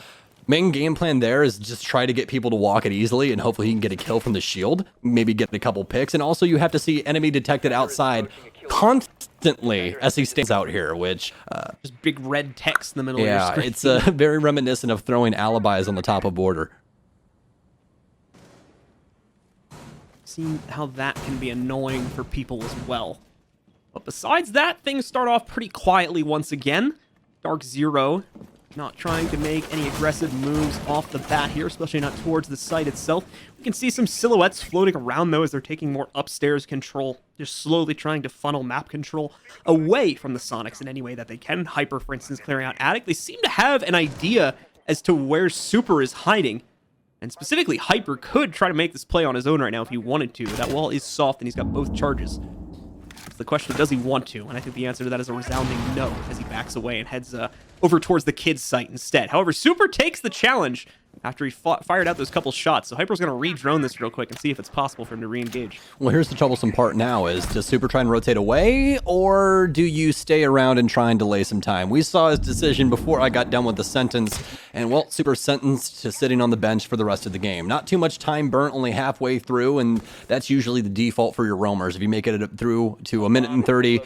main game plan there is just try to get people to walk it easily, and hopefully he can get a kill from the shield, maybe get a couple picks. And also you have to see enemy detected outside constantly as he stands out here, which just big red text in the middle of your screen. it's very reminiscent of throwing alibis on the top of border. See how that can be annoying for people as well. But besides that, things start off pretty quietly once again. DarkZero not trying to make any aggressive moves off the bat here, especially not towards the site itself. We can see some silhouettes floating around, though, as they're taking more upstairs control, just slowly trying to funnel map control away from the Sonics in any way that they can. Hyper, for instance, clearing out Attic. They seem to have an idea as to where Super is hiding. And specifically, Hyper could try to make this play on his own right now if he wanted to. That wall is soft, and he's got both charges. It's the question of does he want to? And I think the answer to that is a resounding no, as he backs away and heads over towards the kids' site instead. However, Super takes the challenge after he fired out those couple shots. So Hyper's going to re-drone this real quick and see if it's possible for him to re-engage. Well, here's the troublesome part now is, does Super try and rotate away, or do you stay around and try and delay some time? We saw his decision before I got done with the sentence, and well, Super's sentenced to sitting on the bench for the rest of the game. Not too much time burnt, only halfway through, and that's usually the default for your roamers. If you make it through to 1 minute and 30,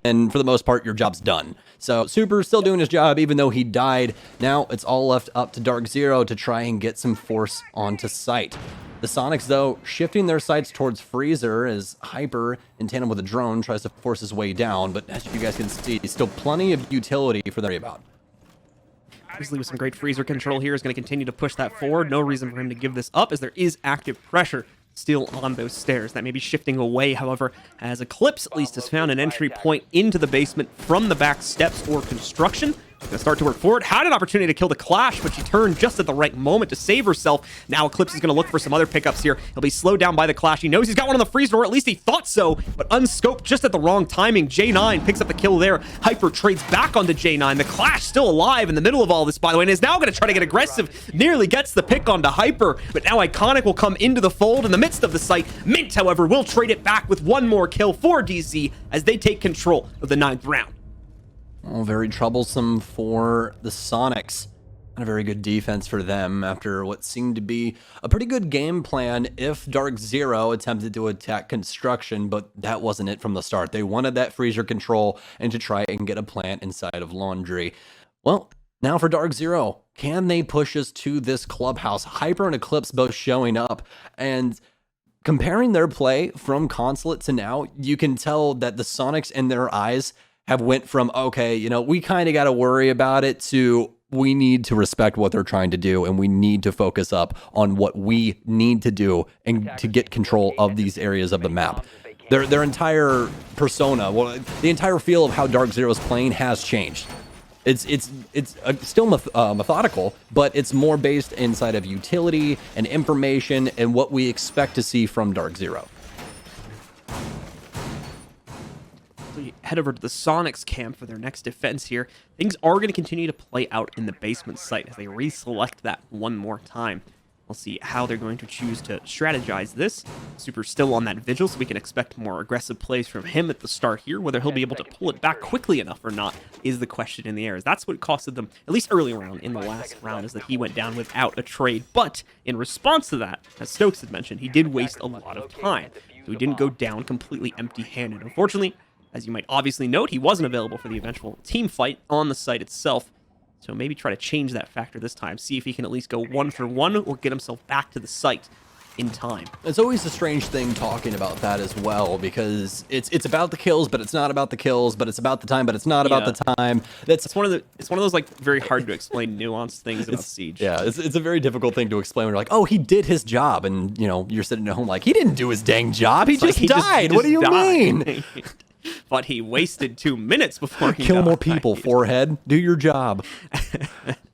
then for the most part, your job's done. So Super's still doing his job, even though he died. Now it's all left up to DarkZero to try and get some force onto site. The Sonics, though, shifting their sights towards Freezer as Hyper, in tandem with a drone, tries to force his way down. But as you guys can see, still plenty of utility for them to worry about. Grizzly with some great Freezer control here is going to continue to push that forward. No reason for him to give this up, as there is active pressure still on those stairs. That may be shifting away, however, as Eclipse at least has found an entry point into the basement from the back steps or construction. Gonna start to work forward. Had an opportunity to kill the Clash, but she turned just at the right moment to save herself. Now Eclipse is gonna look for some other pickups here. He'll be slowed down by the Clash. He knows he's got one on the freeze door, at least he thought so, but unscoped just at the wrong timing. J9 picks up the kill there. Hyper trades back onto J9. The Clash still alive in the middle of all this, by the way, and is now gonna try to get aggressive. Nearly gets the pick onto Hyper, but now Iconic will come into the fold in the midst of the site. Mint, however, will trade it back with one more kill for DC as they take control of the 9th round. Oh, very troublesome for the Sonics. Not a very good defense for them after what seemed to be a pretty good game plan if DarkZero attempted to attack construction, but that wasn't it from the start. They wanted that freezer control and to try and get a plant inside of Laundry. Well, now for DarkZero, can they push us to this clubhouse? Hyper and Eclipse both showing up, and comparing their play from Consulate to now, you can tell that the Sonics in their eyes have went from, okay, you know, we kind of got to worry about it, to we need to respect what they're trying to do, and we need to focus up on what we need to do and to get control of these areas of the map. Their entire persona, well, the entire feel of how DarkZero is playing has changed. It's still methodical, but it's more based inside of utility and information and what we expect to see from DarkZero. Head over to the Sonics camp for their next defense here. Things are going to continue to play out in the basement site as they reselect that one more time. We'll see how they're going to choose to strategize this. Super's still on that vigil, so we can expect more aggressive plays from him at the start here. Whether he'll be able to pull it back quickly enough or not is the question in the air. That's what costed them, at least early round in the last round, is that he went down without a trade. But in response to that, as Stokes had mentioned, he did waste a lot of time. So he didn't go down completely empty-handed. Unfortunately, as you might obviously note, he wasn't available for the eventual team fight on the site itself. So maybe try to change that factor this time. See if he can at least go 1 for 1 or get himself back to the site in time. It's always a strange thing talking about that as well, because it's about the kills, but it's not about the kills, but it's about the time, but it's not about the time. It's one of those like very hard to explain nuanced things about Siege. Yeah, it's a very difficult thing to explain when you're like, oh, he did his job, and you know, you're sitting at home like, he didn't do his dang job, he just died. What do you mean? But he wasted 2 minutes before he Kill more people, forehead. Do your job.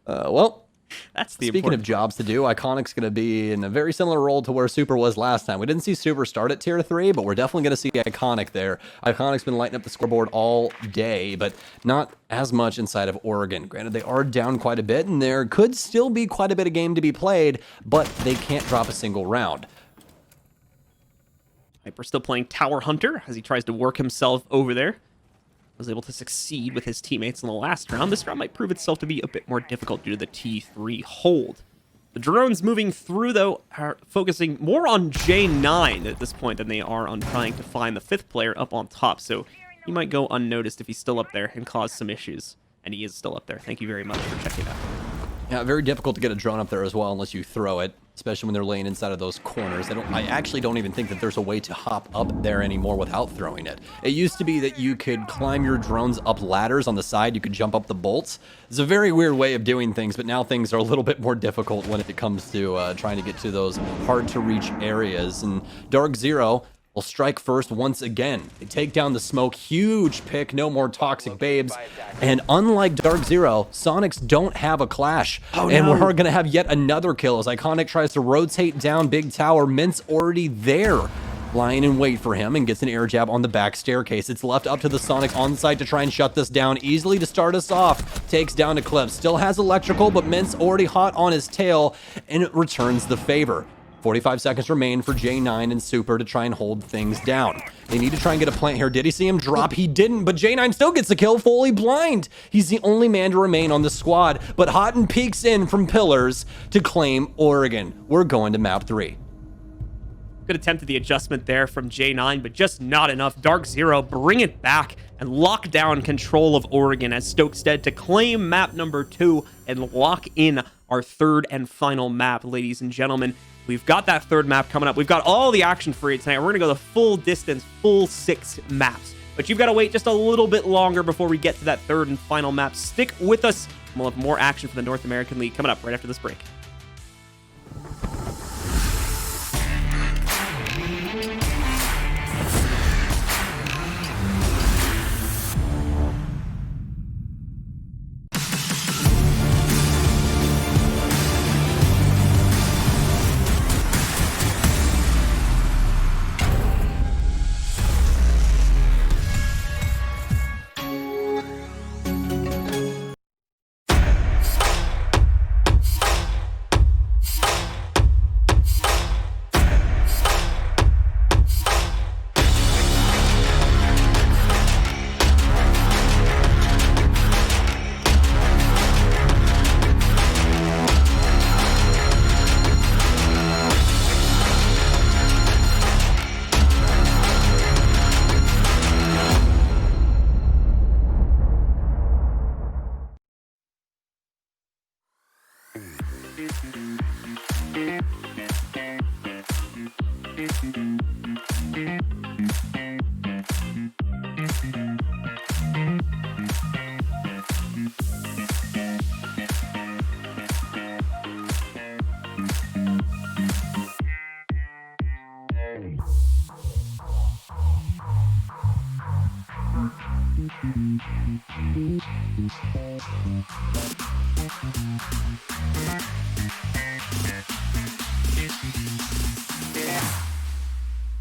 Well, that's the speaking of jobs to do, Iconic's going to be in a very similar role to where Super was last time. We didn't see Super start at tier 3, but we're definitely going to see Iconic there. Iconic's been lighting up the scoreboard all day, but not as much inside of Oregon. Granted, they are down quite a bit, and there could still be quite a bit of game to be played, but they can't drop a single round. Hyper still playing Tower Hunter as he tries to work himself over there. Was able to succeed with his teammates in the last round. This round might prove itself to be a bit more difficult due to the T3 hold. The drones moving through, though, are focusing more on J9 at this point than they are on trying to find the 5th player up on top. So he might go unnoticed if he's still up there and cause some issues. And he is still up there. Thank you very much for checking that. Yeah, very difficult to get a drone up there as well unless you throw it, especially when they're laying inside of those corners. I actually don't even think that there's a way to hop up there anymore without throwing it. It used to be that you could climb your drones up ladders on the side. You could jump up the bolts. It's a very weird way of doing things, but now things are a little bit more difficult when it comes to trying to get to those hard-to-reach areas. And DarkZero will strike first once again. They take down the smoke. Huge pick. No more toxic babes. And unlike DarkZero, Soniqs don't have a clash. And we're going to have yet another kill as Iconic tries to rotate down Big Tower. Mint's already there, lying in wait for him, and gets an air jab on the back staircase. It's left up to the Soniqs on site to try and shut this down easily to start us off. Takes down Eclipse. Still has electrical, but Mint's already hot on his tail, and it returns the favor. 45 seconds remain for J9 and Super to try and hold things down. They need to try and get a plant here. Did he see him drop? He didn't, but J9 still gets the kill, fully blind. He's the only man to remain on the squad, but Houghton peeks in from pillars to claim Oregon. We're going to map 3. Good attempt at the adjustment there from J9, but just not enough. DarkZero bring it back and lock down control of Oregon as Stokestead to claim map number 2 and lock in our third and final map, ladies and gentlemen. We've got that third map coming up. We've got all the action for you tonight. We're going to go the full distance, full 6 maps. But you've got to wait just a little bit longer before we get to that third and final map. Stick with us. We'll have more action for the North American League coming up right after this break.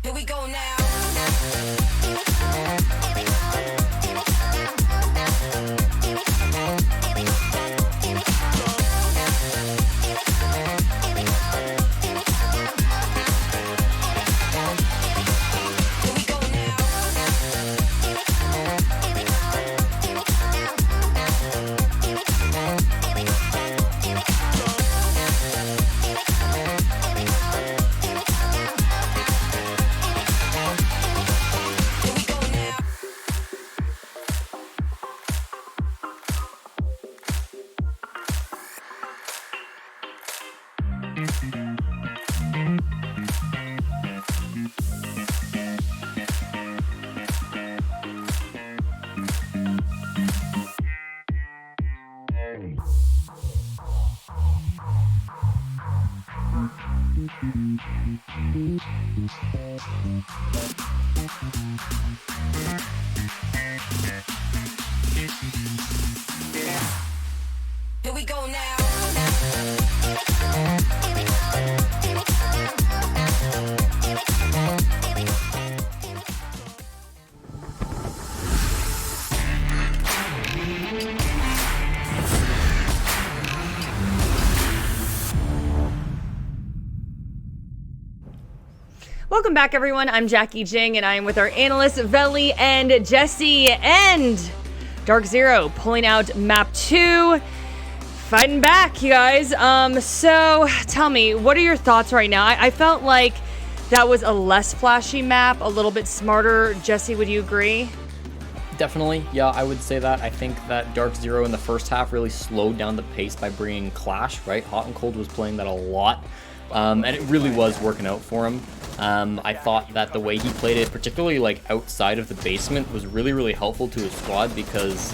Here we go now. Here we go now. Welcome back, everyone. I'm Jackie Jing, and I am with our analysts, Veli and Jesse, and DarkZero pulling out map 2. Fighting back, you guys. So tell me, what are your thoughts right now? I felt like that was a less flashy map, a little bit smarter. Jesse, would you agree? Definitely, yeah, I would say that. I think that DarkZero in the first half really slowed down the pace by bringing Clash, right? Hot and Cold was playing that a lot, and it really was working out for him. I thought that the way he played it, particularly like outside of the basement, was really, really helpful to his squad because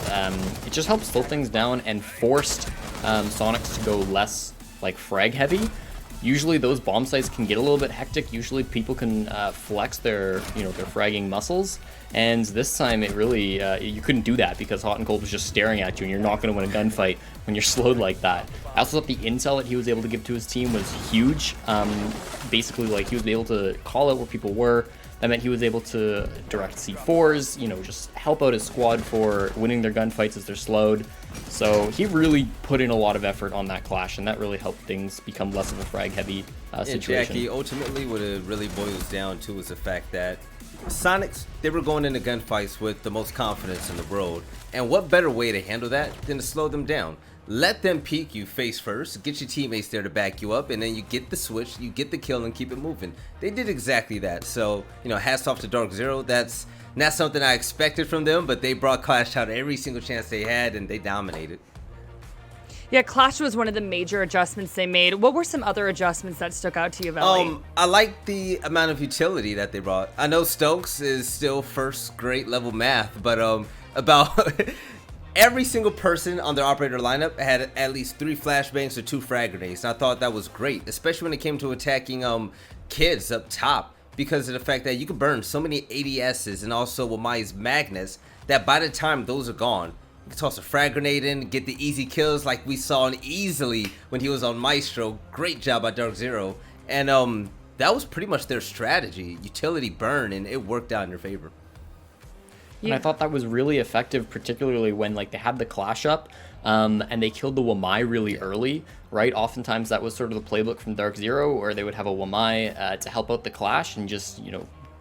it just helped slow things down and forced Soniqs to go less like frag heavy. Usually those bomb sites can get a little bit hectic. Usually people can flex their, their fragging muscles. And this time it really, you couldn't do that because Hot and Cold was just staring at you and you're not going to win a gunfight when you're slowed like that. I also thought the intel that he was able to give to his team was huge. Basically, like, he was able to call out where people were. That meant he was able to direct C4s, just help out his squad for winning their gunfights as they're slowed. So he really put in a lot of effort on that Clash, and that really helped things become less of a frag-heavy situation. Jackie, ultimately what it really boils down to is the fact that Soniqs, they were going into gunfights with the most confidence in the world. And what better way to handle that than to slow them down? Let them peek you face first, get your teammates there to back you up, and then you get the switch, you get the kill, and keep it moving. They did exactly that. So, hats off to DarkZero. That's not something I expected from them, but they brought Clash out every single chance they had, and they dominated. Yeah, Clash was one of the major adjustments they made. What were some other adjustments that stuck out to you, Valley? I like the amount of utility that they brought. I know Stokes is still first grade level math, but about every single person on their operator lineup had at least 3 flashbangs or 2 frag grenades. And I thought that was great, especially when it came to attacking kids up top, because of the fact that you can burn so many ADSs and also Wamai's Magnus that by the time those are gone, you can toss a frag grenade in, get the easy kills like we saw in Easily when he was on Maestro. Great job by DarkZero. And that was pretty much their strategy. Utility burn, and it worked out in their favor. And I thought that was really effective, particularly when they had the Clash up and they killed the Wamai really early, right? Oftentimes that was sort of the playbook from DarkZero, where they would have a Wamai to help out the Clash and just,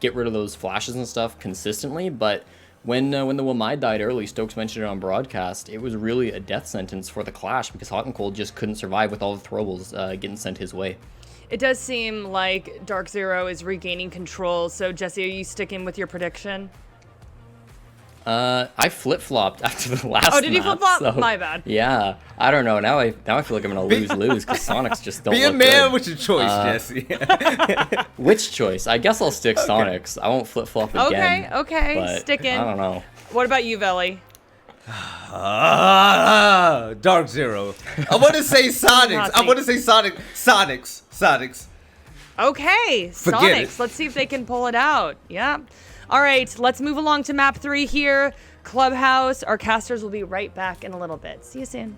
get rid of those flashes and stuff consistently. But when the Wamai died early, Stokes mentioned it on broadcast, it was really a death sentence for the Clash because Hot and Cold just couldn't survive with all the throwables getting sent his way. It does seem like DarkZero is regaining control. So, Jesse, are you sticking with your prediction? I flip-flopped after the last Oh, did you map, flip-flop? so, My bad. Yeah, I don't know. Now I feel like I'm gonna lose because Soniqs just don't Be a look man good. with your choice, Jesse. Which choice? I guess I'll stick Soniqs. I won't flip-flop again. Okay, but sticking. I don't know. What about you, Veli? DarkZero. I want to say Soniqs. I want to say Soniqs. Okay, Forget Soniqs. it. Let's see if they can pull it out. Yeah. All right, let's move along to map 3 here. Clubhouse. Our casters will be right back in a little bit. See you soon.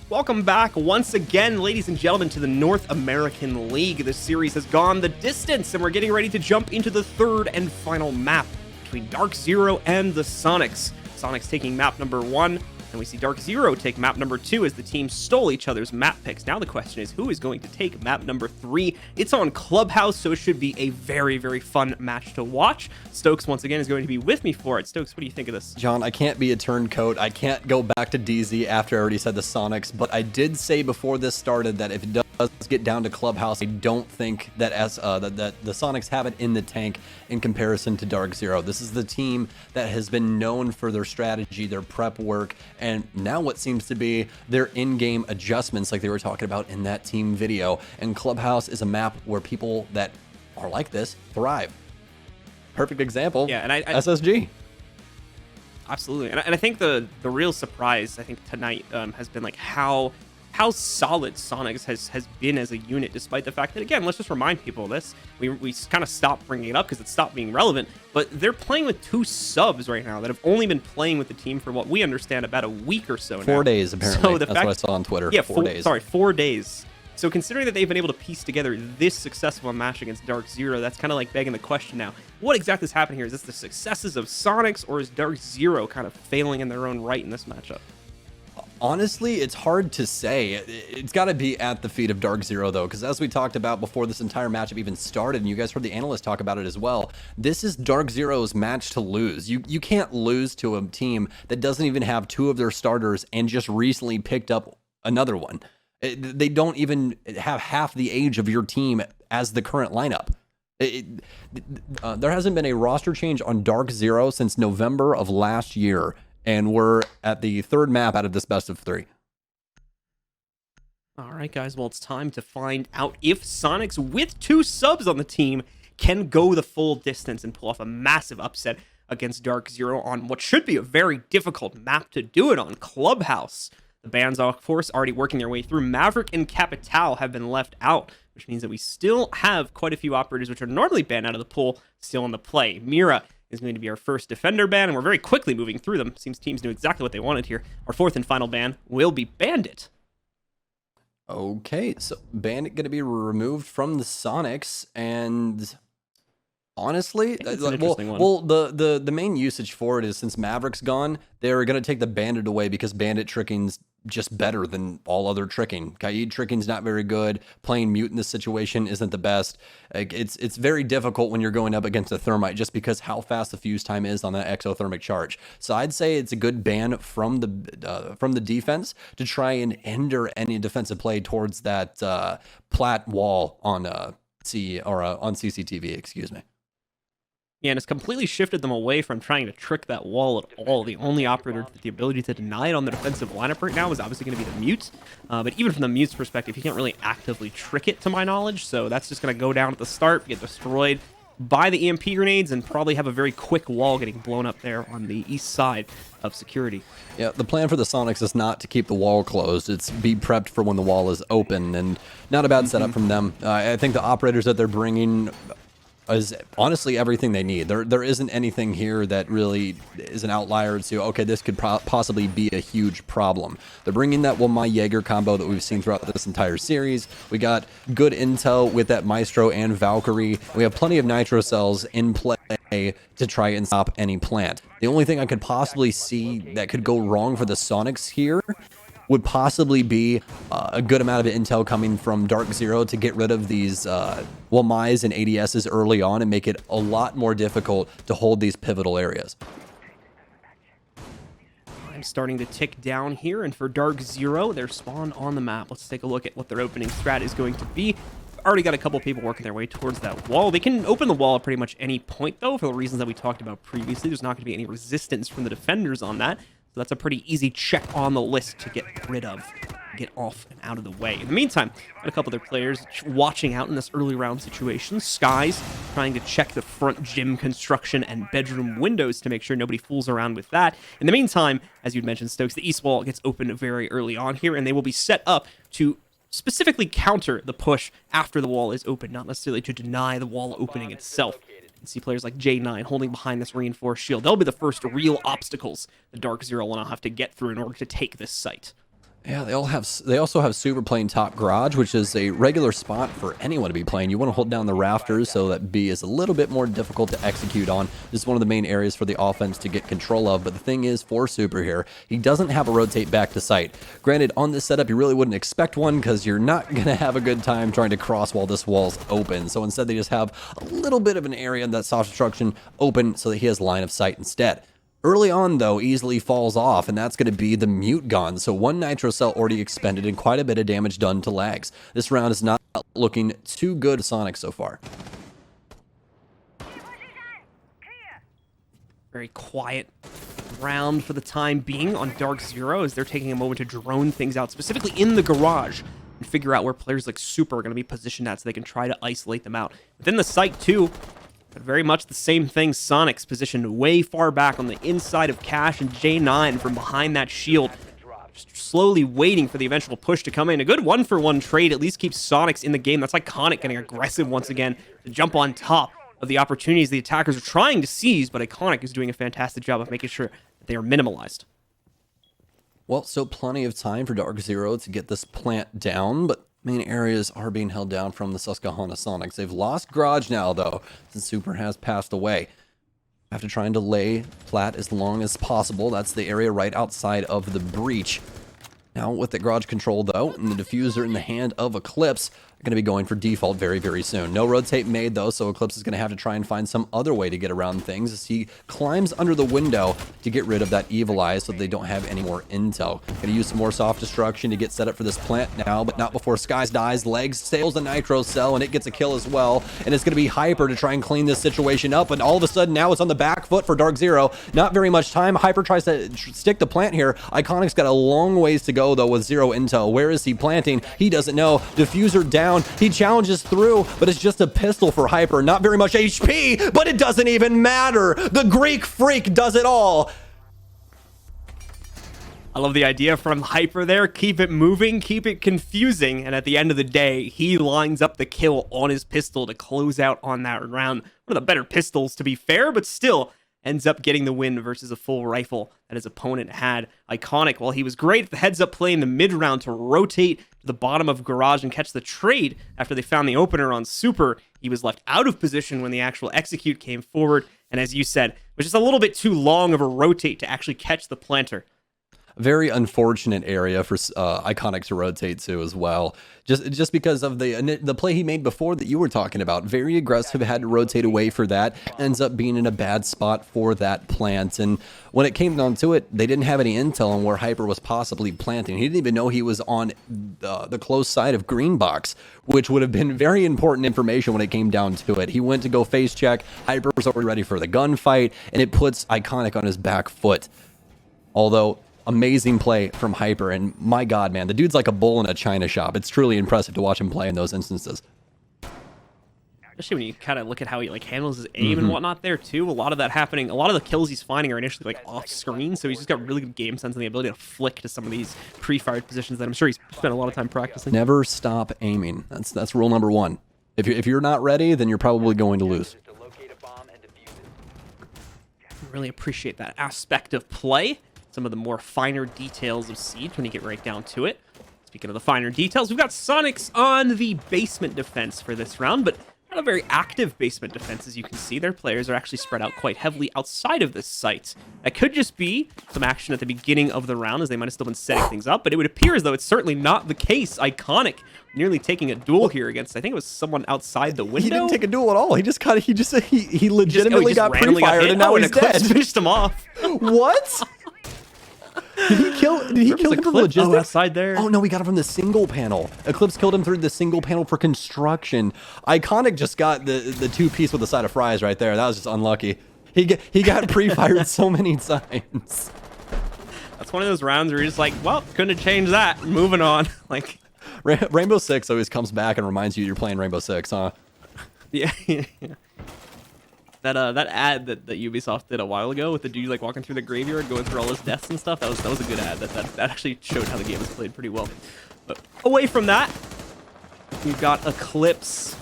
Welcome back once again, ladies and gentlemen, to the North American League. This series has gone the distance, and we're getting ready to jump into the third and final map between DarkZero and the Soniqs. Soniqs taking map number 1, and we see DarkZero take map number 2 as the teams stole each other's map picks. Now the question is, who is going to take map number 3? It's on Clubhouse, so it should be a very, very fun match to watch. Stokes, once again, is going to be with me for it. Stokes, what do you think of this? John, I can't be a turncoat. I can't go back to DZ after I already said the Soniqs, but I did say before this started that if it does get down to Clubhouse, I don't think that that the Soniqs have it in the tank in comparison to DarkZero. This is the team that has been known for their strategy, their prep work, and now what seems to be their in-game adjustments like they were talking about in that team video. And Clubhouse is a map where people that are like this thrive. Perfect example. Yeah, and I SSG. Absolutely, and I think the real surprise I think tonight has been like how solid Soniqs has been as a unit, despite the fact that, again, let's just remind people of this. We kind of stopped bringing it up because it stopped being relevant, but they're playing with 2 subs right now that have only been playing with the team for what we understand about a week or so now. 4 days, apparently. So that's what I saw on Twitter. Yeah, 4 days. Sorry, 4 days. So considering that they've been able to piece together this successful match against DarkZero, that's kind of like begging the question now, what exactly is happening here? Is this the successes of Soniqs, or is DarkZero kind of failing in their own right in this matchup? Honestly, it's hard to say. It's got to be at the feet of DarkZero, though, because as we talked about before this entire matchup even started, and you guys heard the analysts talk about it as well, this is DarkZero's match to lose. You can't lose to a team that doesn't even have 2 of their starters and just recently picked up another one. They don't even have half the age of your team as the current lineup. There hasn't been a roster change on DarkZero since November of last year, and we're at the 3rd map out of this best of 3. All right, guys. Well, it's time to find out if Soniqs, with 2 subs on the team, can go the full distance and pull off a massive upset against DarkZero on what should be a very difficult map to do it on, Clubhouse. The bans, of course, already working their way through. Maverick and Capital have been left out, which means that we still have quite a few operators which are normally banned out of the pool still in the play. Mira is going to be our first defender ban, and we're very quickly moving through them. Seems teams knew exactly what they wanted here. Our 4th and final ban will be Bandit. Okay, so Bandit going to be removed from the Soniqs, and honestly, the main usage for it is since Maverick's gone, they're going to take the Bandit away because Bandit tricking's just better than all other tricking. Kaid tricking's not very good. Playing mute in this situation isn't the best. It's very difficult when you're going up against a Thermite just because how fast the fuse time is on that exothermic charge. So I'd say it's a good ban from the defense to try and hinder any defensive play towards that plat wall on on CCTV. Excuse me. Yeah, and it's completely shifted them away from trying to trick that wall at all. The only operator with the ability to deny it on the defensive lineup right now is obviously going to be the Mute. But even from the Mute's perspective, he can't really actively trick it, to my knowledge. So that's just going to go down at the start, get destroyed by the EMP grenades, and probably have a very quick wall getting blown up there on the east side of security. Yeah, the plan for the Soniqs is not to keep the wall closed. It's be prepped for when the wall is open, and not a bad setup from them. I think the operators that they're bringing is honestly everything they need. There isn't anything here that really is an outlier to, okay, this could possibly be a huge problem. They're bringing that my Jaeger combo that we've seen throughout this entire series. We got good intel with that Maestro and Valkyrie. We have plenty of nitro cells in play to try and stop any plant. The only thing I could possibly see that could go wrong for the Soniqs here would possibly be a good amount of intel coming from DarkZero to get rid of these Wamais and ADSs early on and make it a lot more difficult to hold these pivotal areas. I'm starting to tick down here, and for DarkZero, they're spawned on the map. Let's take a look at what their opening strat is going to be. Already got a couple people working their way towards that wall. They can open the wall at pretty much any point, though, for the reasons that we talked about previously. There's not going to be any resistance from the defenders on that. So that's a pretty easy check on the list to get rid of. get off and out of the way. In the meantime, got a couple other players watching out in this early round situation. Skies trying to check the front gym construction and bedroom windows to make sure nobody fools around with that. In the meantime, as you'd mentioned, Stokes, the east wall gets opened very early on here, and they will be set up to specifically counter the push after the wall is open, not necessarily to deny the wall opening itself. You can see players like J9 holding behind this reinforced shield. They'll be the first real obstacles the DarkZero will now have to get through in order to take this site. Yeah, they also have Super playing top garage, which is a regular spot for anyone to be playing. You want to hold down the rafters so that B is a little bit more difficult to execute on. This is one of the main areas for the offense to get control of, but the thing is, for Super here, he doesn't have a rotate back to site. Granted, on this setup, you really wouldn't expect one because you're not going to have a good time trying to cross while this wall's open. So instead, they just have a little bit of an area in that soft obstruction open so that he has line of sight instead. Early on, though, easily falls off, and that's going to be the mute gun. So one nitro cell already expended and quite a bit of damage done to lags. This round is not looking too good to Sonic so far. Very quiet round for the time being on DarkZero as they're taking a moment to drone things out, specifically in the garage, and figure out where players like Super are going to be positioned at so they can try to isolate them out. Within the site, too, but very much the same thing. Soniqs positioned way far back on the inside of Cash, and J9 from behind that shield, just slowly waiting for the eventual push to come in. A good one-for-one trade at least keeps Soniqs in the game. That's Iconic getting aggressive once again to jump on top of the opportunities the attackers are trying to seize, but Iconic is doing a fantastic job of making sure that they are minimalized. Well, so plenty of time for DarkZero to get this plant down, but main areas are being held down from the Susquehanna Sonics. They've lost garage now, though, since Super has passed away. Have to try and delay plat as long as possible. That's the area right outside of the breach. Now, with the garage control, though, and the diffuser in the hand of Eclipse, going to be going for default very, very soon. No rotate made, though, so Eclipse is going to have to try and find some other way to get around things as he climbs under the window to get rid of that evil eye so they don't have any more intel. Going to use some more soft destruction to get set up for this plant now, but not before Skies dies. Legs sails the nitro cell, and it gets a kill as well. And it's going to be Hyper to try and clean this situation up, and all of a sudden now it's on the back foot for DarkZero. Not very much time. Hyper tries to stick the plant here. Iconic's got a long ways to go, though, with zero intel. Where is he planting? He doesn't know. Diffuser down. He challenges through, but it's just a pistol for Hyper. Not very much HP, but it doesn't even matter. The Greek freak does it all. I love the idea from Hyper there. Keep it moving, keep it confusing, and at the end of the day, he lines up the kill on his pistol to close out on that round. One of the better pistols, to be fair, but still ends up getting the win versus a full rifle that his opponent had. Iconic, while he was great at the heads-up play in the mid-round to rotate to the bottom of garage and catch the trade after they found the opener on Super, he was left out of position when the actual execute came forward, and as you said, it was just a little bit too long of a rotate to actually catch the planter. Very unfortunate area for Iconic to rotate to as well. Just because of the play he made before that you were talking about. Very aggressive, had to rotate away for that. Ends up being in a bad spot for that plant. And when it came down to it, they didn't have any intel on where Hyper was possibly planting. He didn't even know he was on the close side of Green Box, which would have been very important information when it came down to it. He went to go face check. Hyper was already ready for the gunfight, and it puts Iconic on his back foot. Although, amazing play from Hyper, and my god, man, the dude's like a bull in a china shop. It's truly impressive to watch him play in those instances. Especially when you kind of look at how he handles his aim and whatnot there too. A lot of that happening, a lot of the kills he's finding are initially off screen, so he's just got really good game sense and the ability to flick to some of these pre-fired positions that I'm sure he's spent a lot of time practicing. Never stop aiming. That's rule number one. If you're not ready, then you're probably going to lose. Really appreciate that aspect of play. Some of the more finer details of Siege when you get right down to it. Speaking of the finer details, we've got Soniqs on the basement defense for this round, but not a very active basement defense, as you can see. Their players are actually spread out quite heavily outside of this site. That could just be some action at the beginning of the round, as they might have still been setting things up, but it would appear as though it's certainly not the case. Iconic nearly taking a duel here against, I think it was someone outsid the window. He didn't take a duel at all. He legitimately got pre-fired, and now he's dead. Finished him off. What? Did he kill him from logistics? Oh, outside there. Oh, no, we got him from the single panel. Eclipse killed him through the single panel for construction. Iconic just got the two-piece with a side of fries right there. That was just unlucky. He got pre-fired so many times. That's one of those rounds where you're just like, well, couldn't have changed that. Moving on. Like, Rainbow Six always comes back and reminds you you're playing Rainbow Six, huh? yeah. That ad that Ubisoft did a while ago with the dude like walking through the graveyard, going through all his deaths and stuff. That was a good ad. That actually showed how the game is played pretty well. But away from that, we've got Eclipse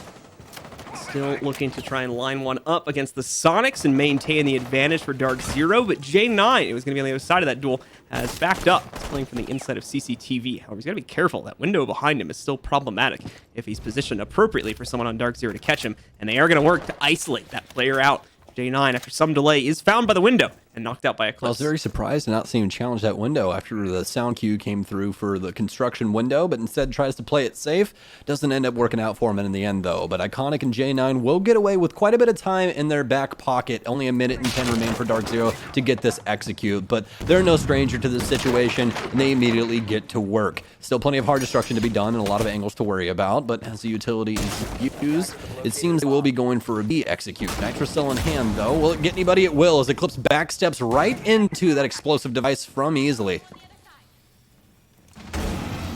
still looking to try and line one up against the Sonics and maintain the advantage for DarkZero, but J9, it was going to be on the other side of that duel, has backed up. He's playing from the inside of CCTV. However, he's got to be careful. That window behind him is still problematic if he's positioned appropriately for someone on DarkZero to catch him, and they are going to work to isolate that player out. J9, after some delay, is found by the window and knocked out by Eclipse. I was very surprised to not see him challenge that window after the sound cue came through for the construction window, but instead tries to play it safe. Doesn't end up working out for him in the end, though. But Iconic and J9 will get away with quite a bit of time in their back pocket. Only a minute and 10 remain for DarkZero to get this execute, but they're no stranger to this situation, and they immediately get to work. Still plenty of hard destruction to be done and a lot of angles to worry about, but as the utility is used, it seems they will be going for a B execute. Nitro still in hand, though. Will it get anybody? It will, as Eclipse backsteps right into that explosive device from easily.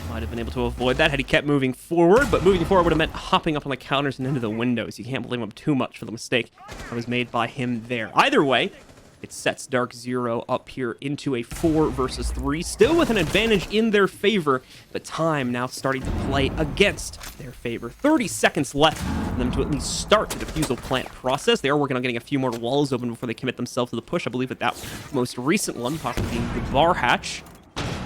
Might have been able to avoid that had he kept moving forward, but moving forward would have meant hopping up on the counters and into the windows. You can't blame him too much for the mistake that was made by him there. Either way, it sets DarkZero up here into a 4 versus 3, still with an advantage in their favor, but time now starting to play against their favor. 30 seconds left for them to at least start the defusal plant process. They are working on getting a few more walls open before they commit themselves to the push. I believe that most recent one, possibly being the bar hatch.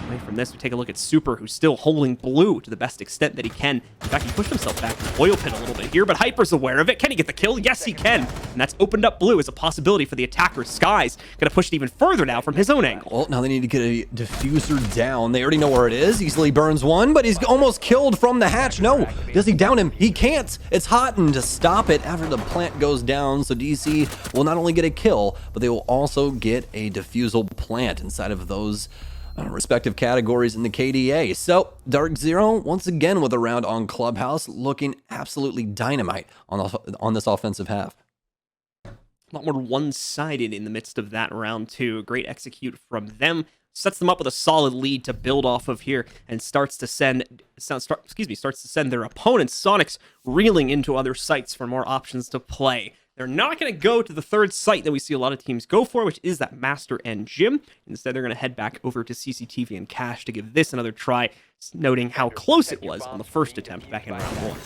Away from this, we take a look at Super, who's still holding blue to the best extent that he can. In fact, he pushed himself back to the oil pit a little bit here, but Hyper's aware of it. Can he get the kill? Yes, he can. And that's opened up blue as a possibility for the attacker. Sky's going to push it even further now from his own angle. Well, now they need to get a diffuser down. They already know where it is. Easily burns one, but he's almost killed from the hatch. No, does he down him? He can't. It's Houghton to stop it after the plant goes down. So DC will not only get a kill, but they will also get a diffusal plant inside of those respective categories in the KDA. So DarkZero once again with a round on Clubhouse, looking absolutely dynamite on this offensive half. A lot more one-sided in the midst of that round too. Great execute from them. Sets them up with a solid lead to build off of here, and starts to send their opponents, Sonics, reeling into other sites for more options to play. They're not going to go to the third site that we see a lot of teams go for, which is that Master and Gym. Instead, they're going to head back over to CCTV and Cash to give this another try, noting how close it was on the first attempt back in round 1.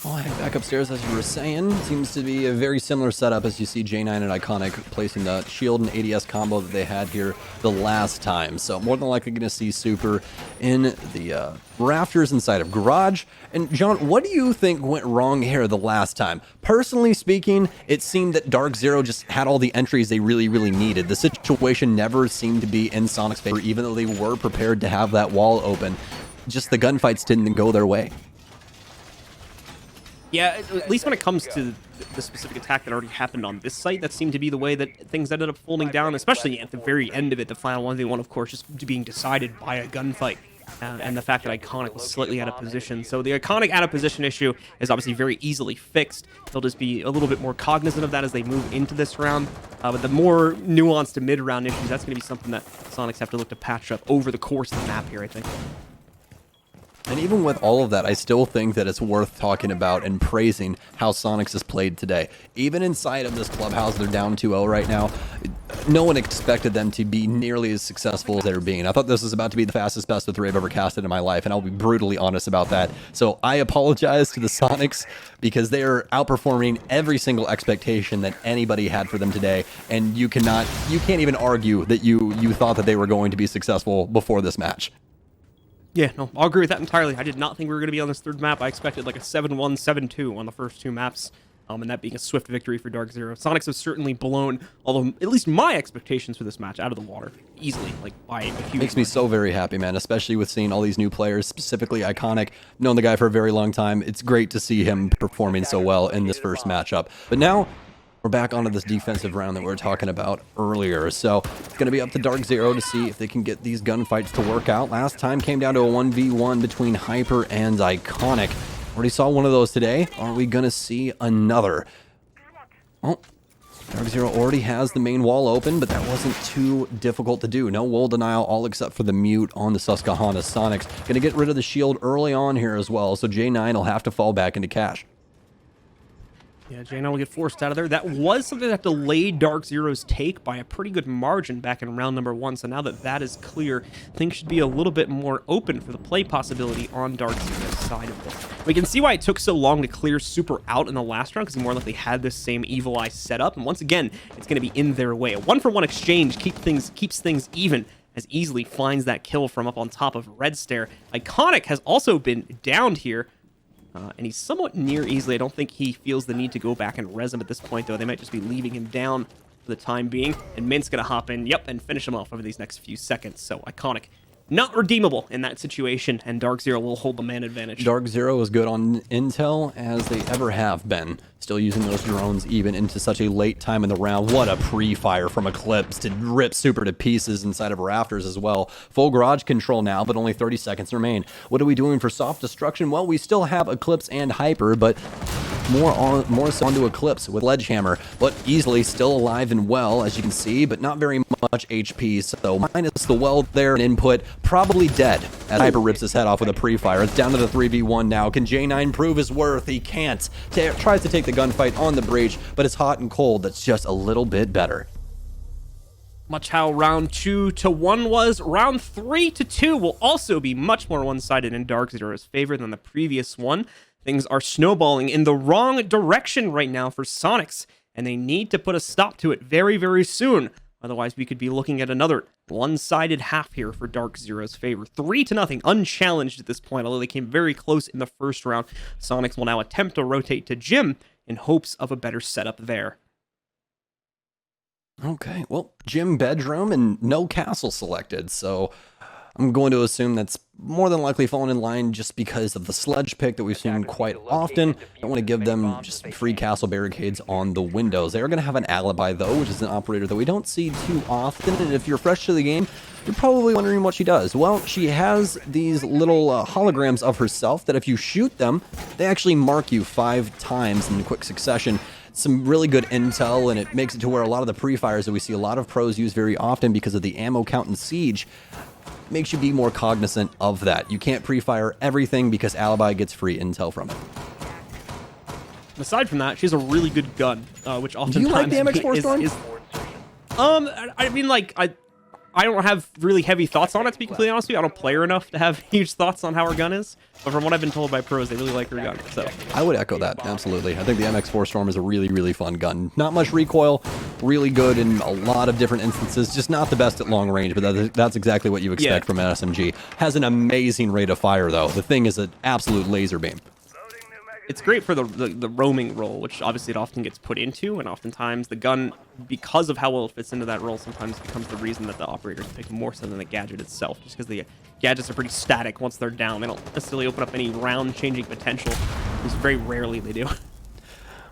Oh, back upstairs, as you were saying, seems to be a very similar setup as you see J9 and Iconic placing the shield and ADS combo that they had here the last time. So more than likely going to see Super in the rafters inside of Garage. And John, what do you think went wrong here the last time? Personally speaking, it seemed that DarkZero just had all the entries they really, really needed. The situation never seemed to be in Sonic's favor, even though they were prepared to have that wall open. Just the gunfights didn't go their way. Yeah, at least when it comes to the specific attack that already happened on this site, that seemed to be the way that things ended up folding down, especially at the very end of it, the final 1v1, of course, just being decided by a gunfight. And the fact that Iconic was slightly out of position. So the Iconic out of position issue is obviously very easily fixed. They'll just be a little bit more cognizant of that as they move into this round. But the more nuanced mid-round issues, that's going to be something that Sonics have to look to patch up over the course of the map here, I think. And even with all of that, I still think that it's worth talking about and praising how Sonics has played today. Even inside of this clubhouse, they're down 2-0 right now. No one expected them to be nearly as successful as they're being. I thought this was about to be the fastest best of 3 I've ever casted in my life, and I'll be brutally honest about that. So I apologize to the Sonics because they are outperforming every single expectation that anybody had for them today, and you can't even argue that you thought that they were going to be successful before this match. Yeah, no, I'll agree with that entirely. I did not think we were going to be on this third map. I expected like a 7-1, 7-2 on the first 2 maps, and that being a swift victory for DarkZero. Sonics have certainly blown, although at least my expectations for this match, out of the water easily, like by a huge Makes me so very happy, man, especially with seeing all these new players, specifically Iconic. Known the guy for a very long time. It's great to see him performing so well in this first matchup. But now we're back onto this defensive round that we were talking about earlier. So it's going to be up to DarkZero to see if they can get these gunfights to work out. Last time came down to a 1v1 between Hyper and Iconic. Already saw one of those today. Are we going to see another? Oh, DarkZero already has the main wall open, but that wasn't too difficult to do. No wall denial, all except for the mute on the Susquehanna Sonics. Gonna get rid of the shield early on here as well, so J9 will have to fall back into cash. Yeah, J9 will get forced out of there. That was something that delayed DarkZero's take by a pretty good margin back in round number 1. So now that that is clear, things should be a little bit more open for the play possibility on DarkZero's side of it. We can see why it took so long to clear Super out in the last round, because he more likely had this same Evil Eye set up. And once again, it's going to be in their way. A 1-for-1 exchange keeps things even, as Easily finds that kill from up on top of Red Stare. Iconic has also been downed here. And he's somewhat near Easily. I don't think he feels the need to go back and res him at this point, though. They might just be leaving him down for the time being. And Mint's going to hop in, and finish him off over these next few seconds. So, Iconic, not redeemable in that situation, and DarkZero will hold the man advantage. DarkZero is good on intel, as they ever have been. Still using those drones even into such a late time in the round. What a pre-fire from Eclipse to rip Super to pieces inside of Rafters as well. Full garage control now, but only 30 seconds remain. What are we doing for soft destruction? Well, we still have Eclipse and Hyper, but more so onto Eclipse with Sledgehammer, but Easily still alive and well, as you can see, but not very much HP, so minus the weld there and input, probably dead, as Hyper rips his head off with a pre-fire. It's down to the 3v1 now. Can J9 prove his worth? He can't. Tries to take the gunfight on the breach, but it's hot and cold. That's just a little bit better. Much how round 2-1 was, round 3-2 will also be much more one-sided in DarkZero's favor than the previous one. Things are snowballing in the wrong direction right now for Sonics, and they need to put a stop to it very, very soon. Otherwise, we could be looking at another one-sided half here for DarkZero's favor. 3-0, unchallenged at this point, although they came very close in the first round. Sonics will now attempt to rotate to Jim in hopes of a better setup there. Okay, well, Gym bedroom and no castle selected, so I'm going to assume that's more than likely fallen in line just because of the sledge pick that we've seen quite often. I want to give them just free castle barricades on the windows. They are going to have an alibi, though, which is an operator that we don't see too often, and if you're fresh to the game, you're probably wondering what she does. Well, she has these little holograms of herself that if you shoot them, they actually mark you 5 times in quick succession. Some really good intel, and it makes it to where a lot of the pre-fires that we see a lot of pros use very often because of the ammo count in Siege makes you be more cognizant of that. You can't pre-fire everything because Alibi gets free intel from it. Aside from that, she has a really good gun, which oftentimes Do you like the MX4 Storm? I mean, like, I don't have really heavy thoughts on it, to be completely honest with you. I don't play her enough to have huge thoughts on how her gun is. But from what I've been told by pros, they really like her gun. So I would echo that, absolutely. I think the MX4 Storm is a really, really fun gun. Not much recoil, really good in a lot of different instances. Just not the best at long range, but that's exactly what you expect from an SMG. Has an amazing rate of fire, though. The thing is an absolute laser beam. it's great for the roaming role, which obviously it often gets put into, and oftentimes the gun, because of how well it fits into that role, sometimes becomes the reason that the operators pick more so than the gadget itself, just because the gadgets are pretty static once they're down. They don't necessarily open up any round-changing potential, because very rarely they do.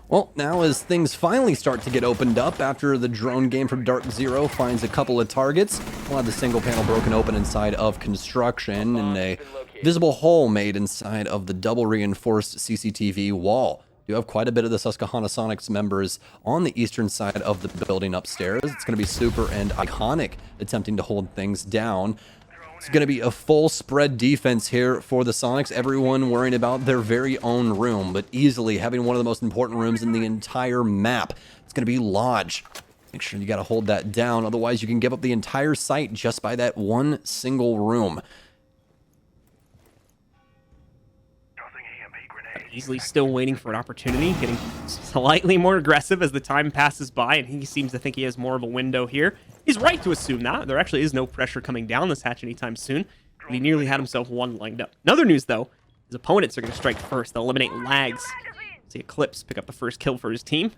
Well, now as things finally start to get opened up after the drone game from DarkZero finds a couple of targets, we'll have the single panel broken open inside of construction and a visible hole made inside of the double reinforced CCTV wall. You have quite a bit of the Susquehanna Sonics members on the eastern side of the building upstairs. It's going to be Super and Iconic attempting to hold things down. It's going to be a full spread defense here for the Sonics, everyone worrying about their very own room, but easily having one of the most important rooms in the entire map. It's going to be Lodge. Make sure you got to hold that down, otherwise you can give up the entire site just by that one single room. Easily still waiting for an opportunity, getting slightly more aggressive as the time passes by, and he seems to think he has more of a window here. He's right to assume that. There actually is no pressure coming down this hatch anytime soon, and he nearly had himself one lined up. Another news, though, his opponents are going to strike first. They'll eliminate lags. See Eclipse pick up the first kill for his team.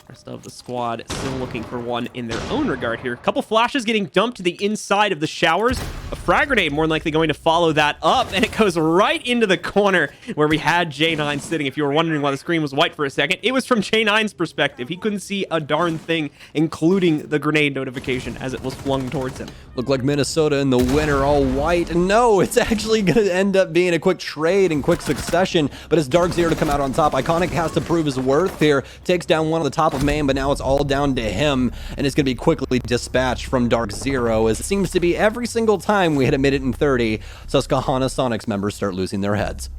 Rest of the squad still looking for one in their own regard here. A couple flashes getting dumped to the inside of the showers. A frag grenade more than likely going to follow that up, and it goes right into the corner where we had J9 sitting. If you were wondering why the screen was white for a second, it was from J9's perspective. He couldn't see a darn thing, including the grenade notification as it was flung towards him. Looked like Minnesota in the winner, all white. No, it's actually going to end up being a quick trade in quick succession, but it's DarkZero to come out on top. Iconic has to prove his worth here. Takes down one on the top of main, but now it's all down to him, and it's going to be quickly dispatched from DarkZero, as it seems to be every single time we hit a minute and 30, Susquehanna Sonics members start losing their heads.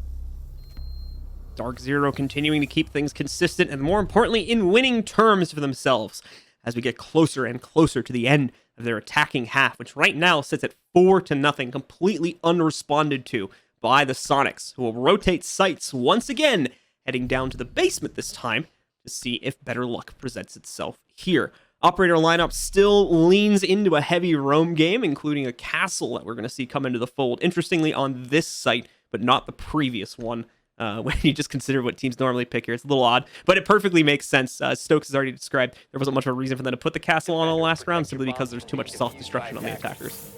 DarkZero continuing to keep things consistent and, more importantly, in winning terms for themselves as we get closer and closer to the end of their attacking half, which right now sits at 4-0, completely unresponded to by the Sonics, who will rotate sites once again, heading down to the basement this time to see if better luck presents itself here. Operator lineup still leans into a heavy roam game, including a castle that we're going to see come into the fold. Interestingly, on this site, but not the previous one. When you just consider what teams normally pick here, it's a little odd, but it perfectly makes sense. Stokes has already described there wasn't much of a reason for them to put the castle on the last round, simply because there's too much self-destruction on the attackers.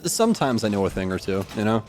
Sometimes I know a thing or two, you know?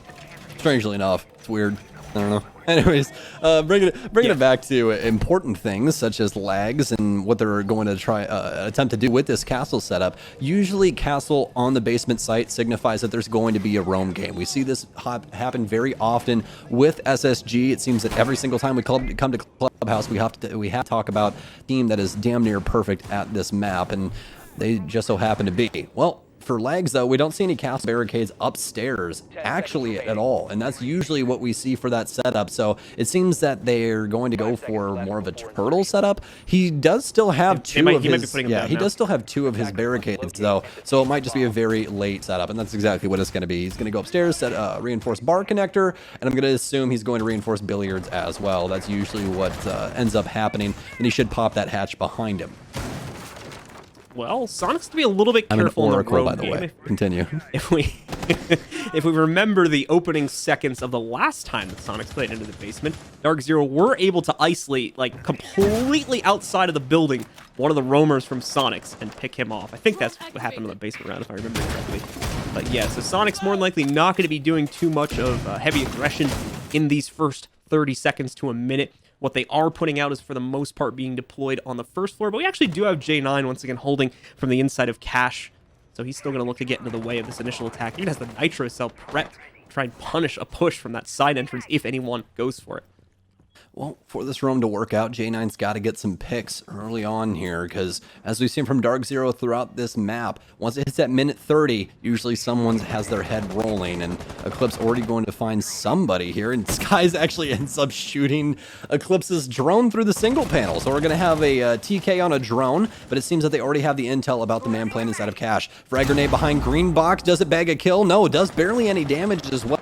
Strangely enough, it's weird. I don't know. Anyways, bringing it back to important things such as lags and what they're going to try attempt to do with this castle setup. Usually, castle on the basement site signifies that there's going to be a roam game. We see this happen very often with SSG. It seems that every single time we come to Clubhouse, we have to talk about a team that is damn near perfect at this map, and they just so happen to be. Well, for lags, though, we don't see any castle barricades upstairs, actually, at all. And that's usually what we see for that setup. So it seems that they're going to go for more of a turtle setup. He does still have two of his barricades, though. So it might just be a very late setup. And that's exactly what it's going to be. He's going to go upstairs, set a reinforced bar connector, and I'm going to assume he's going to reinforce billiards as well. That's usually what ends up happening. And he should pop that hatch behind him. Well, Sonics to be a little bit careful in the roam by the way. Continue. If we remember the opening seconds of the last time that Sonics played into the basement, DarkZero were able to isolate, like, completely outside of the building one of the roamers from Sonics and pick him off. I think that's what happened on the basement round, if I remember correctly. But yeah, so Sonics more than likely not going to be doing too much of heavy aggression in these first 30 seconds to a minute. What they are putting out is, for the most part, being deployed on the first floor, but we actually do have J9 once again holding from the inside of Cash, so he's still going to look to get into the way of this initial attack. He even has the Nitro Cell prepped to try and punish a push from that side entrance if anyone goes for it. Well, for this roam to work out, J9's got to get some picks early on here, because as we've seen from DarkZero throughout this map, once it hits that minute 30, usually someone has their head rolling, and Eclipse already going to find somebody here, and Skies actually ends up shooting Eclipse's drone through the single panel. So we're going to have a TK on a drone, but it seems that they already have the intel about the man playing inside of Cash. Frag grenade behind green box. Does it bag a kill? No, it does barely any damage as well.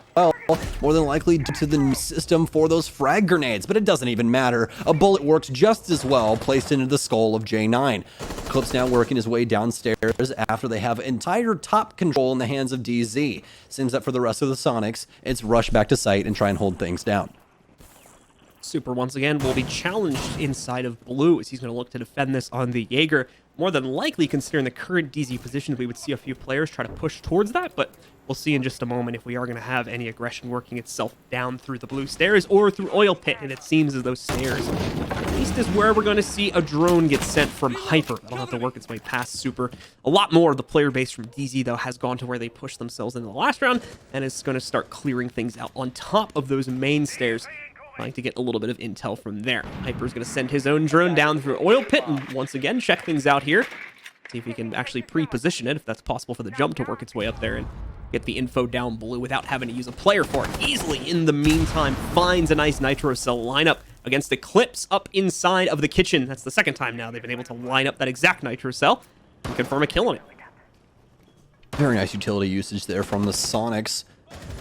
More than likely due to the system for those frag grenades, but it doesn't even matter. A bullet works just as well placed into the skull of J9. Eclipse now working his way downstairs after they have entire top control in the hands of DZ. Seems that for the rest of the Sonics, it's rush back to site and try and hold things down. Super, once again, will be challenged inside of blue as he's going to look to defend this on the Jaeger. More than likely, considering the current DZ positions, we would see a few players try to push towards that, but we'll see in just a moment if we are going to have any aggression working itself down through the blue stairs or through oil pit, and it seems as those stairs at least is where we're going to see a drone get sent from Hyper. It'll have to work its way past Super. A lot more of the player base from DZ, though, has gone to where they pushed themselves in the last round, and is going to start clearing things out on top of those main stairs, trying to get a little bit of intel from there. Hyper's going to send his own drone down through oil pit and once again check things out here. See if he can actually pre-position it, if that's possible for the jump to work its way up there and get the info down blue without having to use a player for it. Easily, in the meantime, finds a nice Nitro Cell lineup against Eclipse up inside of the kitchen. That's the second time now they've been able to line up that exact Nitro Cell and confirm a kill on it. Very nice utility usage there from the Sonics.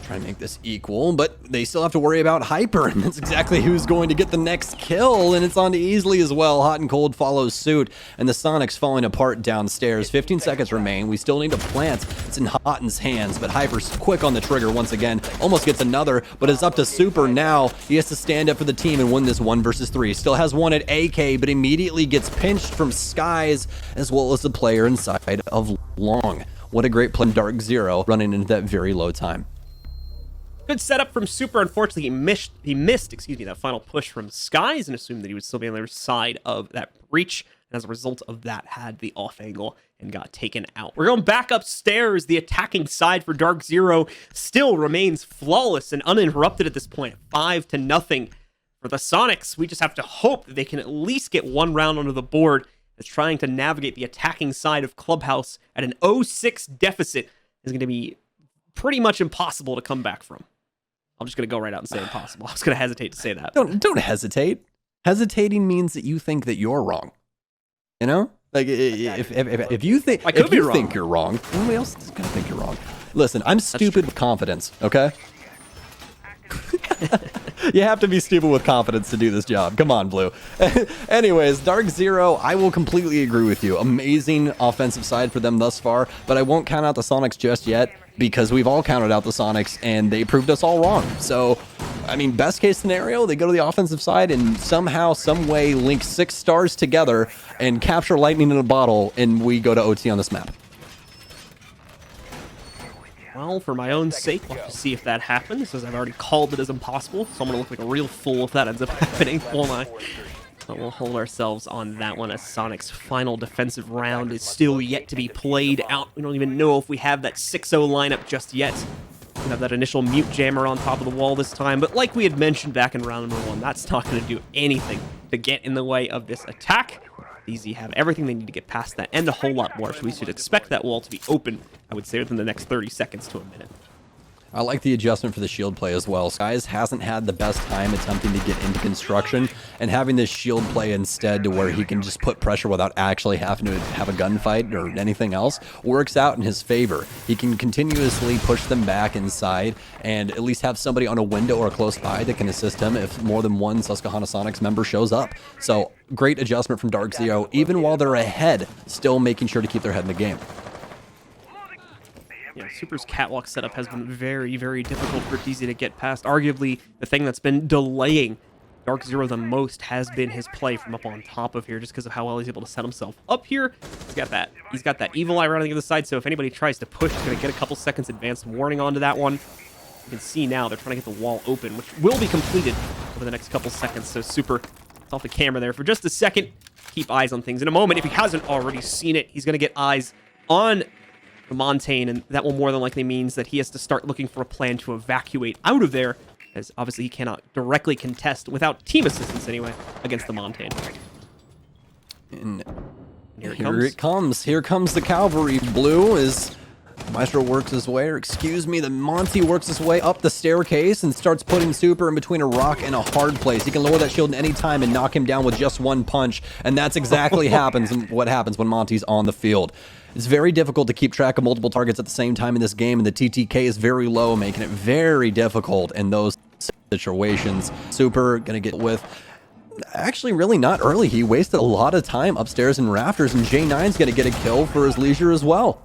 Try and make this equal, but they still have to worry about Hyper, and that's exactly who's going to get the next kill, and it's on to Easily as well. Hot and Cold follows suit, and the Sonics falling apart downstairs. 15 seconds remain. We still need to plant. It's in Hotten's hands, but Hyper's quick on the trigger once again. Almost gets another, but it's up to Super now. He has to stand up for the team and win this 1 versus 3. Still has one at AK, but immediately gets pinched from Skies, as well as the player inside of Long. what a great play from DarkZero running into that very low time. Good setup from Super. Unfortunately, he missed, that final push from Skies and assumed that he would still be on the other side of that breach. And as a result of that, had the off angle and got taken out. We're going back upstairs. The attacking side for DarkZero still remains flawless and uninterrupted at this point. 5-0 for the Sonics. We just have to hope that they can at least get one round onto the board, as trying to navigate the attacking side of Clubhouse at an 0-6 deficit is going to be pretty much impossible to come back from. I'm just going to go right out and say impossible. I was going to hesitate to say that. Don't hesitate. Hesitating means that you think that you're wrong. You know? Like, if you think think you're wrong, nobody else is going to think you're wrong. Listen, I'm stupid with confidence, okay? You have to be stupid with confidence to do this job. Come on, Blue. Anyways, DarkZero, I will completely agree with you. Amazing offensive side for them thus far, but I won't count out the Sonics just yet, because we've all counted out the Sonics and they proved us all wrong. So, I mean, best case scenario, they go to the offensive side and somehow, some way link 6 stars together and capture lightning in a bottle, and we go to OT on this map. Well, for my own sake, we'll have to see if that happens, as I've already called it as impossible, so I'm going to look like a real fool if that ends up happening, won't I? But we'll hold ourselves on that one, as Sonic's final defensive round is still yet to be played out. We don't even know if we have that 6-0 lineup just yet. We have that initial mute jammer on top of the wall this time, but like we had mentioned back in round number 1, that's not going to do anything to get in the way of this attack. Easy have everything they need to get past that, and a whole lot more, so we should expect that wall to be open, I would say, within the next 30 seconds to a minute. I like the adjustment for the shield play as well. Skies hasn't had the best time attempting to get into construction, and having this shield play instead to where he can just put pressure without actually having to have a gunfight or anything else works out in his favor. He can continuously push them back inside and at least have somebody on a window or close by that can assist him if more than one Susquehanna Sonics member shows up. So great adjustment from DarkZero, even while they're ahead, still making sure to keep their head in the game. Yeah, Super's catwalk setup has been very, very difficult for DZ to get past. Arguably, the thing that's been delaying DarkZero the most has been his play from up on top of here, just because of how well he's able to set himself up here. He's got that evil eye right on the other side, so if anybody tries to push, he's going to get a couple seconds advanced warning onto that one. You can see now they're trying to get the wall open, which will be completed over the next couple seconds. So Super, it's off the camera there for just a second. Keep eyes on things. In a moment, if he hasn't already seen it, he's going to get eyes on the Montaigne, and that will more than likely means that he has to start looking for a plan to evacuate out of there, as obviously he cannot directly contest, without team assistance anyway, against the Montaigne. And here it comes. Here comes the cavalry. Blue is... Maestro works his way, or excuse me, the Monty works his way up the staircase and starts putting Super in between a rock and a hard place. He can lower that shield at any time and knock him down with just one punch, and that's exactly what happens when Monty's on the field. It's very difficult to keep track of multiple targets at the same time in this game, and the TTK is very low, making it very difficult in those situations. Super gonna get with... Actually, really not early. He wasted a lot of time upstairs in rafters, and J9's gonna get a kill for his leisure as well.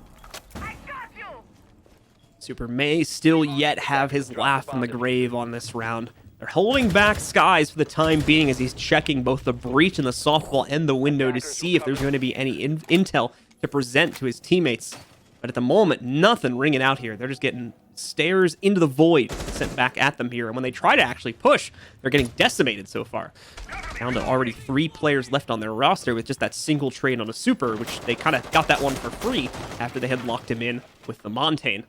Super may still yet have his laugh from the grave on this round. They're holding back Skies for the time being as he's checking both the breach and the softball and the window to see if there's going to be any intel to present to his teammates. But at the moment, nothing ringing out here. They're just getting stairs into the void sent back at them here. And when they try to actually push, they're getting decimated so far. Down to already 3 players left on their roster with just that single trade on a Super, which they kind of got that one for free after they had locked him in with the Montaigne.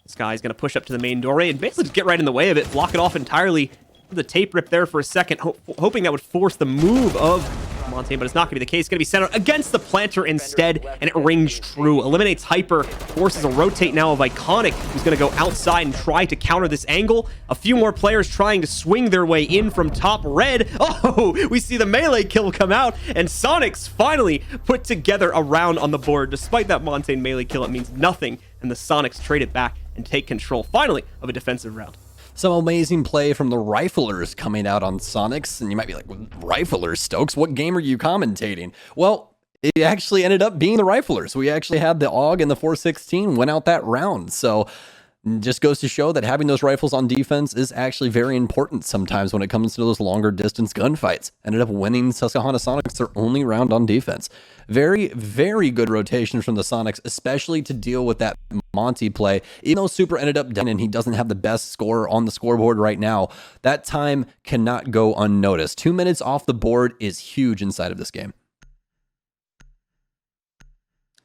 This guy's going to push up to the main doorway and basically just get right in the way of it, block it off entirely. The tape rip there for a second, hoping that would force the move of Montaigne, but it's not going to be the case. It's going to be sent out against the planter instead, and it rings true. Eliminates Hyper, forces a rotate now of Iconic, who's going to go outside and try to counter this angle. A few more players trying to swing their way in from top red. Oh, we see the melee kill come out, and Sonics finally put together a round on the board. Despite that Montaigne melee kill, it means nothing, and the Sonics trade it back and take control, finally, of a defensive round. Some amazing play from the Riflers coming out on Sonics, and you might be like, Riflers, Stokes? What game are you commentating? Well, it actually ended up being the Riflers. We actually had the AUG and the 416 went out that round, so Just goes to show that having those rifles on defense is actually very important sometimes when it comes to those longer distance gunfights. Ended up winning Susquehanna Sonics their only round on defense. Very, very good rotation from the Sonics, especially to deal with that Monty play. Even though Super ended up down and he doesn't have the best score on the scoreboard right now, that time cannot go unnoticed. 2 minutes off the board is huge inside of this game.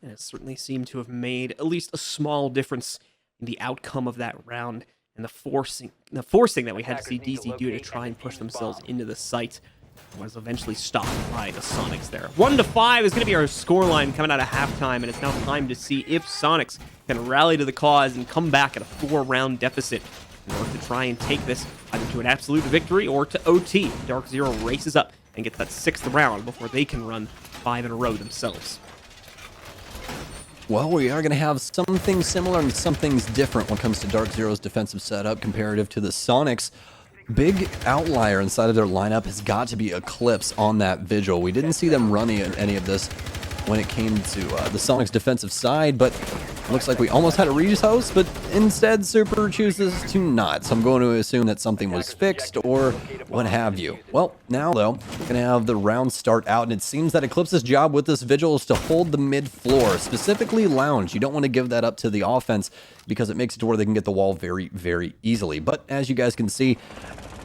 And it certainly seemed to have made at least a small difference in the outcome of that round and the forcing that we had to see DZ do to try and push themselves into the site was eventually stopped by the Sonics there. 1-5 is going to be our scoreline coming out of halftime, and it's now time to see if Sonics can rally to the cause and come back at a 4-round deficit in order to try and take this either to an absolute victory or to OT. DarkZero races up and gets that 6th round before they can run 5 in a row themselves. Well, we are going to have something similar and some things different when it comes to DarkZero's defensive setup comparative to the Sonics. Big outlier inside of their lineup has got to be Eclipse on that Vigil. We didn't see them running any of this when it came to the Sonics defensive side, but looks like we almost had a Regis host, but instead Super chooses to not. So I'm going to assume that something was fixed or what have you. Well, now though, we're going to have the round start out, and it seems that Eclipse's job with this Vigil is to hold the mid floor, specifically lounge. You don't want to give that up to the offense because it makes it to where they can get the wall very, very easily. But as you guys can see,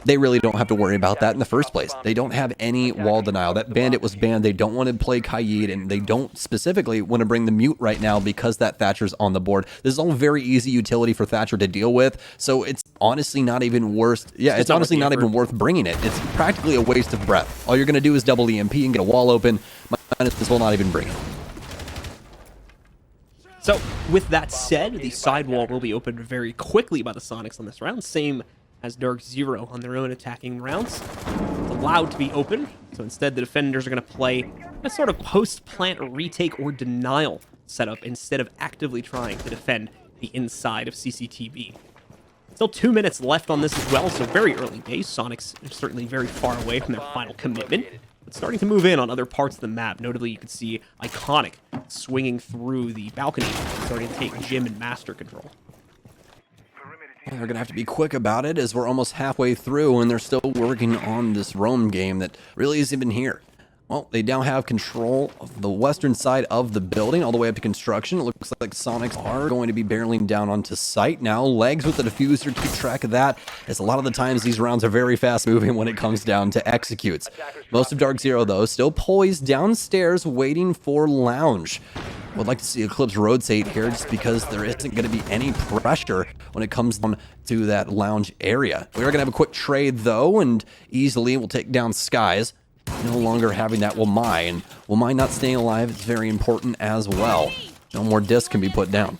they really don't have to worry about that in the first place. They don't have any wall denial. That Bandit was banned. They don't want to play Kaid, and they don't specifically want to bring the Mute right now because that Thatcher's on the board. This is all very easy utility for Thatcher to deal with, so it's honestly not even worth... Yeah, it's honestly not even worth bringing it. It's practically a waste of breath. All you're going to do is double EMP and get a wall open. Might as well not even bring it. So, with that said, the sidewall will be opened very quickly by the Sonics on this round. Same as DarkZero on their own attacking rounds. It's allowed to be open, so instead the defenders are going to play a sort of post-plant retake or denial setup instead of actively trying to defend the inside of CCTV. Still 2 minutes left on this as well, so very early days. Sonics are certainly very far away from their final commitment, but starting to move in on other parts of the map. Notably, you can see Iconic swinging through the balcony, starting to take Jim and Master control. They're going to have to be quick about it as we're almost halfway through and they're still working on this roam game that really isn't even here. Well, they now have control of the western side of the building all the way up to construction. It looks like Sonics are going to be barreling down onto site now. Legs with the diffuser, keep track of that, as a lot of the times these rounds are very fast moving when it comes down to executes. Most of DarkZero, though, still poised downstairs waiting for lounge. Would like to see Eclipse rotate here just because there isn't going to be any pressure when it comes down to that lounge area. We are going to have a quick trade though, and easily we'll take down Skies. No longer having that Wamai, and Wamai not staying alive is very important as well. No more discs can be put down.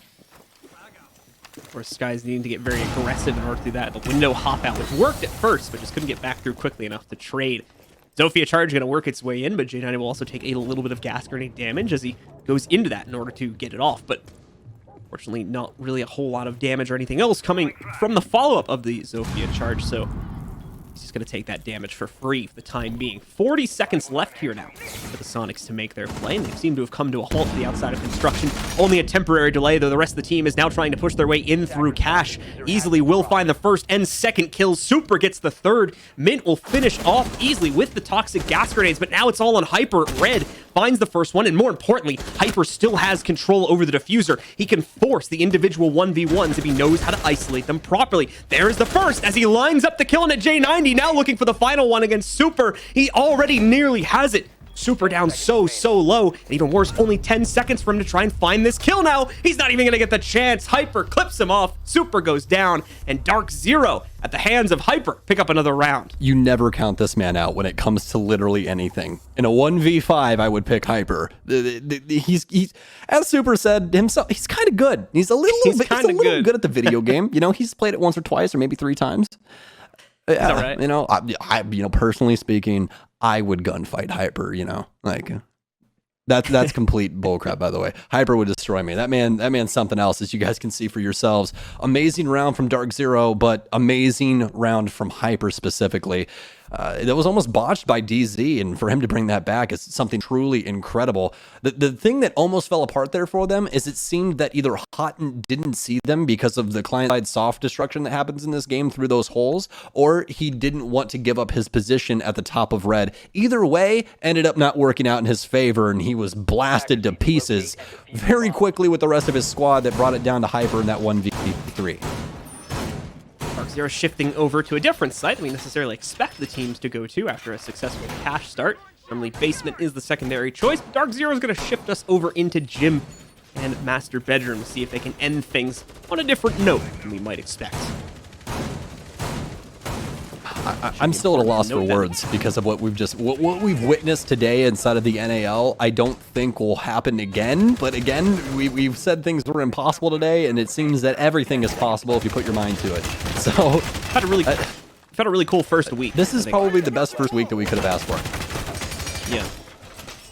Of course, Skies needing to get very aggressive in order to do that. The window hop out, which worked at first, but just couldn't get back through quickly enough to trade. Zofia Charge going to work its way in, but J90 will also take a little bit of gas grenade damage as he goes into that in order to get it off. But fortunately, not really a whole lot of damage or anything else coming from the follow-up of the Zofia Charge, so he's just going to take that damage for free for the time being. 40 seconds left here now for the Sonics to make their play, and they seem to have come to a halt to the outside of construction. Only a temporary delay, though the rest of the team is now trying to push their way in through cash. Easily will find the first and second kills. Super gets the third. Mint will finish off easily with the toxic gas grenades, but now it's all on Hyper. Red finds the first one, and more importantly, Hyper still has control over the diffuser. He can force the individual 1v1s if he knows how to isolate them properly. There's the first as he lines up the kill in at J90, now looking for the final one against Super. He already nearly has it. Super down so low, and even worse, only 10 seconds for him to try and find this kill now. He's not even gonna get the chance. Hyper clips him off, Super goes down, and DarkZero at the hands of Hyper pick up another round. You never count this man out when it comes to literally anything. In a 1v5, I would pick Hyper. He's as Super said himself, he's kind of good. He's a little good at the video game. You know, he's played it once or twice or maybe 3 times. Yeah, right? You know, I personally speaking, I would gunfight Hyper, you know, like that's complete bullcrap, by the way. Hyper would destroy me. That man's something else, as you guys can see for yourselves. Amazing round from DarkZero, but amazing round from Hyper specifically. that was almost botched by DZ, and for him to bring that back is something truly incredible. The thing that almost fell apart there for them is it seemed that either Houghton didn't see them because of the client-side soft destruction that happens in this game through those holes, or he didn't want to give up his position at the top of red. Either way, ended up not working out in his favor, and he was blasted to pieces very quickly with the rest of his squad that brought it down to Hyper in that 1v3. DarkZero shifting over to a different site than we necessarily expect the teams to go to after a successful cash start. Normally, basement is the secondary choice, but DarkZero is going to shift us over into gym and master bedroom to see if they can end things on a different note than we might expect. I'm still at a loss for words because of what we've witnessed today inside of the NAL. I don't think will happen again, but again, we've said things were impossible today, and it seems that everything is possible if you put your mind to it. So, had a really cool first week. This is probably the best first week that we could have asked for. Yeah.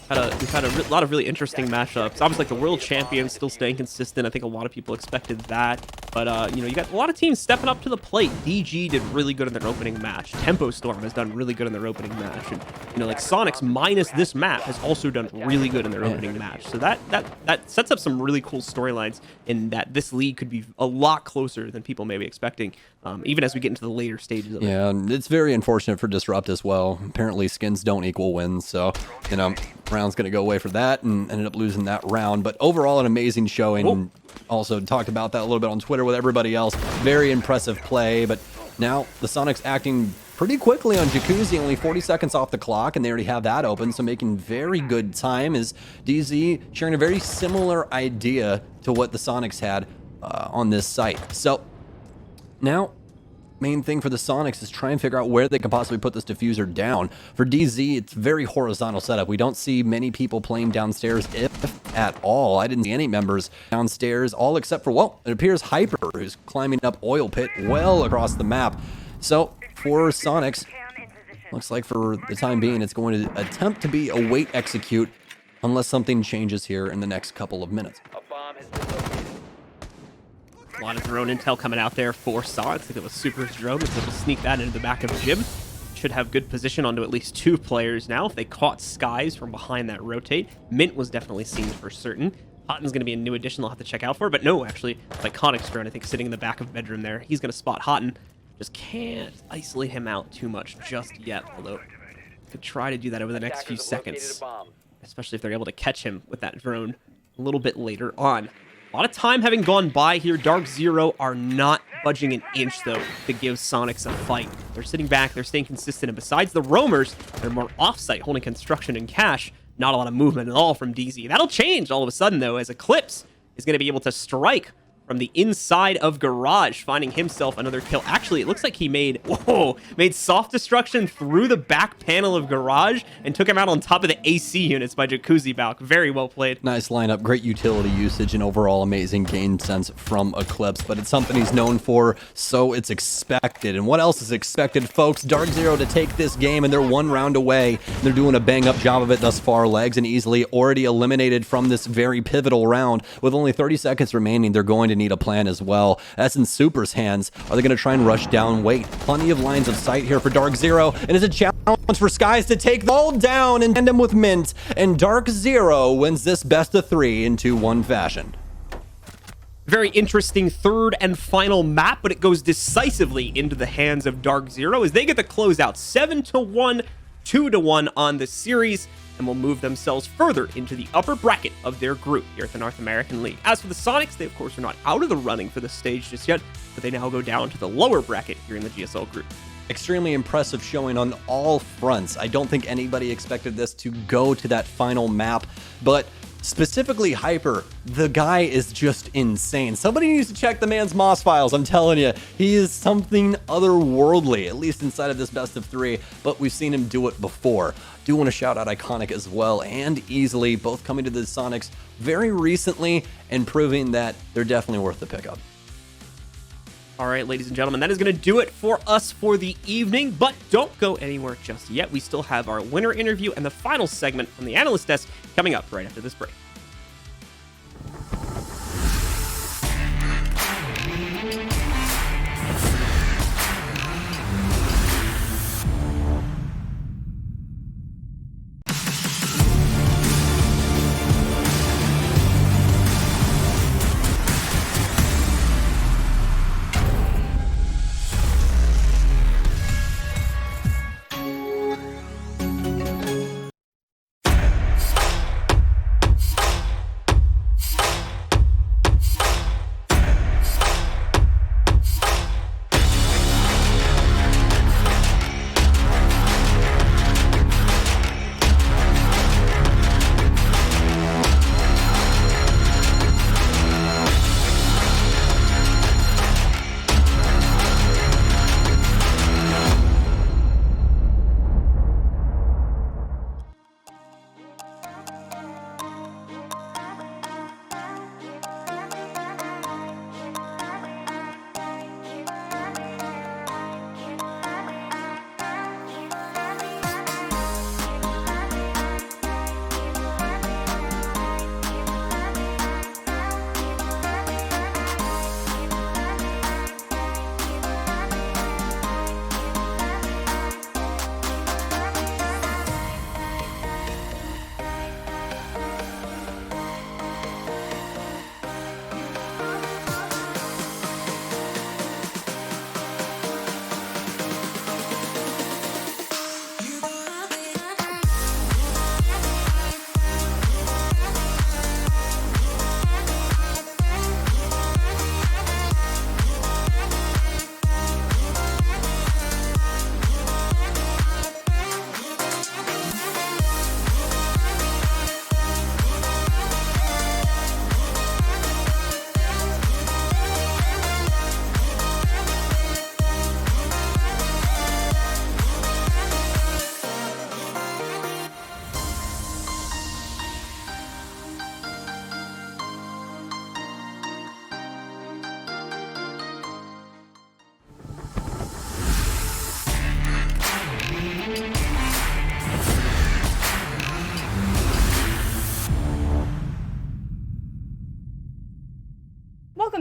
We've had a lot of really interesting matchups. Obviously, like the world champion still staying consistent. I think a lot of people expected that. But, you got a lot of teams stepping up to the plate. DG did really good in their opening match. Tempo Storm has done really good in their opening match. And, like Soniqs minus this map has also done really good in their opening match. So that sets up some really cool storylines in that this league could be a lot closer than people may be expecting, even as we get into the later stages of it. Yeah, and it's very unfortunate for Disrupt as well. Apparently, skins don't equal wins. So, round's going to go away for that and ended up losing that round. But overall, an amazing showing. Oh. Also talked about that a little bit on Twitter with everybody else. Very impressive play. But now the Soniqs acting pretty quickly on Jacuzzi, only 40 seconds off the clock, and they already have that open. So making very good time as DZ sharing a very similar idea to what the Soniqs had on this site. So now, main thing for the Soniqs is try and figure out where they can possibly put this diffuser down. For DZ, it's very horizontal setup. We don't see many people playing downstairs, if at all. I didn't see any members downstairs, all except for, well, it appears Hyper, who's climbing up Oil Pit well across the map. So for Soniqs, looks like for the time being, it's going to attempt to be a wait execute unless something changes here in the next couple of minutes. A lot of drone intel coming out there for Soniqs. Think of a super drone. If they can sneak that into the back of Jib, should have good position onto at least two players now. If they caught Skies from behind that rotate, Mint was definitely seen for certain. Houghton's going to be a new addition they'll have to check out for, but no, actually, Iconics drone, I think, sitting in the back of bedroom there. He's going to spot Houghton. Just can't isolate him out too much just yet, although could try to do that over the next few seconds, especially if they're able to catch him with that drone a little bit later on. A lot of time having gone by here. DarkZero are not budging an inch, though, to give Soniqs a fight. They're sitting back, they're staying consistent, and besides the roamers, they're more off-site, holding construction and cash. Not a lot of movement at all from DZ. That'll change all of a sudden, though, as Eclipse is going to be able to strike from the inside of Garage, finding himself another kill. Actually, it looks like he made soft destruction through the back panel of Garage and took him out on top of the AC units by Jacuzzi Balk. Very well played. Nice lineup, great utility usage, and overall amazing game sense from Eclipse, but it's something he's known for, so it's expected. And what else is expected, folks? DarkZero to take this game, and they're one round away. They're doing a bang-up job of it thus far. Legs and easily already eliminated from this very pivotal round. With only 30 seconds remaining, they're going to need a plan as well. That's in Super's hands. Are they going to try and rush down? Wait, plenty of lines of sight here for DarkZero, and it's a challenge for Skies to take them all down in tandem with Mint, and DarkZero wins this best of 3 in 2-1 fashion. Very interesting third and final map, but it goes decisively into the hands of DarkZero as they get the closeout 7-1, 2-1 on the series, and will move themselves further into the upper bracket of their group here at the North American League. As for the Soniqs, they of course are not out of the running for the stage just yet, but they now go down to the lower bracket here in the GSL group. Extremely impressive showing on all fronts. I don't think anybody expected this to go to that final map, but specifically Hyper, the guy is just insane. Somebody needs to check the man's Moss files, I'm telling you. He is something otherworldly, at least inside of this best of 3, but we've seen him do it before. Do want to shout out Iconic as well, and Easily, both coming to the Soniqs very recently and proving that they're definitely worth the pickup. All right, ladies and gentlemen, that is going to do it for us for the evening, but don't go anywhere just yet. We still have our winner interview and the final segment from the analyst desk coming up right after this break.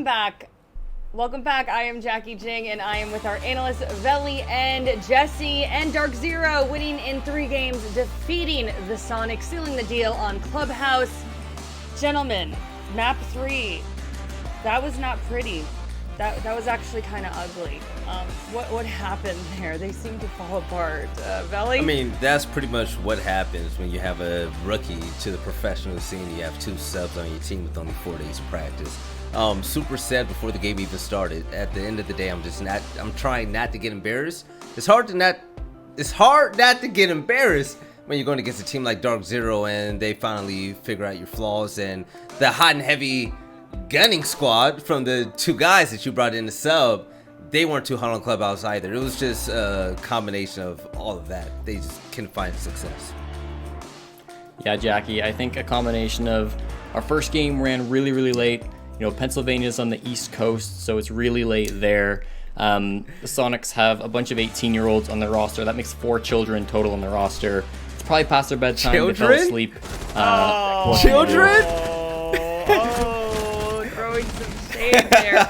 back. Welcome back. I am Jackie Jing, and I am with our analysts Veli and Jesse, and DarkZero winning in 3 games, defeating the Sonics, sealing the deal on Clubhouse. Gentlemen, map 3, that was not pretty. That was actually kind of ugly. What happened there? They seem to fall apart. Veli? I mean, that's pretty much what happens when you have a rookie to the professional scene. You have 2 subs on your team with only 4 days of practice. Super sad before the game even started. At the end of the day, I'm trying not to get embarrassed. It's hard not to get embarrassed when you're going against a team like DarkZero and they finally figure out your flaws, and the hot and heavy gunning squad from the 2 guys that you brought in the sub, they weren't too hot on Clubhouse either. It was just a combination of all of that. They just couldn't find success. Yeah, Jackie, I think a combination of our first game ran really, really late. You know, Pennsylvania's on the East Coast, so it's really late there. The Sonics have a bunch of 18-year-olds on their roster. That makes 4 children total on the roster. It's probably past their bedtime. Children? They fell asleep. Children? Throwing some shade there.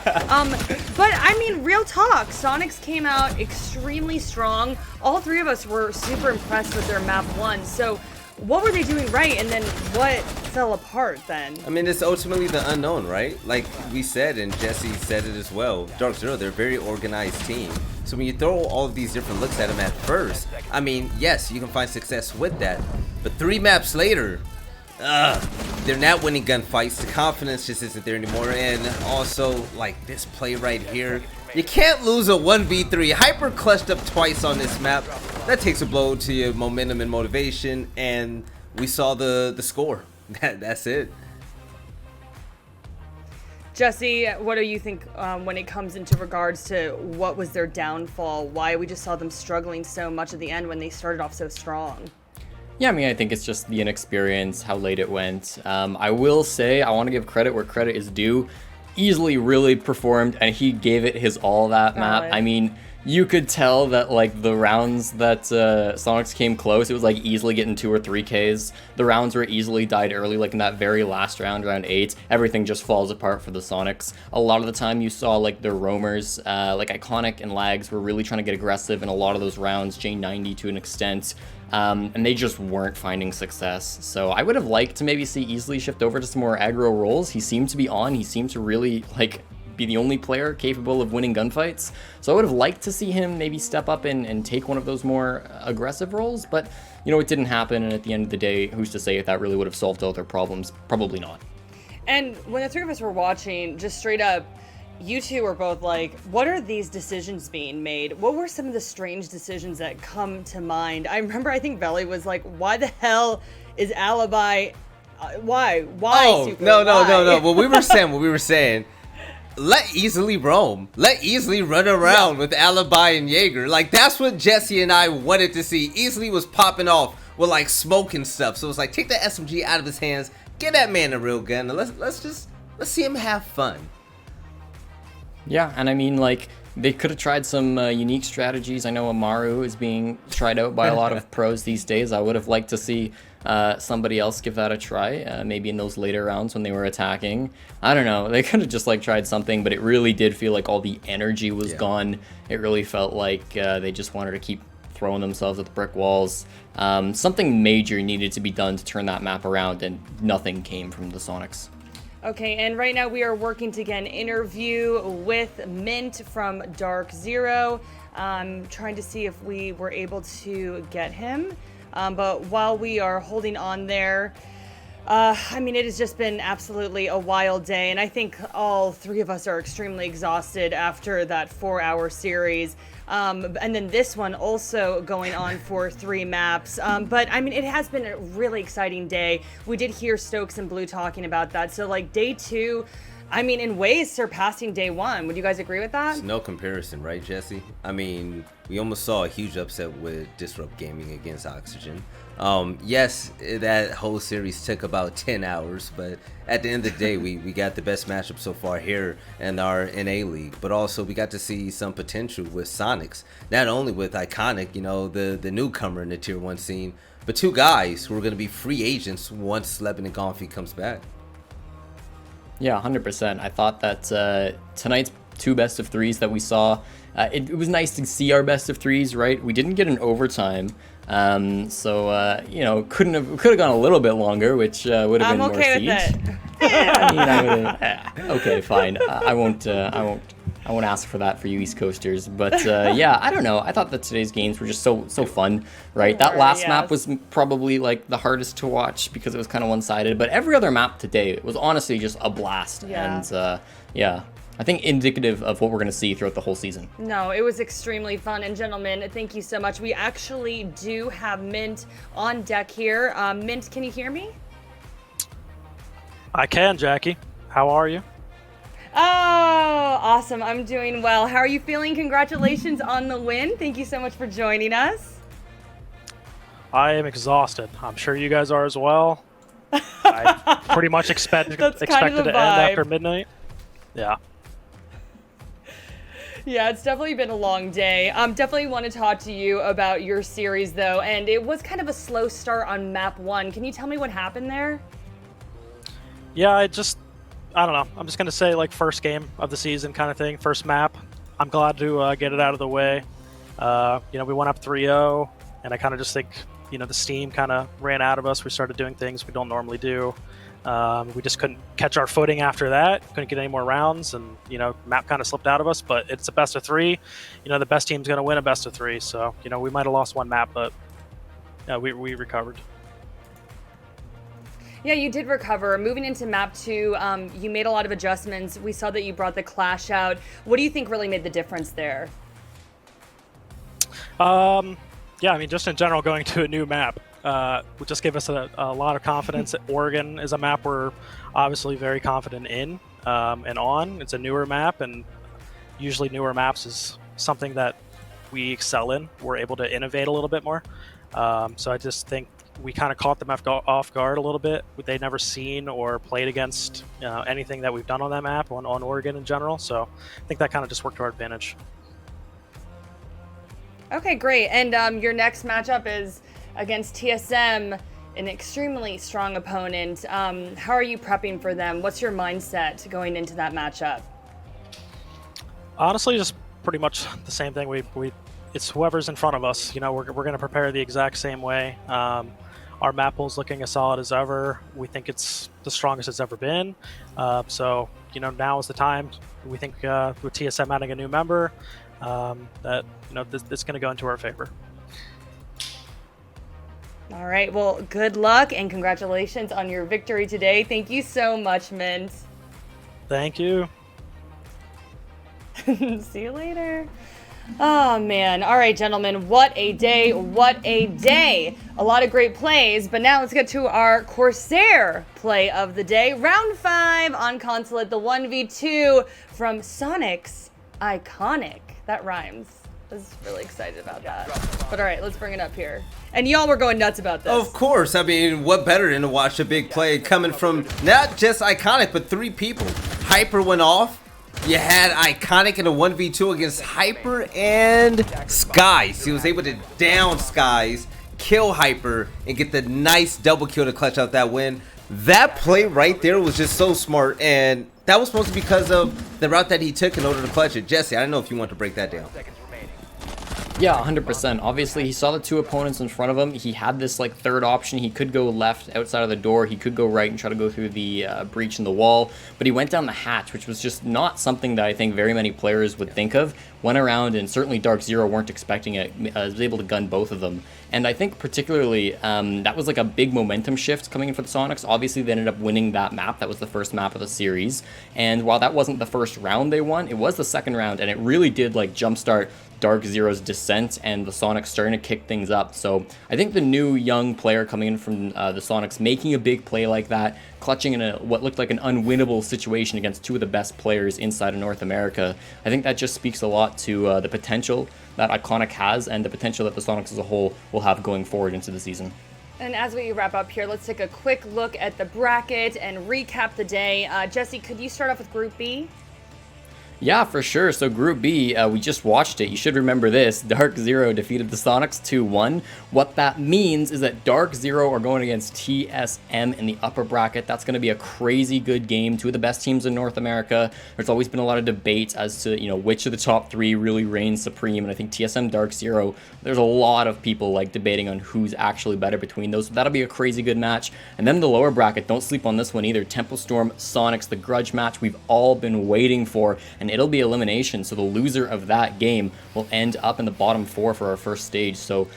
But I mean, real talk. Sonics came out extremely strong. All 3 of us were super impressed with their map 1. So what were they doing right, and then what fell apart then? I mean, it's ultimately the unknown, right? Like we said, and Jesse said it as well. DarkZero, they're a very organized team. So when you throw all of these different looks at them at first, I mean, yes, you can find success with that. But 3 maps later, they're not winning gunfights. The confidence just isn't there anymore. And also, like this play right here, you can't lose a 1v3. Hyper clutched up twice on this map. That takes a blow to your momentum and motivation, and we saw the score. That's it. Jesse, what do you think when it comes into regards to what was their downfall? Why we just saw them struggling so much at the end when they started off so strong? Yeah, I mean, I think it's just the inexperience, how late it went. I will say, I want to give credit where credit is due. Easily really performed, and he gave it his all that map. I mean, you could tell that like the rounds that Sonics came close, it was like easily getting 2 or 3 Ks. The rounds were easily died early, like in that very last round, round 8, everything just falls apart for the Sonics. A lot of the time you saw like their roamers, like Iconic and Lags were really trying to get aggressive in a lot of those rounds, J90 to an extent. And they just weren't finding success. So I would have liked to maybe see Easily shift over to some more aggro roles. He seemed to be on. He seemed to really like be the only player capable of winning gunfights. So I would have liked to see him maybe step up and take one of those more aggressive roles. But, you know, it didn't happen. And at the end of the day, who's to say if that really would have solved all their problems? Probably not. And when the 3 of us were watching, just straight up, you 2 were both like, what are these decisions being made? What were some of the strange decisions that come to mind? I remember, I think Veli was like, why the hell is Alibi, why? Oh, Super? no. Why? What we were saying, let Easily roam. Let Easily run around with Alibi and Jaeger. Like, that's what Jesse and I wanted to see. Easily was popping off with like smoke and stuff. So it's like, take the SMG out of his hands, get that man a real gun, and let's see him have fun. Yeah, and I mean, like, they could have tried some unique strategies. I know Amaru is being tried out by a lot of pros these days. I would have liked to see somebody else give that a try, maybe in those later rounds when they were attacking. I don't know. They could have just, like, tried something, but it really did feel like all the energy was gone. It really felt like they just wanted to keep throwing themselves at the brick walls. Something major needed to be done to turn that map around, and nothing came from the Sonics. Okay, and right now we are working to get an interview with Mint from DarkZero. Trying to see if we were able to get him. But while we are holding on there, I mean, it has just been absolutely a wild day, and I think all 3 of us are extremely exhausted after that 4-hour series. And then this one also going on for 3 maps. But I mean, it has been a really exciting day. We did hear Stokes and Blue talking about that. So like day 2, I mean, in ways surpassing day 1. Would you guys agree with that? It's no comparison, right, Jesse? I mean, we almost saw a huge upset with Disrupt Gaming against Oxygen. Yes, that whole series took about 10 hours, but at the end of the day, we got the best matchup so far here in our NA league, but also we got to see some potential with Sonics, not only with Iconic, you know, the newcomer in the tier 1 scene, but 2 guys who are going to be free agents once Slebin and Gonfi comes back. Yeah, 100%. I thought that tonight's 2 best of 3s that we saw, it was nice to see our best of 3s, right? We didn't get an overtime, so you know, could have gone a little bit longer, which would have been more okay seeds. with it. Okay, fine. I won't ask for that for you East Coasters, but yeah, I don't know. I thought that today's games were just so fun, right? That last map was probably like the hardest to watch because it was kind of one-sided, but every other map today was honestly just a blast, and yeah, I think indicative of what we're going to see throughout the whole season. No, it was extremely fun, and gentlemen, thank you so much. We actually do have Mint on deck here. Mint, can you hear me? I can, Jackie. How are you? Oh, awesome. I'm doing well. How are you feeling? Congratulations on the win. Thank you so much for joining us. I am exhausted. I'm sure you guys are as well. I pretty much expected it to end after midnight. Yeah. Yeah, it's definitely been a long day. Definitely want to talk to you about your series, though, and it was kind of a slow start on map 1. Can you tell me what happened there? Yeah, I don't know. I'm just going to say, like, first game of the season kind of thing, first map. I'm glad to get it out of the way. You know, we went up 3-0, and I kind of just think, you know, the steam kind of ran out of us. We started doing things we don't normally do. We just couldn't catch our footing after that. Couldn't get any more rounds, and, you know, map kind of slipped out of us, but it's a best of 3. You know, the best team's going to win a best of 3, so, you know, we might have lost one map, but yeah, we recovered. Yeah, you did recover. Moving into map 2, you made a lot of adjustments. We saw that you brought the clash out. What do you think really made the difference there? Yeah, I mean, just in general, going to a new map would just give us a lot of confidence. Oregon is a map we're obviously very confident in and on. It's a newer map, and usually newer maps is something that we excel in. We're able to innovate a little bit more. So I just think we kind of caught them off guard a little bit. They'd never seen or played against anything that we've done on that map, on Oregon in general. So I think that kind of just worked to our advantage. Okay, great. And your next matchup is against TSM, an extremely strong opponent. How are you prepping for them? What's your mindset going into that matchup? Honestly, just pretty much the same thing. It's whoever's in front of us. You know, we're going to prepare the exact same way. Our map pool's looking as solid as ever. We think it's the strongest it's ever been. So, you know, now is the time. We think with TSM adding a new member, that, you know, it's going to go into our favor. All right. Well, good luck and congratulations on your victory today. Thank you so much, Mint. Thank you. See you later. Oh, man. All right, gentlemen. What a day. What a day. A lot of great plays, but now let's get to our Corsair play of the day. Round 5 on Consulate, the 1v2 from Soniqs. Iconic. That rhymes. I was really excited about that. But all right, let's bring it up here. And y'all were going nuts about this. Of course. I mean, what better than to watch a big play coming from not just Iconic, but 3 people. Hyper went off. You had Iconic in a 1v2 against Hyper and Skies. He was able to down Skies, kill Hyper, and get the nice double kill to clutch out that win. That play right there was just so smart, and that was supposed to be because of the route that he took in order to clutch it. Jesse, I don't know if you want to break that down. Yeah, 100%. Obviously, he saw the 2 opponents in front of him. He had this like third option. He could go left outside of the door. He could go right and try to go through the breach in the wall. But he went down the hatch, which was just not something that I think very many players would think of. Went around, and certainly DarkZero weren't expecting it. Was able to gun both of them. And I think particularly that was like a big momentum shift coming in for the Soniqs. Obviously, they ended up winning that map. That was the first map of the series. And while that wasn't the first round they won, it was the second round, and it really did like jumpstart DarkZero's descent and the Soniqs starting to kick things up. So I think the new young player coming in from the Soniqs making a big play like that, clutching in what looked like an unwinnable situation against 2 of the best players inside of North America, I think that just speaks a lot to the potential that Iconic has and the potential that the Soniqs as a whole will have going forward into the season. And as we wrap up here, let's take a quick look at the bracket and recap the day. Jesse, could you start off with Group B? Yeah, for sure. So Group B, we just watched it. You should remember this. DarkZero defeated the Soniqs 2-1. What that means is that DarkZero are going against TSM in the upper bracket. That's going to be a crazy good game. Two of the best teams in North America. There's always been a lot of debates as to, which of the top three really reigns supreme. And I think TSM, DarkZero, there's a lot of people like debating on who's actually better between those. So that'll be a crazy good match. And then the lower bracket, don't sleep on this one either. Tempo Storm, Soniqs, the grudge match we've all been waiting for. And it'll be elimination, so the loser of that game will end up in the bottom 4 for our first stage. So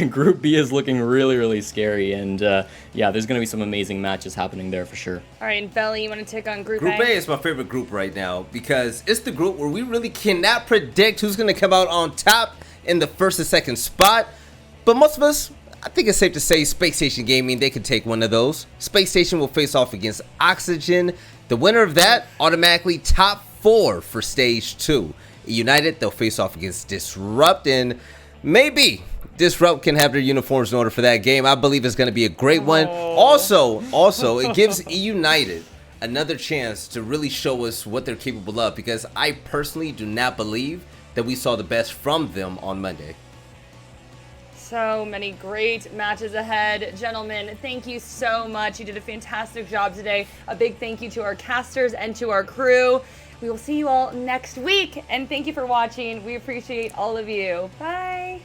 Group B is looking really, really scary, and yeah, there's going to be some amazing matches happening there for sure. All right, and Belly, you want to take on Group A? Group A is my favorite group right now because it's the group where we really cannot predict who's going to come out on top in the first and second spot, but most of us, I think it's safe to say Space Station Gaming, they could take one of those. Space Station will face off against Oxygen. The winner of that automatically top 4 for stage 2. United, they'll face off against Disrupt, and maybe Disrupt can have their uniforms in order for that game. I believe it's going to be a great one. Also, it gives United another chance to really show us what they're capable of, because I personally do not believe that we saw the best from them on Monday. So many great matches ahead. Gentlemen, thank you so much. You did a fantastic job today. A big thank you to our casters and to our crew. We will see you all next week, and thank you for watching. We appreciate all of you. Bye.